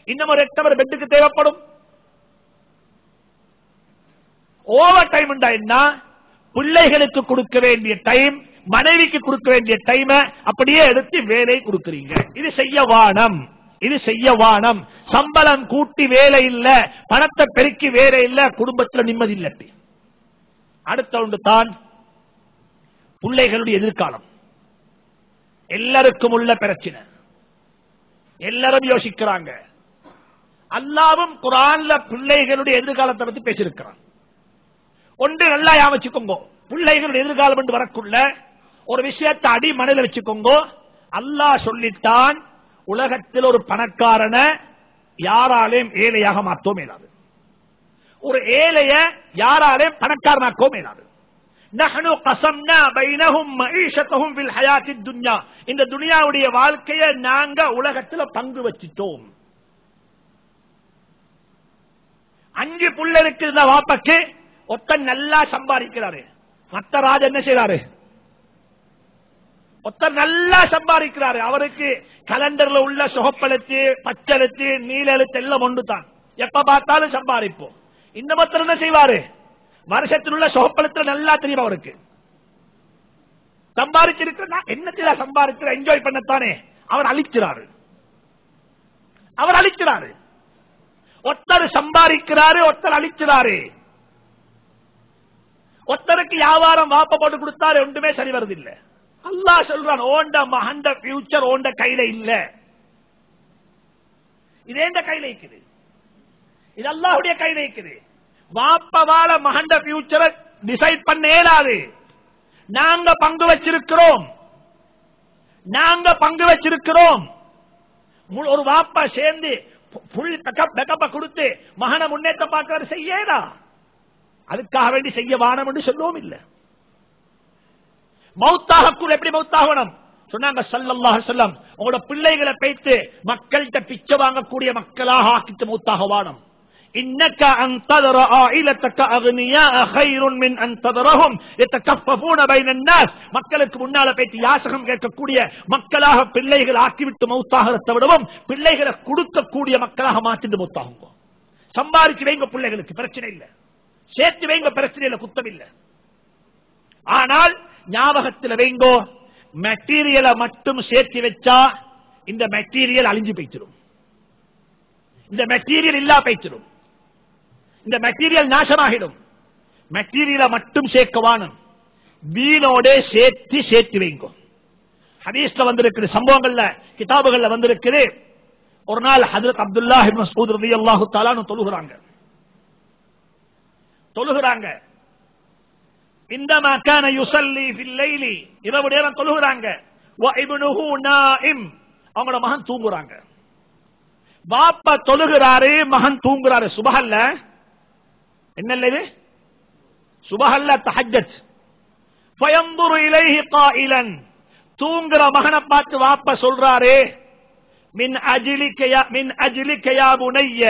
இன்னும் ஒரு 8 ஹவர் பெட்டுக்கு தேவைப்படும். ஓவர் டைம் என்ன? பிள்ளைகளுக்கு கொடுக்க வேண்டிய டைம், மனைவிக்கு கொடுக்க வேண்டிய டைம் அப்படியே எடுத்து வேலை கொடுக்குறீங்க. இது செய்ய வானம், இது செய்ய வானம். சம்பளம் கூட்டி வேலை இல்ல, பணத்தை பெருக்கி வேலை இல்ல, குடும்பத்தில் நிம்மதி இல்லை. அடுத்த ஒன்று தான் பிள்ளைகளுடைய எதிர்காலம். எல்லாருக்கும் உள்ள பிரச்சனை, எல்லாரும் யோசிக்கிறாங்க. அல்லாஹ்வும் குர்ஆன்ல பிள்ளைகளுடைய எதிர்காலத்தை பத்தி பேசியிருக்கிறான். ஒன்று நல்லா ஞாபகம் வச்சுக்கோங்க, பிள்ளைகளுடைய எதிர்காலம் என்று வரக்குள்ள ஒரு விஷயத்தை அடி மனதில் வச்சுக்கோங்க. அல்லாஹ் சொல்லிட்டான், உலகத்தில் ஒரு பணக்காரன யாராலையும் ஏழையாக மாற்றவும் இயலாது, ஒரு ஏழைய யாராலையும் பணக்காரனாக்கவும் இயலாது. நஹ்னு கஸம்னா பைனஹும் மஈஷத்தஹும் ஃபில் ஹயாத்தித் துன்யா, இந்த துனியாவுடைய வாழ்க்கையை நாங்க உலகத்தில் பங்கு வச்சிட்டோம். 5 புள்ள இருக்கிற வாப்பக்கு ஒருத்தன் நல்லா சம்பாதிக்கிறாரு, மத்த ராஜா என்ன செய்யறாரு? ஒருத்தர் நல்லா சம்பாதிக்கிறாரு, அவருக்கு கலண்டர்ல உள்ள சுகப்பெழுத்து பச்செழுத்து நீல எழுத்து எல்லாம் ஒன்று தான், எப்ப பார்த்தாலும் சம்பாதிப்போம். இந்த மொத்தர் என்ன செய்வாரு? வருஷத்தில் உள்ள சுகப்பெழுத்துல நல்லா தெரியும் அவருக்கு, சம்பாதிச்சிருக்க என்ன சம்பாதிக்கிற என்ஜாய் பண்ணத்தானே அவர் அழிக்கிறாரு. ஒருத்தர் சம்பாதிக்கிறாரு, ஒருத்தர் அழிக்கிறாரு. ஒருத்தருக்கு வியாபாரம் வாப்ப போட்டு கொடுத்தாரு, ஒன்றுமே சரி வருதில்லை. அல்லாஹ் சொல்றான், ஓண்ட மகண்ட ஃபியூச்சர் ஓண்ட கையில இல்ல, இது எந்த கையில இருக்குது? இது அல்லாஹ்வுடைய கையில இருக்குது. வாப்பவால மகண்ட ஃபியூச்சரை டிசைட் பண்ண இயலாது. நாங்க பங்கு வச்சிருக்கிறோம். ஒரு வாப்பா சேர்ந்து புல் பேக்கப் கொடுத்து மகனை முன்னேற்ற பார்க்கிறாரு, செய்யடா. அதுக்காக வேண்டி செய்ய வானம் என்று சொல்லவும் இல்லை. மௌத்தாக கூட எப்படி மௌத்தாகணும் சொன்னாங்க ஸல்லல்லாஹு அலைஹி வஸல்லம், உங்களோட பிள்ளைகளை பேத்து மக்கள்கிட்ட பிச்சை வாங்கக்கூடிய மக்களாக ஆக்கிட்டு மௌத்தாக வானம். இன்னக அன்ததர ஆயிலத்தக அக்னியா கைருன் மின் அன்ததரஹும் யதகஃபஃபூன பைனன் நாஸ், மக்களுக்கு முன்னால பேத்தி யாசகம் கேட்கக்கூடிய மக்களாக பிள்ளைகள் ஆக்கிவிட்டு மௌத்தாகிறத விடவும் பிள்ளைகளை கொடுக்கக்கூடிய மக்களாக மாற்றிட்டு மௌத்தாகுங்க. சம்பாதிச்சு வைங்க, பிள்ளைகளுக்கு பிரச்சனை இல்லை, சேர்த்து வைங்க, பிரச்சனை இல்லை, குத்தம் இல்லை. ஆனால் ஞாபகத்தில் வைங்கோ, மெட்டீரியலை மட்டும் சேர்த்து வச்சா இந்த மெட்டீரியல் அழிஞ்சு போய்த்திடும், இந்த மெட்டீரியல் இல்லா போய்த்திடும், இந்த மெட்டீரியல் நாசமாகிடும். மெட்டீரியலை மட்டும் சேர்க்கவானும், வீணோட சேர்த்து வைங்கோ. ஹதீஸ்ல வந்திருக்கிற சம்பவங்கள்ல கிதாபுகள்ல வந்திருக்கிறது. ஒரு நாள் ஹஜ்ரத் அப்துல்லாஹ் இப்னு மஸ்ஊத் ரலியல்லாஹு தஆலா தொழுகிறாங்க. இந்தமா கான யுஸல்லி ஃபில் லைலி, இரவு நேரம் தொழுகிறாங்க. வ இப்னுஹு நாயிம், அவங்களோட மகன் தூங்குறாங்க. பாப்பா தொழுகிறாரு, மகன் தூங்குறாரு. சுபஹல்ல, என்னல்ல இது? சுபஹல்ல தஹஜ்ஜத். ஃபயன்துரு இலைஹி காயிலன், தூங்குற மகனை பார்த்து வாப்பா சொல்றாரு, மின் அஜ்லிக யா புனைய,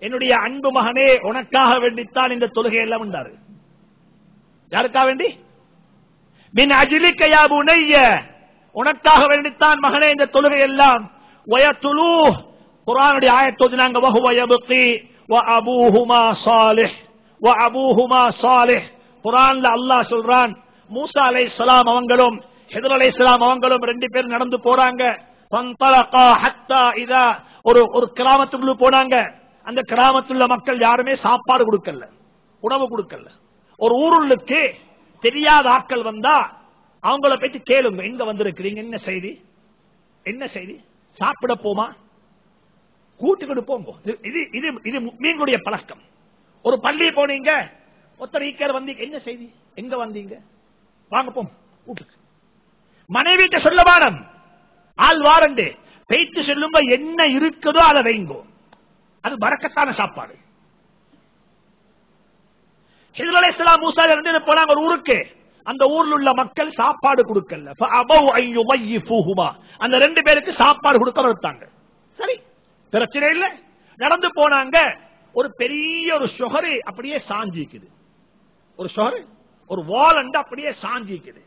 என்னுடைய அன்பு மகனே, உனக்காக வேண்டித்தான் இந்த தொழுகை எல்லாம் உண்டாரு. யாருக்காக வேண்டி? மின் அஜ்லிக யா புனைய, உனக்காக வேண்டித்தான் மகனே இந்த தொழுகை எல்லாம். வயதுலு, குர்ஆனுடைய ஆயத் ஓதினாங்க. வஹுவ யப்கி வ அபூஹுமா சாலிஹ். குர்ஆன்ல அல்லாஹ் சொல்றான், மூசா அலைஹிஸ்ஸலாம் அவங்களும் ஹித்ர் அலைஹிஸ்ஸலாம் அவங்களும் 2 பேர் நடந்து போறாங்க. ஃபந்தலகா ஹத்தா இதா, ஒரு கிராமத்துக்குள்ள போனாங்க. அந்த கிராமத்துள்ள மக்கள் யாருமே சாப்பாடு கொடுக்கல, உணவு கொடுக்கல. ஒரு ஊருளுக்கு தெரியாத ஆட்கள் வந்தா அவங்கள பத்தி கேளுங்க, எங்க வந்திருக்கிறீங்க, என்ன செய்தி, சாப்பிட போமா, கூட்டுக்கிட்டு போங்க. இது மீன்களுடைய பழக்கம். ஒரு பள்ளி போனீங்க, ஒருத்தர் ஈக்கர் வந்தீங்க, என்ன செய்தி, எங்க வந்தீங்க, வாங்க போம் கூட்டுக்கு. மனைவிட்ட சொல்ல வாரம், ஆள் வாரண்டு பேச்சு சொல்லுங்க, என்ன இருக்குதோ அதை வைங்கோ, அது பரக்கத்தான சாப்பாடு. ஹித்ர் அலைஹிஸ்ஸலாம் மூசா 2 பேர் போனாங்க ஒரு ஊருக்கு. அந்த ஊர்ல உள்ள மக்கள் சாப்பாடு கொடுக்கல. அந்த 2 பேருக்கு சாப்பாடு கொடுக்க மறுத்தாங்க. சரி, பிரச்சனை இல்லை, நடந்து போனாங்க. ஒரு பெரிய ஒரு ஷொஹரு அப்படியே சாஞ்சிக்குது, ஒரு ஷொஹரு, ஒரு வால் அப்படியே சாஞ்சிக்குது.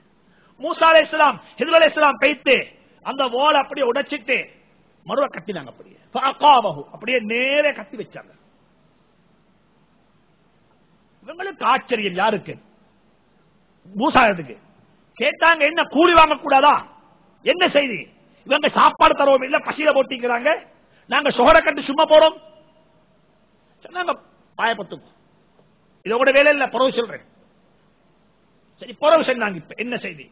மூசா அலைஹிஸ்ஸலாம் ஹித்ர் அலைஹிஸ்ஸலாம் பேய்த்து அந்த வால் அப்படியே உடைச்சிட்டு மறுவ கத்தினாங்க. அப்படியே நேரே கத்தி வச்சாங்க. இவங்களுக்கு ஆச்சரியம், யாருக்கு? மூசாவுக்கு. கேட்டாங்க, என்ன கூலி வாங்க கூடாதா, என்ன செய்தி? இவங்க சாப்பாடு தரவும் இல்ல, பசியில போட்டிக்கிறாங்க, நாங்க சொகர கட்டு சும்மா போறோம் சொன்னாங்க. பாயப்பத்துக்கும் இதோட வேலை இல்ல, புறவு சொல்றேன். சரி, புறவு சொன்னாங்க. இப்ப என்ன செய்தி?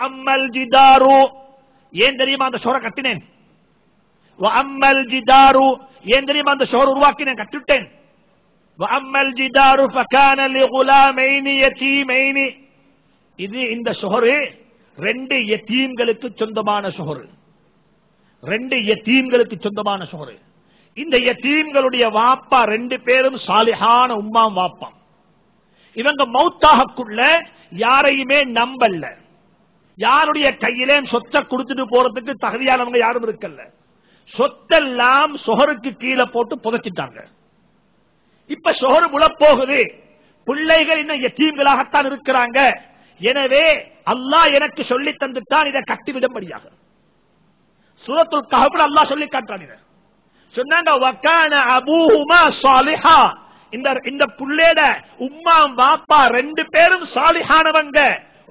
அம்மல் ஜிதாரு, ஏன் தெரியுமா அந்த சொகர கட்டினேன்? அம்மல் ஜிதாரு, ஏன் தெரியுமா அந்த சொகர உருவாக்கினேன், கட்டுட்டேன். வஅம்மல் ஜிதாரு ஃபகான லிகுலாமைனி யதீமைனி, இது இந்த ஷுஹரு 2 யதீம்களுக்கு சொந்தமான சுஹர். 2 யதீம்களுக்கு சொந்தமான சுஹர். இந்த யதீம்களுடைய வாப்பா 2 பேரும் சாலிஹான உம்மாம் வாப்பா. இவங்க மௌத்தாகக்குள்ள யாரையுமே நம்பல்ல, யாருடைய கையிலே சொத்தை கொடுத்துட்டு போறதுக்கு தகுதியானவங்க யாரும் இருக்கல்ல. சொத்தெல்லாம் சுஹருக்கு கீழே போட்டு புதைச்சிட்டாங்க. இப்ப சுஹர் முழப்போகுது, பிள்ளைகள் இன்னும் யதீம்களாகத்தான் இருக்கிறாங்க. எனவே அல்லாஹ் எனக்கு சொல்லி தந்துட்டான் இதை கட்டிவிடும்படியாக. சூரத்துல் கஹ்ஃப்ல அல்லாஹ் சொல்லி காட்டுறான். சொன்னாங்க வகான அபூஹுமா சாலிஹா, இந்த புள்ளையோட உம்மா வாப்பா 2 பேரும் சாலிஹானவங்க.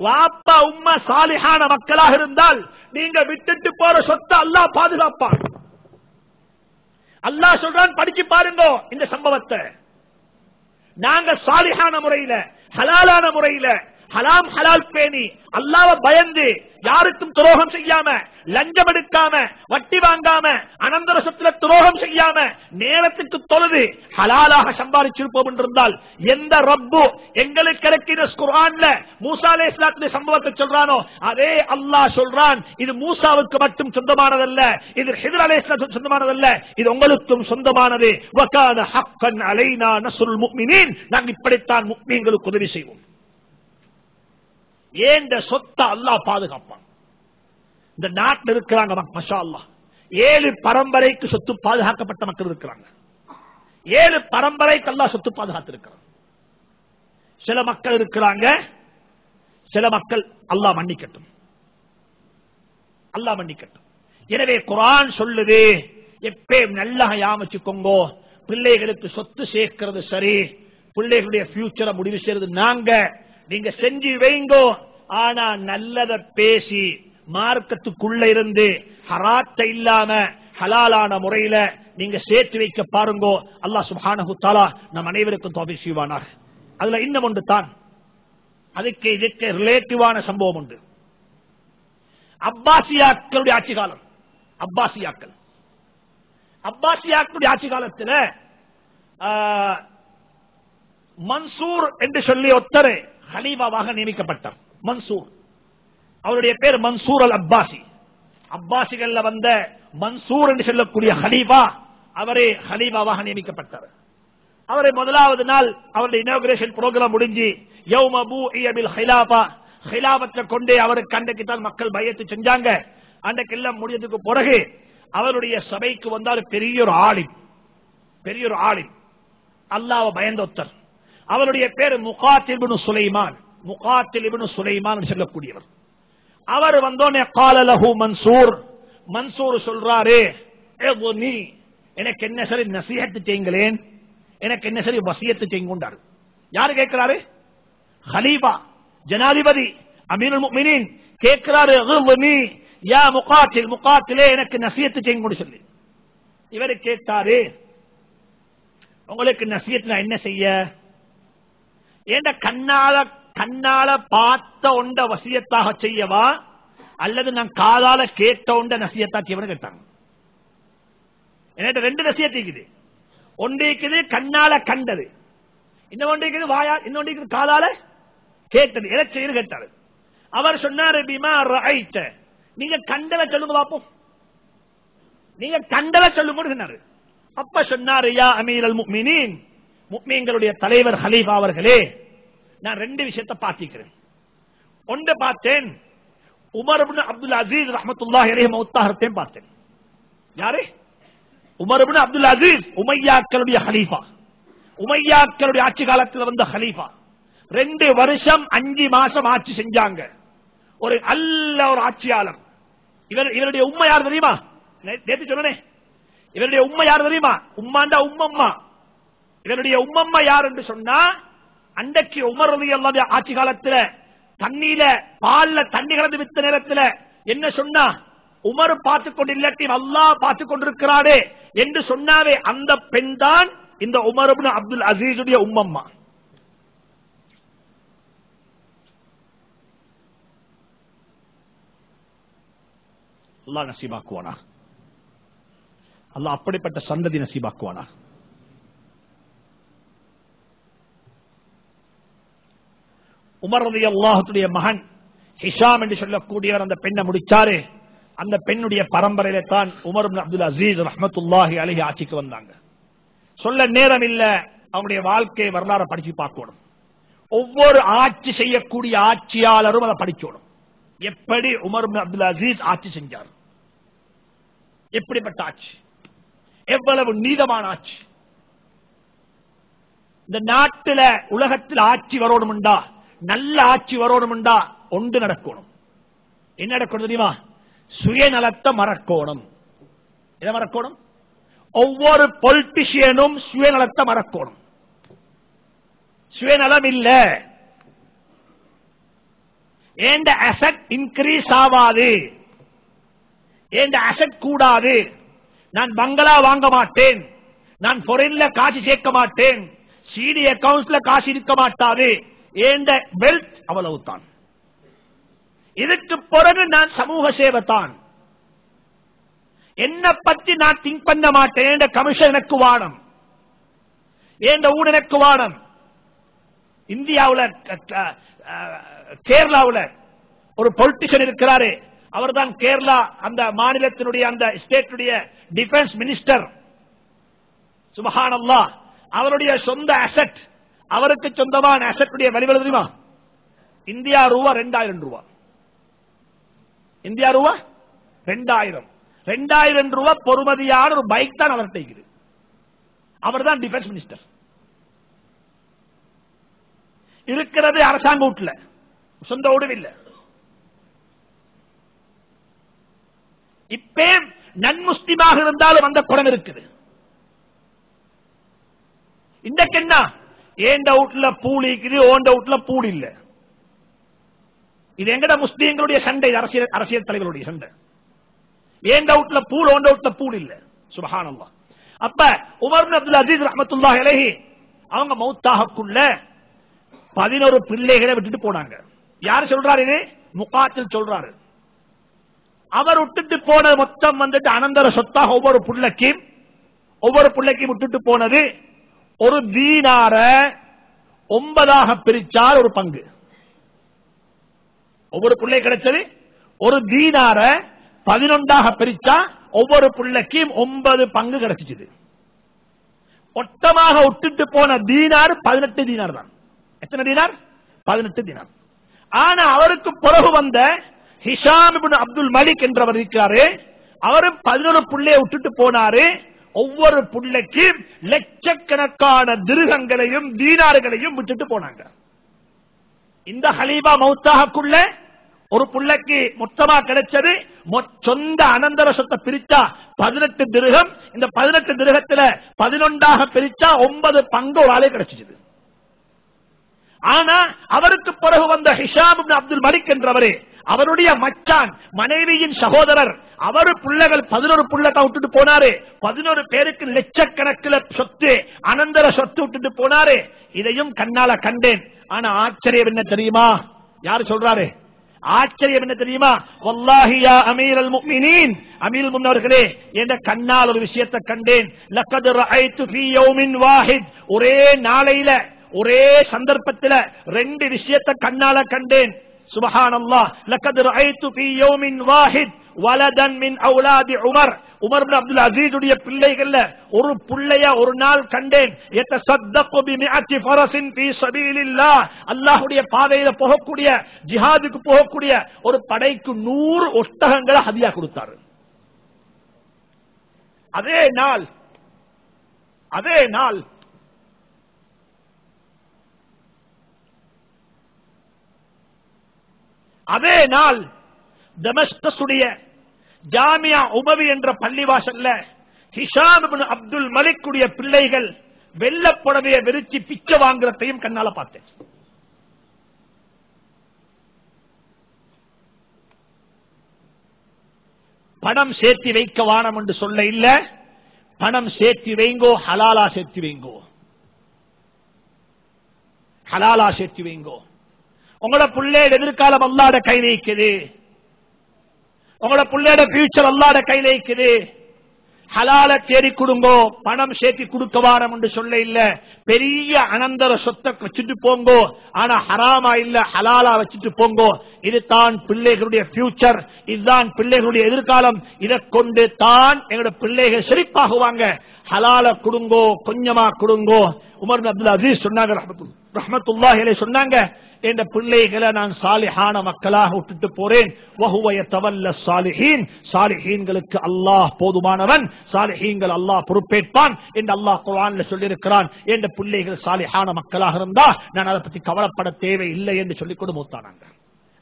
வாப்பா உம்மா சாலிஹான மக்களாக இருந்தால் நீங்க விட்டுட்டு போற சொத்தை அல்லாஹ் பாதுகாப்பான். அல்லாஹ் சொல்றான், படிச்சு பாருங்க இந்த சம்பவத்தை. நாங்க சாலிஹான முறையில, ஹலாலான முறையில, ஹலாம் ஹலால் பேணி, அல்லாஹ்வை பயந்து, யாருக்கும் துரோகம் செய்யாம, லஞ்சம் எடுக்காம, வட்டி வாங்காம, அனந்தர சொத்துல துரோகம் செய்யாம, நேரத்துக்கு தொழுது ஹலாலாக சம்பாதிச்சிருப்போம் என்றிருந்தால் எந்த ரப்பு எங்களுக்கு கிடைக்கிற குர்ஆன்ல மூசா அலைஹிஸ்ஸலாத்துடைய சம்பவத்தை சொல்றானோ அதே அல்லாஹ் சொல்றான், இது மூசாவுக்கு மட்டும் சொந்தமானதல்ல, இது ஹித்ர் அலைஹிஸ்ஸலாத்துக்கு சொந்தமானதல்ல, இது உங்களுக்கும் சொந்தமானது. வகான ஹக்கன் அலைனா நஸ்ருல் முஃமினீன், நாங்க இப்படித்தான் முஃமின்களுக்கு உதவி செய்வோம். ஏண்ட சொத்தை அல்லாஹ் பாதுகாப்பான். இந்த நாட்டில் இருக்கிறாங்க மாஷா அல்லாஹ் 7 பரம்பரைக்கு சொத்து பாதுகாக்கப்பட்ட மக்கள் இருக்கிறாங்க. 7 பரம்பரைக்கு அல்லாஹ் சொத்து பாதுகாத்திருக்கிறான். சில மக்கள் இருக்கிறாங்க, சில மக்கள் அல்லாஹ் மன்னிக்கட்டும், அல்லாஹ் மன்னிக்கட்டும். எனவே குர்ஆன் சொல்லுது, எப்பயும் நல்லா யாமிச்சுக்கோங்க, பிள்ளைகளுக்கு சொத்து சேர்க்கிறது சரி, பிள்ளைகளுடைய ஃபியூச்சரை முடிவு செய்யறது நாங்க. நீங்க செஞ்சு வைங்கோ, ஆனா நல்லத பேசி மார்க்கத்துக்குள்ள இருந்து ஹராத்தை இல்லாம ஹலாலான முறையில நீங்க சேர்த்து வைக்க பாருங்கோ. அல்லாஹ் சுப்ஹானஹு தஆலா நம் அனைவருக்கும் தௌஃபீக் செய்வானாக. அதுல இன்னும் ஒன்று தான், அதுக்கு இதுக்கு ரிலேட்டிவான சம்பவம் உண்டு. அப்பாசியாக்களுடைய ஆட்சி காலம். அப்பாசியாக்களுடைய ஆட்சி காலத்தில் மன்சூர் என்று சொல்லி ஒருத்தர் ஹலீஃபாவாக நியமிக்கப்பட்டார். மன்சூர், அவருடைய பேர் மன்சூர் அல் அப்பாசி. அப்பாசிகள் வந்த மன்சூர் என்று சொல்லக்கூடிய ஹலீஃபா, அவரே ஹலீஃபாவாக நியமிக்கப்பட்டார். அவரை முதலாவது நாள் அவருடைய இனாகுரேஷன் புரோகிராம் முடிஞ்சு யௌம பூஇய பில் ஹிலாஃபா, ஹிலாஃபத்தை கொண்டே அவருக்கு அன்றைக்குத்தான் மக்கள் பையத்து செஞ்சாங்க. அன்றைக்கு எல்லாம் முடிஞ்சதுக்கு பிறகு அவருடைய சபைக்கு வந்தார் பெரிய ஒரு ஆலிம், அல்லாஹ்வை பயந்தொத்தர். அவருடைய பேர் முகாத்தில் இப்னு சுலைமான். சொல்லக்கூடியவர். அவர் வந்தோனே கால லஹு மன்சூர் சொல்றாரு, எனக்கு என்ன சரி நசீஹத் செய்யுங்களேன், எனக்கு என்ன சரி வசியத்து செய்யுங்கொண்டார். யாரு கேட்கிறாரு? ஹலீஃபா, ஜனாதிபதி, அமீருல் முஃமினீன் கேட்கிறாரு, யா முகாத்திலே எனக்கு நசீஹத் செய்யுங்க சொல்லி. இவரு கேட்டாரு, உங்களுக்கு நசீஹத் என்ன செய்ய? ஏண்ட கண்ணால பார்த்த ஒண்ட வசியத்தாக செய்யவா, அல்லது நான் காதால கேட்ட ஒண்ட நசியத்தா செய்வனு கேட்டாங்க. என்கிட்ட 2 நசியத்து இருக்குது. ஒன்றைக்குது கண்ணால கண்டது, இன்னொன்றைக்குது வாயா, இன்னொன்றைக்குது காதால கேட்டது. எதை செய்யு கேட்டாரு. அவர் சொன்னாரு, பிமா ரஅய்த, நீங்க கண்டல சொல்லுங்க பாப்போம், நீங்க கண்டல சொல்லுங்க சொன்னாரு. அப்ப சொன்னாரு, யா அமீரல் முஃமினீன், முஃமின்களுடைய தலைவர் ஹலீஃபா அவர்களே, நான் 2 விஷயத்தை பார்த்திக்கிறேன். ஒன்று பார்த்தேன், உமர் இப்னு அப்துல் அசீஸ் ரஹ்மத்துல்லாஹி அலைஹி மௌத்தாஹத்தையும் பார்த்தேன். யாரு? உமர் இப்னு அப்துல் அசீஸ், உமையாக்களுடைய ஹலீஃபா, உமையாக்களுடைய ஆட்சி காலத்தில் வந்த ஹலீஃபா. 2 வருஷம் 5 மாசம் ஆட்சி செஞ்சாங்க. ஒரு ஆட்சியாளர். இவருடைய உம்மை யார் தெரியுமா? நேற்று சொன்னேன், இவருடைய உம்மை யார் தெரியுமா? உம்மாண்டா உம்மம்மா. இவருடைய உம்மம்மா யார் என்று சொன்னா, அன்றைக்கு உமர் ரலியல்லாஹு அன்ஹு ஆட்சி காலத்தில் தண்ணீர பால்ல தண்ணி கலந்து வித்த நேரத்தில் என்ன சொன்னா, உமர் பார்த்துக் கொண்டு இல்லாட்டி அல்லாஹ் பார்த்துக் கொண்டிருக்கிறாரே என்று சொன்னாவே அந்த பெண் தான் இந்த உமர் இப்னு அப்துல் அசீஸுடைய உம்மம்மா. அல்லாஹ் நசீபாக்குவானா, அல்லாஹ் அப்படிப்பட்ட சந்ததி நசீபாக்குவானா. உமர் ரலியல்லாஹுடைய மகன் ஹிஷாம் என்று சொல்லக்கூடியவர் அந்த பெண்ணை முடிச்சாரு. அந்த பெண்ணுடைய பரம்பரையில தான் உமர் இப்னு அப்துல் அசீஸ் ரஹ்மத்துல்லாஹி அலைஹி ஆட்சிக்கு வந்தாங்க. சொல்ல நேரம் இல்ல, அவங்களுடைய வாழ்க்கை வரலாறு படிச்சு பார்க்கணும். ஒவ்வொரு ஆட்சி செய்யக்கூடிய ஆட்சியாளரும் அதை படிக்கணும். எப்படி உமர் இப்னு அப்துல் அசீஸ் ஆட்சி செஞ்சார், எப்படிப்பட்ட ஆட்சி, எவ்வளவு நீதமான ஆட்சி. இந்த நாட்டில உலகத்தில் ஆட்சி வரணும்டா, நல்ல ஆட்சி வரணும்டா ஒன்று நடக்கணும். என்ன நடக்கணும் தெரியுமா? சுயநலத்தை மறக்கணும். எதை மறக்கணும்? ஒவ்வொரு பொலிட்டிஷியனும் சுயநலத்தை மறக்கணும். சுயநலம் இல்ல, ஏண்ட அசெட் இன்கிரீஸ் ஆகாது, ஏண்ட அசெட் கூடாது, நான் பங்களா வாங்க மாட்டேன், நான் ஃபாரின்ல காசு சேர்க்க மாட்டேன், சிடி அக்கவுண்ட்ஸ்ல காசு இருக்க மாட்டாது, ஏண்ட வெல்த் அவ்வளவுதான். இதுக்கு பிறகு நான் சமூக சேவை தான். என்ன பத்தி நான் திங்க் பண்ண மாட்டேன். ஏண்ட கமிஷன் எனக்கு வானம், ஏண்ட ஊர் எனக்கு வானம். இந்தியாவில் கேரளாவில் ஒரு பொலிட்டிஷியன் இருக்கிறாரு. அவர் தான் கேரளா அந்த மாநிலத்தினுடைய அந்த ஸ்டேட்டுடைய டிஃபென்ஸ் மினிஸ்டர். சுப்ஹானல்லாஹ், அவருடைய சொந்த அசெட், அவருக்கு சொந்தமான அசெட்டுடைய வெளிவர தெரியுமா? இந்தியா ரூபா 2000 ரூபாய். இந்தியா ரூபா 2000 ரூபாய் பொறுமதியான ஒரு பைக் தான் அவர் தைக்குது. அவர் தான் டிஃபென்ஸ் மினிஸ்டர். இருக்கிறது அரசாங்க வீட்டுல, சொந்த வீடு இல்ல. இப்ப நன்முஸ்லிமாக இருந்தாலும் அந்த குணம் இருக்குது. இன்றைக்கு என்ன, ஏண்ட வீட்டுல பூல் இருக்குது, ஓண்ட வீட்டுல பூல் இல்ல. இது எங்கட முஸ்லீம்களுடைய சண்டை, அரசியல் தலைவருடைய சண்டை. ஏண்ட வீட்டுல பூல், ஓண்ட வீட்டுல பூல் இல்ல. சுப்ஹானல்லாஹ். அப்ப உமர் இப்னு அப்துல் அசீஸ் ரஹ்மத்துல்லாஹி அலைஹி அவங்க மௌத்தாகக்குள்ள 11 பிள்ளைகளை விட்டுட்டு போனாங்க. யாரு சொல்றாரு? இது முகாத்தில் சொல்றாரு. அவர் விட்டுட்டு போனது மொத்தம் வந்துட்டு அனந்தர சொத்தாக ஒவ்வொரு பிள்ளைக்கும் விட்டுட்டு போனது ஒரு தீனார 9 பிரிச்சார் ஒரு பங்கு. ஒவ்வொரு பிள்ளை கிடைச்சது ஒரு தீனார 11 பிரிச்சா ஒவ்வொரு பிள்ளைக்கும் 9 பங்கு கிடைச்சிச்சு. மொத்தமாக விட்டுட்டு போன தீனார் 18 தீனார் தான். எத்தனை தீனார்? 18 தீனார். ஆனா அவருக்கு பிறகு வந்த ஹிஷாம் இப்னு அப்துல் மலிக் என்றவர் இருக்கிறாரு. அவரும் 11 பிள்ளையை விட்டுட்டு போனாரு. ஒவ்வொரு பிள்ளைக்கு லட்சக்கணக்கான திருகங்களையும் தீனார்களையும் விட்டுட்டு போனாங்க. இந்த ஹலீபா மௌத்தாகக்குள்ள ஒரு பிள்ளைக்கு மொத்தமா கிடைச்சது சொந்த அனந்தர சொத்தை பிரிச்சா 18 திருகம். இந்த 18 திருகத்துல 11 பிரிச்சா 9 பங்கு ஒரு ஆளே கிடைச்சிச்சு. ஆனா அவருக்கு பிறகு வந்த ஹிஷாம் இப்னு அப்துல் மலிக் என்றவரே, அவருடைய மச்சான், மனைவியின் சகோதரர், அவரு பிள்ளைகள் 11 பிள்ளைக விட்டுட்டு போனாரு. 11 பேருக்கு லட்சக்கணக்கில் சொத்து, அனந்தர சொத்து விட்டுட்டு போனாரு. இதையும் கண்ணால கண்டேன். ஆனா ஆச்சரியம் என்ன தெரியுமா? யாரு சொல்றாரு? ஆச்சரியம் என்ன தெரியுமா? வல்லாஹி யா அமீரல் முஃமினீன், அமீருல் முஃமினீன் அவர்களே, என்ற கண்ணால் ஒரு விஷயத்தை கண்டேன். லக்கத் ரஅய்து ஃபீ யௌமின் வாஹித், ஒரே நாளையில ஒரே சந்தர்ப்பத்தில் 2 விஷயத்தை கண்ணால கண்டேன். சுப்ஹானல்லாஹ். லக்கத் ரஅய்து ஃபீ யௌமின் வாஹித் வலதன் மின் அவுலாதி Umar, Umar ibn Abdul Azeez உடைய பிள்ளைகள்ல ஒரு பிள்ளைய ஒரு நாள் கண்டேன். யதஸத்தகு பிமிஅத்தி ஃபரஸின் ஃபீ ஸபீலில்லாஹ், அல்லாஹ்வுடைய பாதையில போகக்கூடிய, ஜிஹாதுக்கு போகக்கூடிய ஒரு படைக்கு 100 ஒட்டகங்களை ஹதியா கொடுத்தார். அதே நாள் தமஸ்கஸுடைய ஜாமியா உமவி என்ற பள்ளிவாசல்ல ஹிஷாம் இப்னு அப்துல் மலிக் உடைய பிள்ளைகள் வெள்ளப்புடவையை விரிச்சு பிச்சை வாங்குறதையும் கண்ணால பார்த்தேன். பணம் சேர்த்தி வைக்க வானம் என்று சொல்ல இல்ல, பணம் சேர்த்தி வைங்கோ, ஹலாலா சேர்த்தி வைங்கோ, ஹலாலா சேர்த்தி வைங்கோ. உங்களோட பிள்ளையோட எதிர்காலம் அல்லாஹ்வுடைய கையில இருக்குது. உங்களோட பிள்ளையோட ஃபியூச்சர் அல்லாஹ்வுடைய கையில இருக்குது. ஹலால தேடி கொடுங்கோ, பணம் சேர்த்து கொடுக்க வாரம் என்று சொல்ல இல்ல. பெரிய அனந்தர சொத்தை வச்சுட்டு போங்கோ, ஆனா ஹராமா இல்ல ஹலாலா வச்சுட்டு போங்கோ. இதுதான் பிள்ளைகளுடைய ஃபியூச்சர், இதுதான் பிள்ளைகளுடைய எதிர்காலம். இதை கொண்டு தான் எங்களுடைய பிள்ளைகள் செழிப்பாகுவாங்க. ஹலால கொடுங்கோ, கொஞ்சமா கொடுங்கோ. உமர் பின் அப்துல் அசீஸ் சொன்னாங்க ரஹ்மத்துல்லாஹி அலைஹி சொன்னாங்க, என்ற பிள்ளைகளை நான் சாலிஹான மக்களாக விட்டுட்டு போறேன். வஹுவ யதவல்ல ஸாலிஹீன், ஸாலிஹீன்களுக்கு அல்லாஹ் போதுமானவன், ஸாலிஹீன்கள் அல்லாஹ் பொறுப்பேற்பான் என்று அல்லாஹ் குர்ஆன்ல சொல்லி இருக்கிறான். என்ற பிள்ளைகள் சாலிஹான மக்களாக இருந்தா நான் அதை பத்தி கவலைப்பட தேவை இல்லை என்று சொல்லிக் கொண்டு மூத்தானாங்க.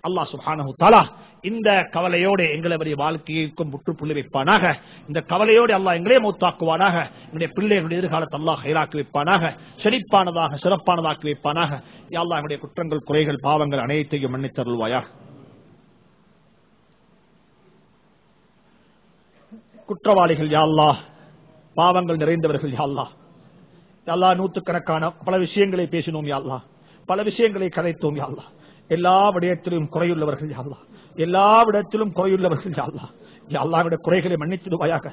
அல்லாஹ் சுப்ஹானஹு தஆலா இந்த கவலையோடு எங்களுடைய வாழ்க்கைக்கும் முற்றுப்புள்ளி வைப்பானாக. இந்த கவலையோடு அல்லாஹ் எங்களே மௌத்தாக்குவானாக. என்னுடைய பிள்ளைகளுடைய எதிர்காலத்தை அல்லாஹ் ஹைராக்கி வைப்பானாக, செழிப்பானதாக சிறப்பானதாக்கி வைப்பானாக. யா அல்லாஹ் என்னுடைய குற்றங்கள் குறைகள் பாவங்கள் அனைத்தையும் மன்னித்தருள்வாயாக. குற்றவாளிகள் யா அல்லாஹ், பாவங்கள் நிறைந்தவர்கள் யா அல்லாஹ். யா அல்லாஹ் நூற்றுக்கணக்கான பல விஷயங்களை பேசினோம் யா அல்லாஹ், பல விஷயங்களை கதைத்தோம் யா அல்லாஹ். எல்லா விடயத்திலும் குறையுள்ளவர்கள் யா அல்லாஹ், எல்லா விடத்திலும் குறையுள்ளவர்கள் யா அல்லாஹ். யா அல்லாஹ் என்னுடைய குறைகளை மன்னித்திடுவாயாக.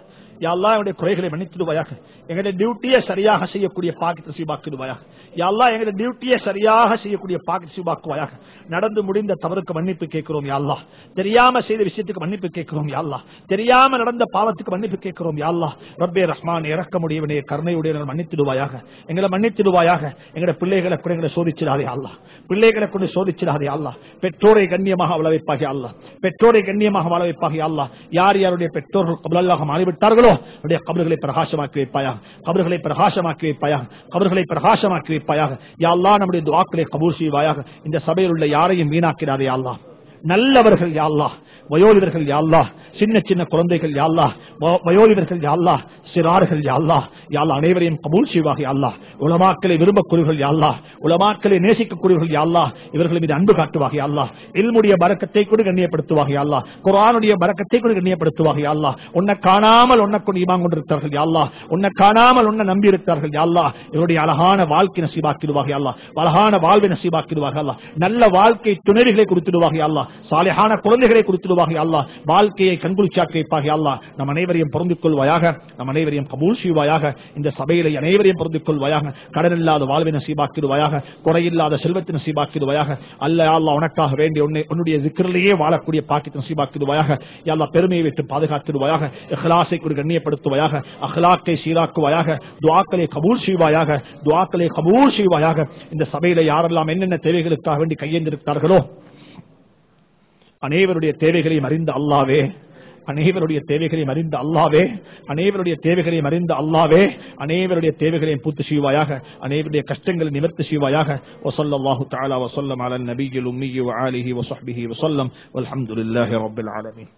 யா அல்லாஹ் என்னுடைய குறைகளை மன்னித்திடுவாயாக. எங்களுடைய டியூட்டியை சரியாக செய்யக்கூடிய பாக்கியத்தை நசீபாக்கிடுவாயாக. யா அல்லாஹ் எங்களுடைய டியூட்டியை சரியாக செய்யக்கூடிய பாக்கியத்தை நசீபாக்குவாயாக. நடந்து முடிந்த தவறுக்கு மன்னிப்பு கேட்கிறோம் யா அல்லாஹ். தெரியாம செய்த விஷயத்துக்கு மன்னிப்பு கேட்கிறோம் யா அல்லாஹ். தெரியாம நடந்த பாவத்துக்கு மன்னிப்பு கேட்கிறோம் யா அல்லாஹ். ரப்பே ரஹ்மான் இறக்கமுடையவனே கருணையுடையவனே மன்னித்திடுவாயாக. எங்களை மன்னித்திடுவாயாக. எங்களுடைய பிள்ளைகளை கூட எங்களை சோதிச்சிடாதே அல்லாஹ், பிள்ளைகளை கொண்டு சோதிச்சிடாதே அல்லாஹ். பெற்றோரை கண்ணியமாக வாழ வைப்பாக அல்லாஹ், பெற்றோரை கண்ணியமாக வாழ வைப்பாக அல்லாஹ். யார் யாருடைய பெற்றோர்கள் கபலாக மாறிவிட்டார்களோ அவருடைய கபர்களை பிரகாசமாக்கி வைப்பாயாக, கபர்களை பிரகாசமாக்கி வைப்பாயாக, கபர்களை பிரகாசமாக்கி வைப்பாயாக. யா அல்லாஹ் நம்முடைய துஆக்களை கபூல் செய்வாயாக. இந்த சபையில் உள்ள யாரையும் வீணாக்கிறாதே யா அல்லாஹ். நல்லவர்கள் யா அல்லாஹ், வயோதிபர்கள் யா அல்லாஹ், சின்ன சின்ன குழந்தைகள் யா அல்லாஹ், வயோதிபர்கள் யா அல்லாஹ், சிறார்கள் யா அல்லாஹ். யா அல்லாஹ் அனைவரையும் கபூல் செய்வாக யா அல்லாஹ். உலமாக்களை விரும்பக்கூடியவர்கள் யா அல்லாஹ், உலமாக்களை நேசிக்கக்கூடியவர்கள் யா அல்லாஹ், இவர்கள் மீது அன்பு காட்டுவாக யா அல்லாஹ். இல்முடைய பரக்கத்தை கூட கண்ணியப்படுத்துவாக யா அல்லாஹ், குர்ஆனுடைய பரக்கத்தை கூட கண்ணியப்படுத்துவாக யா அல்லாஹ். உன்னை காணாமல் உன்னை கொண்டு ஈமான் கொண்டிருக்கிறார்கள் யா அல்லாஹ், உன்னை காணாமல் உன்னை நம்பி இருக்கிறார்கள் யா அல்லாஹ். இவருடைய அழகான வாழ்க்கை நசீபாக்கிடுவாக யா அல்லாஹ், அழகான வாழ்வை நசீபாக்கிடுவாக யா அல்லாஹ். நல்ல வாழ்க்கை துணைவிகளை கொடுத்துடுவாக யா அல்லாஹ், சாலிஹான குழந்தைகளை கொடுத்துடுவாக யா அல்லாஹ். வாழ்க்கையை கண்குளிச்சாக்கி வைப்பாக யா அல்லாஹ். நம் அனைவரையும் பொருந்திக் கொள்வாயாக, நம் அனைவரையும் கபூல் செய்வாயாக. இந்த சபையிலே அனைவரையும் பொருந்திக் கொள்வாயாக. கடன் இல்லாத வாழ்வை நசீபாக்கிடுவாயாக, குறையில்லாத செல்வத்தை நசீபாக்கிடுவாயாக. அல்ல யா அல்லாஹ் உனக்காக வேண்டிய உன்னுடைய zikriலேயே வாழக்கூடிய பாக்கியத்தை நசீபாக்கிடுவாயாக. யா அல்லாஹ் பெருமையை விட்டு பாதுகாத்திடுவாயாக, இஹ்லாஸை கூட கண்ணியப்படுத்துவாயாக, அக்லாக்கை சீராக்குவாயாக, துஆக்களை கபூல் செய்வாயாக, துஆக்களை கபூல் செய்வாயாக. இந்த சபையிலே யாரெல்லாம் என்னென்ன தேவைகளுக்காக வேண்டி கையெழுந்திருக்கிறார்களோ அனைவருடைய தேவைகளையும் அறிந்த அல்லாஹ்வே, அனைவருடைய தேவைகளையும் அறிந்த அல்லாஹ்வே, அனைவருடைய தேவைகளையும் அறிந்த அல்லாஹ்வே, அனைவருடைய தேவைகளையும் பூர்த்தி செய்வாயாக, அனைவருடைய கஷ்டங்களை நிவர்த்தி செய்வாயாக. வஸல்லல்லாஹு தஆலா வஸல்லம் அலா நபியில் உம்மி வ ஆலிஹி வ ஸஹ்பிஹி வஸல்லம் வல்ஹம்துலில்லாஹி ரப்பில் ஆலமீன்.